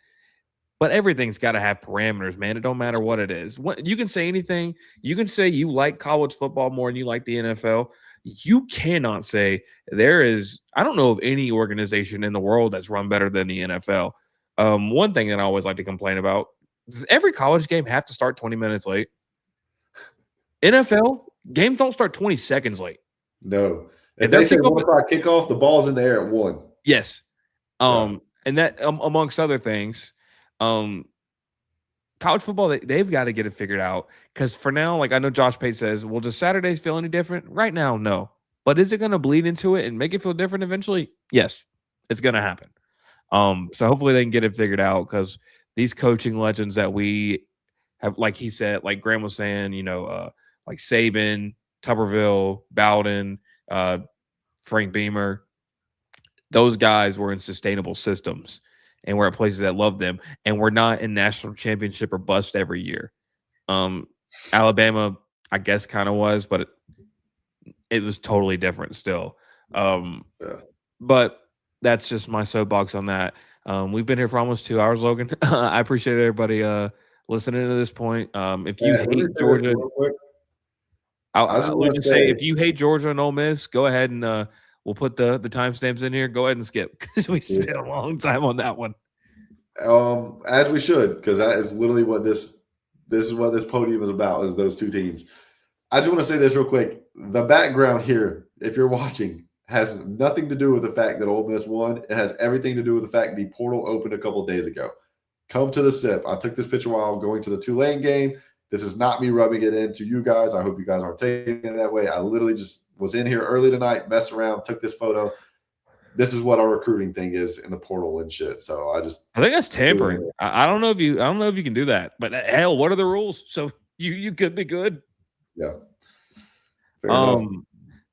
But everything's got to have parameters, man. It don't matter what it is. You can say anything. You can say you like college football more than you like the NFL. You cannot say I don't know of any organization in the world that's run better than the NFL. One thing that I always like to complain about, does every college game have to start 20 minutes late? NFL games don't start 20 seconds late. No. If they say 1 o'clock kickoff, the ball's in the air at 1. Yes. And that amongst other things, college football, they've got to get it figured out. Because for now, like I know Josh Pate says, well, does Saturdays feel any different? Right now, no. But is it going to bleed into it and make it feel different eventually? Yes, it's going to happen. So hopefully they can get it figured out because these coaching legends that we have, like he said, like Graham was saying, like Saban, Tuberville, Bowden, Frank Beamer, those guys were in sustainable systems and we're at places that love them. And we're not in national championship or bust every year. Alabama, I guess, kind of was, but it was totally different still. But that's just my soapbox on that. We've been here for almost 2 hours, Logan. I appreciate everybody listening to this point. If you hate Georgia, I was just say if you hate Georgia and Ole Miss, go ahead and We'll put the timestamps in here. Go ahead and skip because we spent a long time on that one. As we should, because that is literally what this is what this podium is about, is those two teams. I just want to say this real quick. The background here, if you're watching, has nothing to do with the fact that Ole Miss won. It has everything to do with the fact the portal opened a couple of days ago. Come to the SIP. I took this picture while going to the Tulane game. This is not me rubbing it into you guys. I hope you guys aren't taking it that way. I literally just was in here early tonight, messed around, took this photo. This is what our recruiting thing is in the portal and shit. So I think that's tampering. I don't know if you can do that, but hell, what are the rules? So you could be good. Yeah. Fair enough.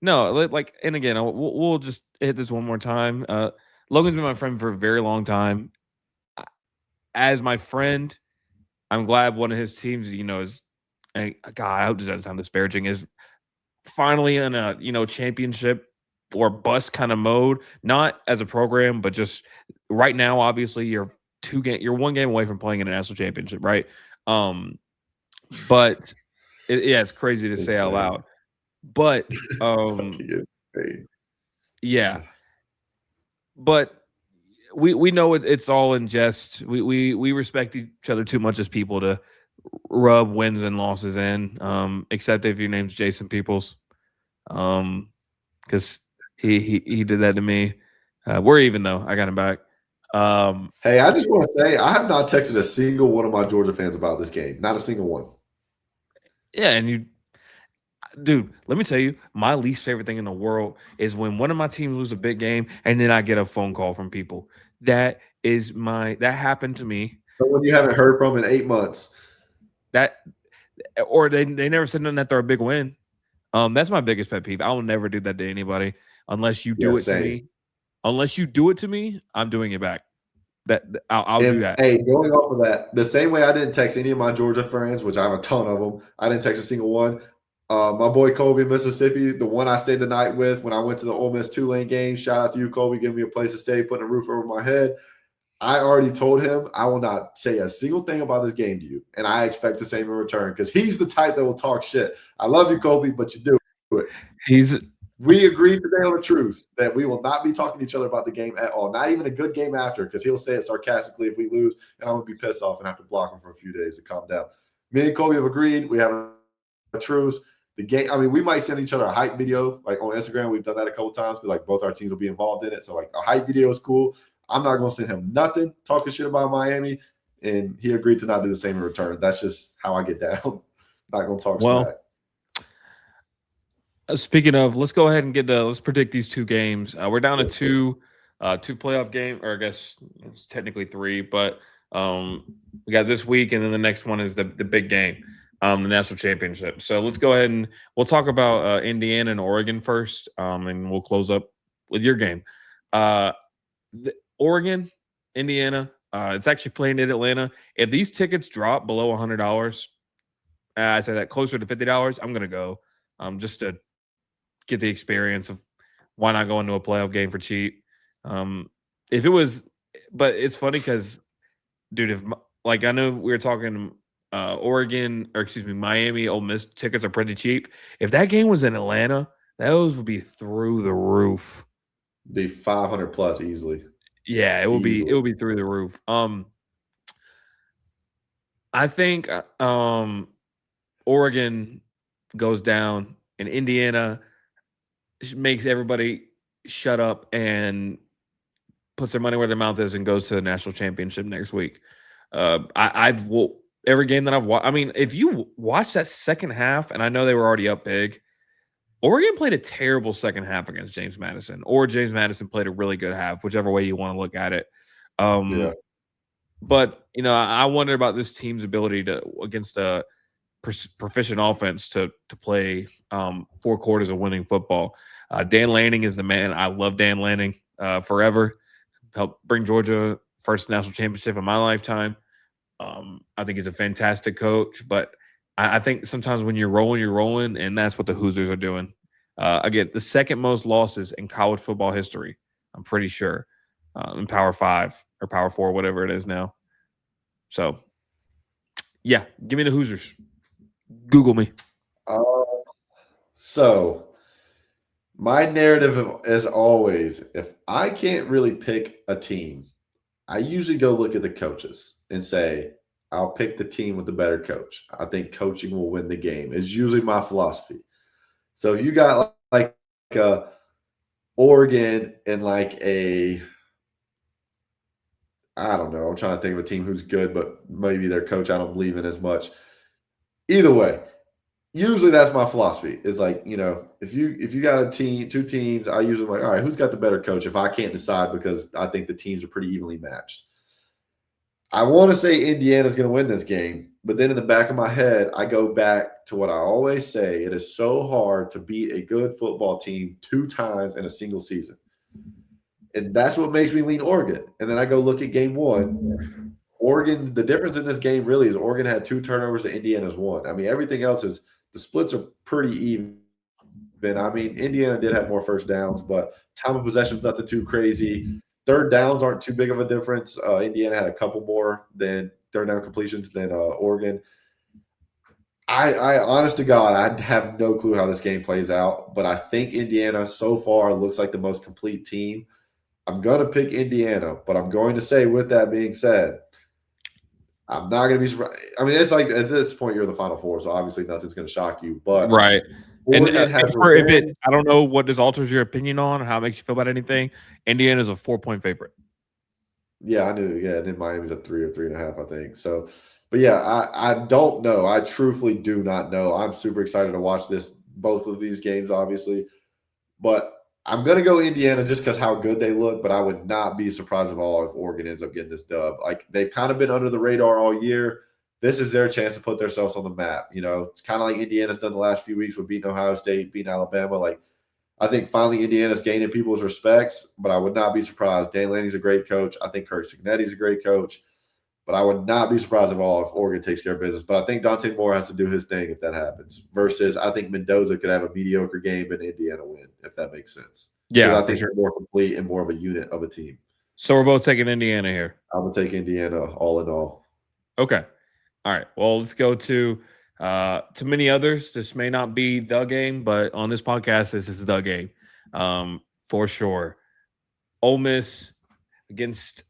No, like, and again, we'll just hit this one more time. Logan's been my friend for a very long time. As my friend, I'm glad one of his teams, is, and God, I hope this doesn't sound disparaging, is finally in a championship or bust kind of mode. Not as a program, but just right now. Obviously, you're one game away from playing in a national championship, right? But it's crazy to say out loud. But yeah, but we know it's all in jest. We respect each other too much as people to rub wins and losses in. Except if your name's Jason Peoples, because he did that to me. We're even though I got him back. Hey, I just want to say I have not texted a single one of my Georgia fans about this game. Not a single one. Yeah, and dude, let me tell you, my least favorite thing in the world is when one of my teams lose a big game and then I get a phone call from people. That happened to me. Someone you haven't heard from in 8 months. Or they never said nothing that they're a big win. That's my biggest pet peeve. I will never do that to anybody unless you do it to me. Unless you do it to me, I'm doing it back. I'll do that. Hey, going off of that, the same way I didn't text any of my Georgia friends, which I have a ton of them. I didn't text a single one. My boy Kobe in Mississippi, the one I stayed the night with when I went to the Ole Miss Tulane game. Shout out to you, Kobe, giving me a place to stay, putting a roof over my head. I already told him I will not say a single thing about this game to you, and I expect the same in return because he's the type that will talk shit. I love you, Kobe, but you do it. We agreed today on the truth that we will not be talking to each other about the game at all. Not even a good game after, because he'll say it sarcastically if we lose, and I'm going to be pissed off and have to block him for a few days to calm down. Me and Kobe have agreed. We have a truce. The game, I mean, we might send each other a hype video, like on Instagram. We've done that a couple times because like both our teams will be involved in it. So like a hype video is cool. I'm not going to send him nothing talking shit about Miami, and he agreed to not do the same in return. That's just how I get down. Not going to talk smack. Speaking of, let's go ahead and let's predict these two games. We're down to two playoff game, or I guess it's technically three, but we got this week, and then the next one is the big game, the national championship. So let's go ahead and we'll talk about Indiana and Oregon first, and we'll close up with your game. Oregon, Indiana. It's actually playing in Atlanta. If these tickets drop below $100, I say that closer to $50, I'm gonna go, just to get the experience of why not go into a playoff game for cheap. If it was, but it's funny because, dude, if like I know we were talking Miami, Ole Miss tickets are pretty cheap. If that game was in Atlanta, those would be through the roof. Be 500 plus easily. Yeah, it will be through the roof. I think Oregon goes down and Indiana makes everybody shut up and puts their money where their mouth is and goes to the national championship next week. Every game that I've watched. I mean, if you watch that second half, and I know they were already up big, Oregon played a terrible second half against James Madison, or James Madison played a really good half, whichever way you want to look at it. But I wonder about this team's ability to against a proficient offense to play 4 quarters of winning football. Dan Lanning is the man. I love Dan Lanning forever. Helped bring Georgia first national championship in my lifetime. I think he's a fantastic coach, but I think sometimes when you're rolling, and that's what the Hoosiers are doing. Again, the second most losses in college football history, I'm pretty sure, in Power 5 or Power 4, whatever it is now. So, yeah, give me the Hoosiers. Google me. So, My narrative is always, if I can't really pick a team, I usually go look at the coaches and say, I'll pick the team with the better coach. I think coaching will win the game. It's usually my philosophy. So if you got like a Oregon and like a, I don't know, I'm trying to think of a team who's good, but maybe their coach I don't believe in as much. Either way, usually that's my philosophy. Is like, if you got a team, two teams, I usually like, all right, who's got the better coach? If I can't decide because I think the teams are pretty evenly matched. I want to say Indiana's going to win this game, but then in the back of my head, I go back to what I always say. It is so hard to beat a good football team 2 times in a single season. And that's what makes me lean Oregon. And then I go look at game 1. Oregon, the difference in this game really is Oregon had 2 turnovers to Indiana's 1. I mean, everything else is the splits are pretty even. I mean, Indiana did have more first downs, but time of possession is nothing too crazy. Third downs aren't too big of a difference. Indiana had a couple more than third down completions than Oregon. I honest to God, I have no clue how this game plays out, but I think Indiana so far looks like the most complete team. I'm going to pick Indiana, but I'm going to say, with that being said, I'm not going to be surprised. I mean, it's like at this point, you're the Final Four, so obviously nothing's going to shock you. But Right. And Oregon has if it, I don't know what this alters your opinion on or how it makes you feel about anything. Indiana's a 4-point favorite. Yeah, I knew. Yeah, and then Miami's at 3 or 3.5, I think. So, but yeah, I don't know. I truthfully do not know. I'm super excited to watch both of these games, obviously. But I'm going to go Indiana just because how good they look, but I would not be surprised at all if Oregon ends up getting this dub. Like, they've kind of been under the radar all year. This is their chance to put themselves on the map. It's kind of like Indiana's done the last few weeks with beating Ohio State, beating Alabama. Like, I think finally Indiana's gaining people's respects, but I would not be surprised. Dan Lanny's a great coach. I think Kirk Cignetti's a great coach, but I would not be surprised at all if Oregon takes care of business. But I think Dante Moore has to do his thing if that happens. Versus, I think Mendoza could have a mediocre game and Indiana win, if that makes sense. Yeah, I think they're more complete and more of a unit of a team. So we're both taking Indiana here. I would take Indiana all in all. Okay. All right. Well, let's go to many others. This may not be the game, but on this podcast, this is the game for sure. Ole Miss against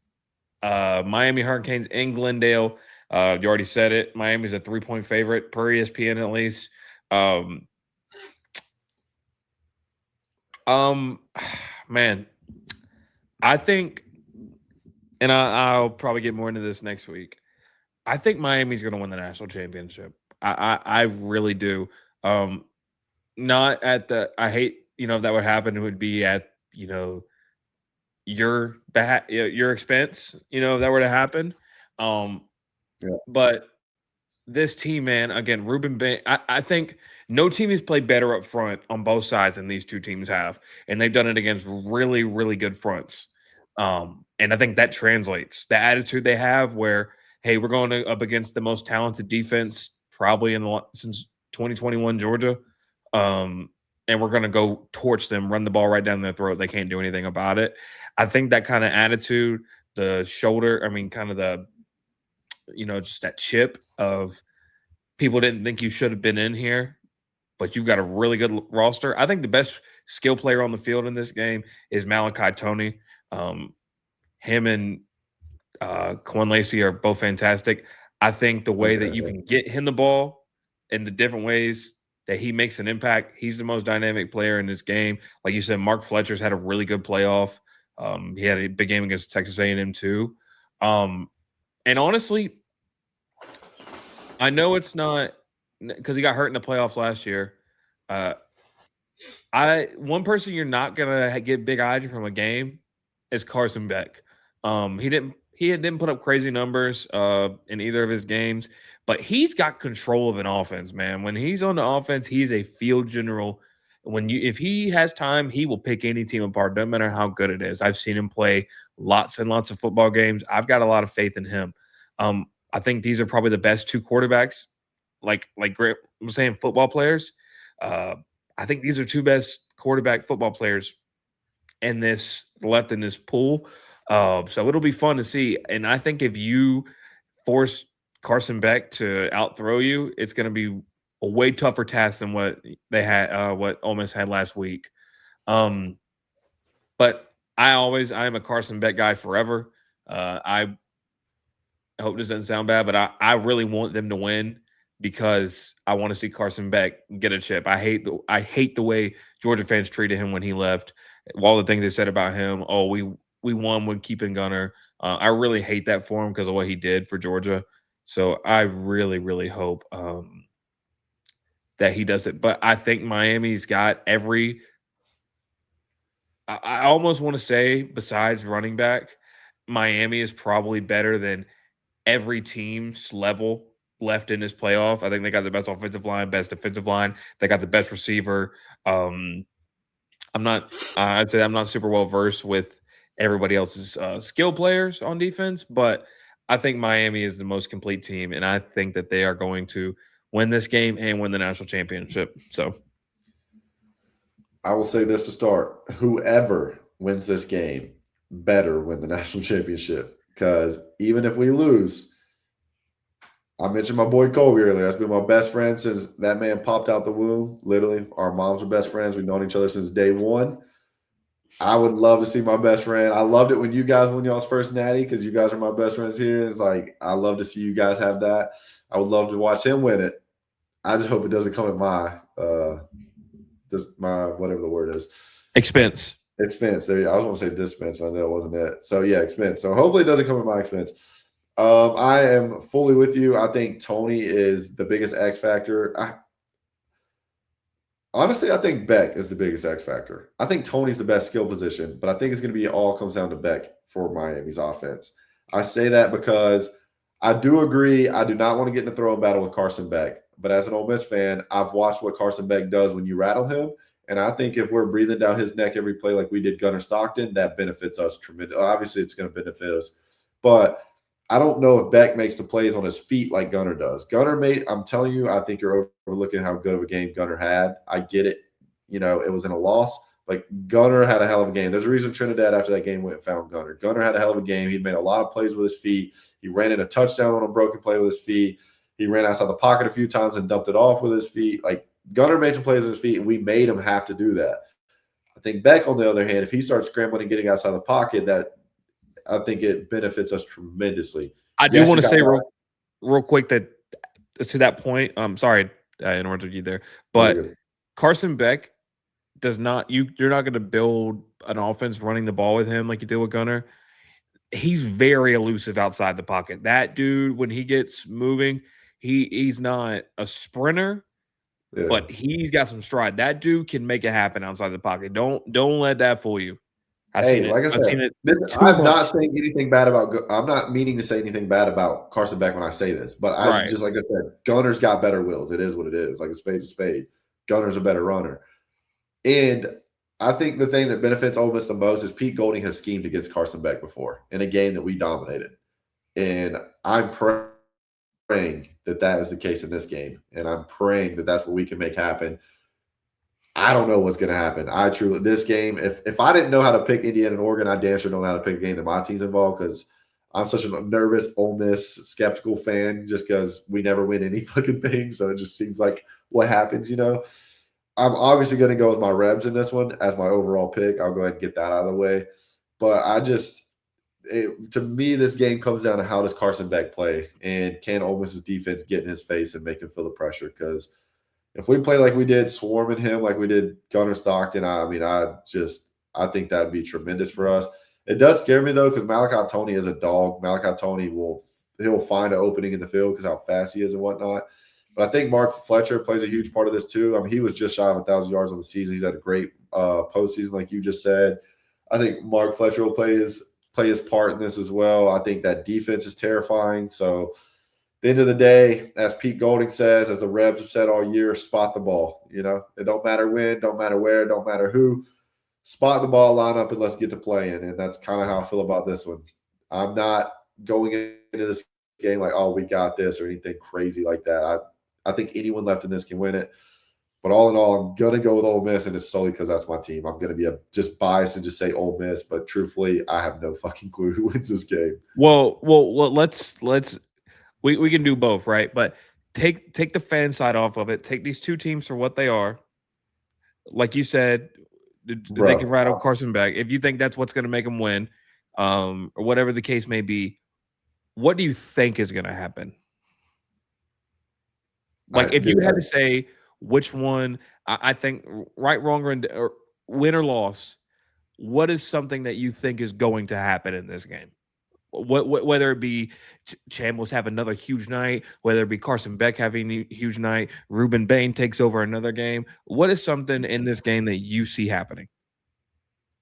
Miami Hurricanes in Glendale. You already said it. Miami's a 3-point favorite per ESPN at least. Man, I think, and I'll probably get more into this next week. I think Miami's going to win the national championship. I really do. Not at the. I hate if that would happen. It would be at your expense. If that were to happen. But this team, man, again, Ruben Bank. I think no team has played better up front on both sides than these two teams have, and they've done it against really, really good fronts. And I think that translates the attitude they have, where hey, we're going up against the most talented defense probably since 2021 Georgia, and we're going to go torch them, run the ball right down their throat. They can't do anything about it. I think that kind of attitude, the shoulder, kind of the just that chip of people didn't think you should have been in here, but you've got a really good roster. I think the best skill player on the field in this game is Malachi Tony. Him and Quan Lacey are both fantastic. I think the way that you can get him the ball in the different ways that he makes an impact, he's the most dynamic player in this game. Like you said, Mark Fletcher's had a really good playoff. He had a big game against Texas A&M too. And honestly, I know it's not because he got hurt in the playoffs last year. One person you're not gonna get big-eyed from a game is Carson Beck. He didn't put up crazy numbers in either of his games, but he's got control of an offense, man. When he's on the offense, he's a field general. If he has time, he will pick any team apart, no matter how good it is. I've seen him play lots and lots of football games. I've got a lot of faith in him. I think these are probably the best two quarterbacks, like I'm saying, football players. I think these are two best quarterback football players left in this pool. So it'll be fun to see. And I think if you force Carson Beck to outthrow you, it's going to be a way tougher task than what they had, what Ole Miss had last week. But I am a Carson Beck guy forever. I hope this doesn't sound bad, but I really want them to win because I want to see Carson Beck get a chip. I hate the way Georgia fans treated him when he left. All the things they said about him. Oh, we won with keeping Gunner. I really hate that for him because of what he did for Georgia. So I really, really hope that he does it. But I think Miami's got every. I almost want to say, besides running back, Miami is probably better than every team's level left in this playoff. I think they got the best offensive line, best defensive line. They got the best receiver. I'm not. I'd say I'm not super well versed with everybody else's skill players on defense, but I think Miami is the most complete team, and I think that they are going to win this game and win the national championship. So I will say this to start: whoever wins this game better win the national championship. Because even if we lose, I mentioned my boy Kobe earlier. That's been my best friend since that man popped out the womb. Literally, our moms are best friends. We've known each other since day one. I would love to see my best friend. I loved it when you guys won y'all's first natty because you guys are my best friends here. It's like I love to see you guys have that. I would love to watch him win it. I just hope it doesn't come at my whatever the word is. expense. Expense. There, I was going to say dispense. I know it wasn't it. So yeah, expense. So hopefully it doesn't come at my expense. I am fully with you. I think Tony is the biggest X factor. Honestly, I think Beck is the biggest X factor. I think Tony's the best skill position, but I think it's going to be all comes down to Beck for Miami's offense. I say that because I do agree. I do not want to get in a throwing battle with Carson Beck, but as an Ole Miss fan, I've watched what Carson Beck does when you rattle him. And I think if we're breathing down his neck every play like we did Gunnar Stockton, that benefits us tremendously. Obviously, it's going to benefit us. But I don't know if Beck makes the plays on his feet like Gunnar does. I'm telling you, I think you're overlooking how good of a game Gunnar had. I get it. You know, it was in a loss. Like, Gunnar had a hell of a game. There's a reason Trinidad, after that game, went and found Gunnar. Gunnar had a hell of a game. He made a lot of plays with his feet. He ran in a touchdown on a broken play with his feet. He ran outside the pocket a few times and dumped it off with his feet. Like, Gunnar made some plays with his feet, and we made him have to do that. I think Beck, on the other hand, if he starts scrambling and getting outside the pocket, that I think it benefits us tremendously. I do want to say real quick that to that point, sorry I interrupted you there, but Carson Beck does not you're not going to build an offense running the ball with him like you did with Gunnar. He's very elusive outside the pocket. That dude, when he gets moving, he's not a sprinter, but he's got some stride. That dude can make it happen outside the pocket. Don't let that fool you. Like I said, I'm not saying anything bad about. I'm not meaning to say anything bad about Carson Beck when I say this, but I just, like I said, Gunner's got better wheels. It is what it is. Like a spade's a spade. Gunner's a better runner, and I think the thing that benefits Ole Miss the most is Pete Golding has schemed against Carson Beck before in a game that we dominated, and I'm praying that is the case in this game, and I'm praying that that's what we can make happen. I don't know what's going to happen. This game, if I didn't know how to pick Indiana and Oregon, I damn sure don't know how to pick a game that my team's involved because I'm such a nervous Ole Miss skeptical fan just because we never win any fucking thing. So it just seems like what happens, you know. I'm obviously going to go with my Rebs in this one as my overall pick. I'll go ahead and get that out of the way. But to me, this game comes down to how does Carson Beck play and can Ole Miss's defense get in his face and make him feel the pressure because – if we play like we did, swarming him like we did Gunnar Stockton, I think that would be tremendous for us. It does scare me, though, because Malachi Tony is a dog. Malachi Tony he'll find an opening in the field because how fast he is and whatnot. But I think Mark Fletcher plays a huge part of this, too. I mean, he was just shy of 1,000 yards on the season. He's had a great postseason, like you just said. I think Mark Fletcher will play his part in this as well. I think that defense is terrifying, so – the end of the day, as Pete Golding says, as the Rebs have said all year, spot the ball. You know, it don't matter when, don't matter where, don't matter who. Spot the ball, line up, and let's get to playing. And that's kind of how I feel about this one. I'm not going into this game like, oh, we got this or anything crazy like that. I think anyone left in this can win it. But all in all, I'm going to go with Ole Miss, and it's solely because that's my team. I'm going to be just biased and just say Ole Miss. But truthfully, I have no fucking clue who wins this game. Well, let's we can do both, right? But take the fan side off of it. Take these two teams for what they are. Like you said, they can rattle Carson back. If you think that's what's going to make them win, or whatever the case may be, what do you think is going to happen? Like, if you had to say which one, I think right, wrong, or win or loss, what is something that you think is going to happen in this game? Whether it be Chambliss have another huge night, whether it be Carson Beck having a huge night, Ruben Bain takes over another game. What is something in this game that you see happening?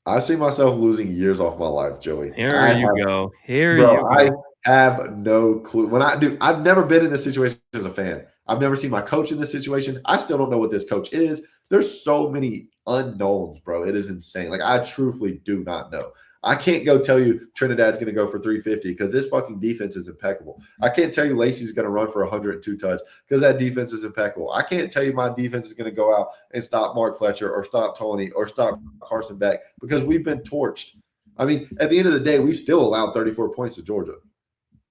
I see myself losing years off my life, Joey. Here you go. I have no clue. I've never been in this situation as a fan. I've never seen my coach in this situation. I still don't know what this coach is. There's so many unknowns, bro. It is insane. Like, I truthfully do not know. I can't go tell you Trinidad's going to go for 350 because this fucking defense is impeccable. I can't tell you Lacey's going to run for 102 touch because that defense is impeccable. I can't tell you my defense is going to go out and stop Mark Fletcher or stop Tony or stop Carson Beck because we've been torched. I mean, at the end of the day, we still allowed 34 points to Georgia.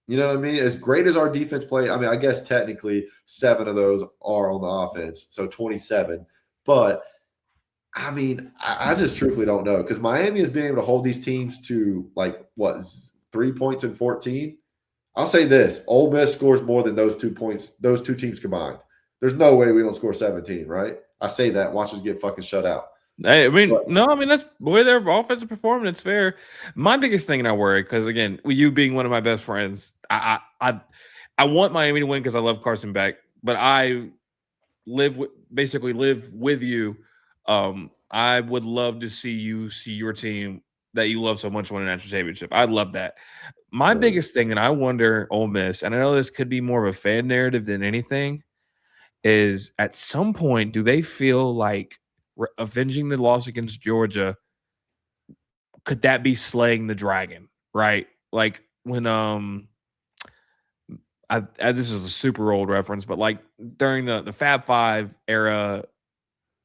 You know what I mean? As great as our defense played, I mean, I guess technically 7 of those are on the offense, so 27. But I mean, I just truthfully don't know because Miami has been able to hold these teams to 3 points in 14. I'll say this: Ole Miss scores more than those 2 points, those two teams combined. There's no way we don't score 17, right? I say that. Watch us get fucking shut out. I mean, that's the way their offensive performance. It's fair. My biggest thing, and I worry because again, you being one of my best friends, I want Miami to win because I love Carson Beck, but I basically live with you. I would love to see your team that you love so much win a national championship. I'd love that. My biggest thing, and I wonder, Ole Miss, and I know this could be more of a fan narrative than anything, is at some point, do they feel like avenging the loss against Georgia, could that be slaying the dragon, right? Like when this is a super old reference, but like during the Fab Five era,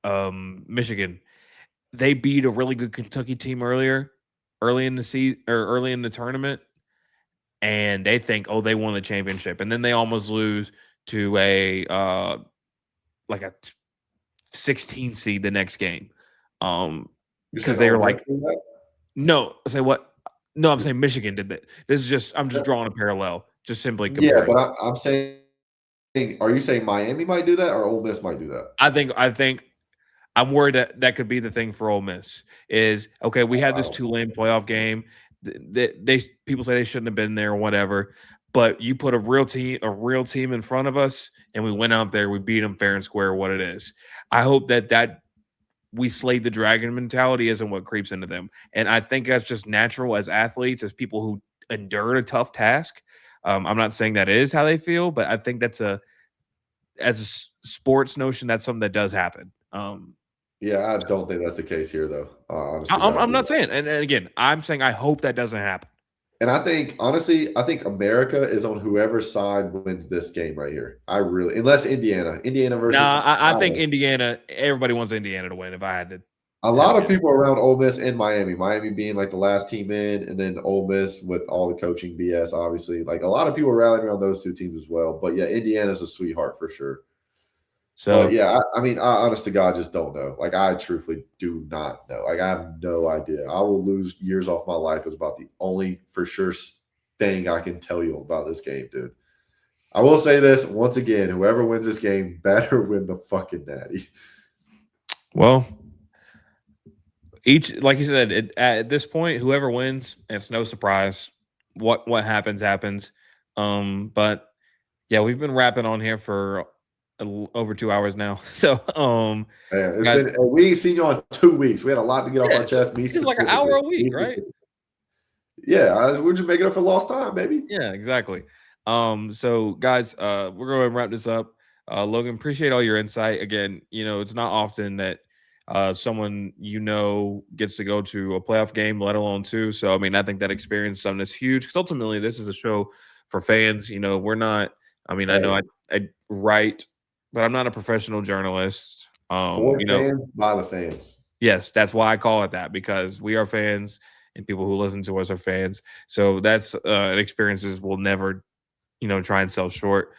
Michigan, they beat a really good Kentucky team early in the season or early in the tournament, and they think, oh, they won the championship, and then they almost lose to a 16 seed the next game, because they were like, no, say what? No, I'm saying Michigan did that. I'm just drawing a parallel, just simply comparing. Yeah, but I'm saying, are you saying Miami might do that or Ole Miss might do that? I think I'm worried that could be the thing for Ole Miss is, okay, we had this Tulane playoff game. People say they shouldn't have been there or whatever, but you put a real team in front of us, and we went out there, we beat them fair and square. What it is, I hope that we slayed the dragon mentality isn't what creeps into them, and I think that's just natural as athletes, as people who endured a tough task. I'm not saying that is how they feel, but I think that's as a sports notion, that's something that does happen. Yeah, I don't think that's the case here, though. Honestly, I'm not saying, and again, I'm saying I hope that doesn't happen. And I think, honestly, America is on whoever's side wins this game right here. Unless Indiana versus. I think Indiana. Everybody wants Indiana to win. If I had to, a lot of people around Ole Miss and Miami being like the last team in, and then Ole Miss with all the coaching BS, obviously. Like a lot of people rallying around those two teams as well. But yeah, Indiana's a sweetheart for sure. So but yeah, I mean, I honest to God just don't know. Like, I truthfully do not know. Like, I have no idea. I will lose years off my life is about the only for sure thing I can tell you about this game, dude. I will say this once again: whoever wins this game better win the fucking natty. Well, like you said, at this point, whoever wins, it's no surprise. What happens. But yeah, we've been rapping on here for over 2 hours now. So we ain't seen you in 2 weeks. We had a lot to get off our chest. It's like an hour a week, right? Yeah, we're just making up for lost time, baby. Yeah, exactly. So guys, we're going to wrap this up. Logan, appreciate all your insight. Again, it's not often that someone gets to go to a playoff game, let alone two. So I mean, I think that experience is something that's huge, because ultimately this is a show for fans. We're not. I mean, I know I write, but I'm not a professional journalist. For fans, by the fans. Yes, that's why I call it that, because we are fans, and people who listen to us are fans. So that's experiences we'll never, try and sell short.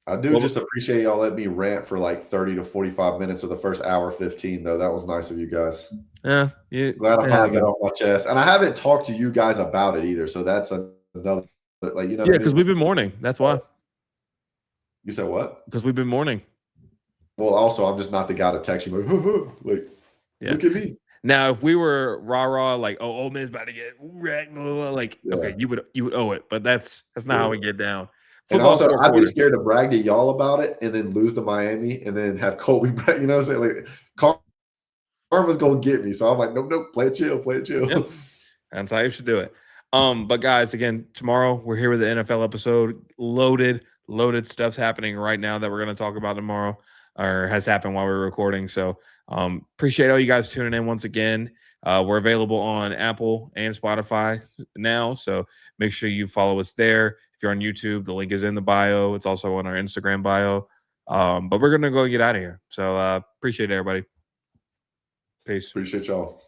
I do just appreciate y'all letting me rant for like 30 to 45 minutes of the first hour 15, though. That was nice of you guys. Yeah, Glad I finally got off my chest. And I haven't talked to you guys about it either. So that's another, like, you know what I mean? Because we've been mourning. That's why. You said what? Because we've been mourning. Well, also, I'm just not the guy to text you like, look at me. Now, if we were rah like, oh, Ole Miss about to get wrecked, like, okay, you would owe it, but that's not how we get down. And also, I'd be scared to brag to y'all about it and then lose to Miami and then have Colby brag. You know what I'm saying? Like, karma's gonna get me, so I'm like, nope, play it chill. Yep. That's how you should do it. But guys, again, tomorrow we're here with the NFL episode, loaded stuff's happening right now that we're going to talk about tomorrow, or has happened while we're recording. So appreciate all you guys tuning in once again. We're available on Apple and Spotify now, so make sure you follow us there. If you're on YouTube, the link is in the bio. It's also on our Instagram bio. But we're gonna go get out of here. So appreciate it, everybody. Peace. Appreciate y'all.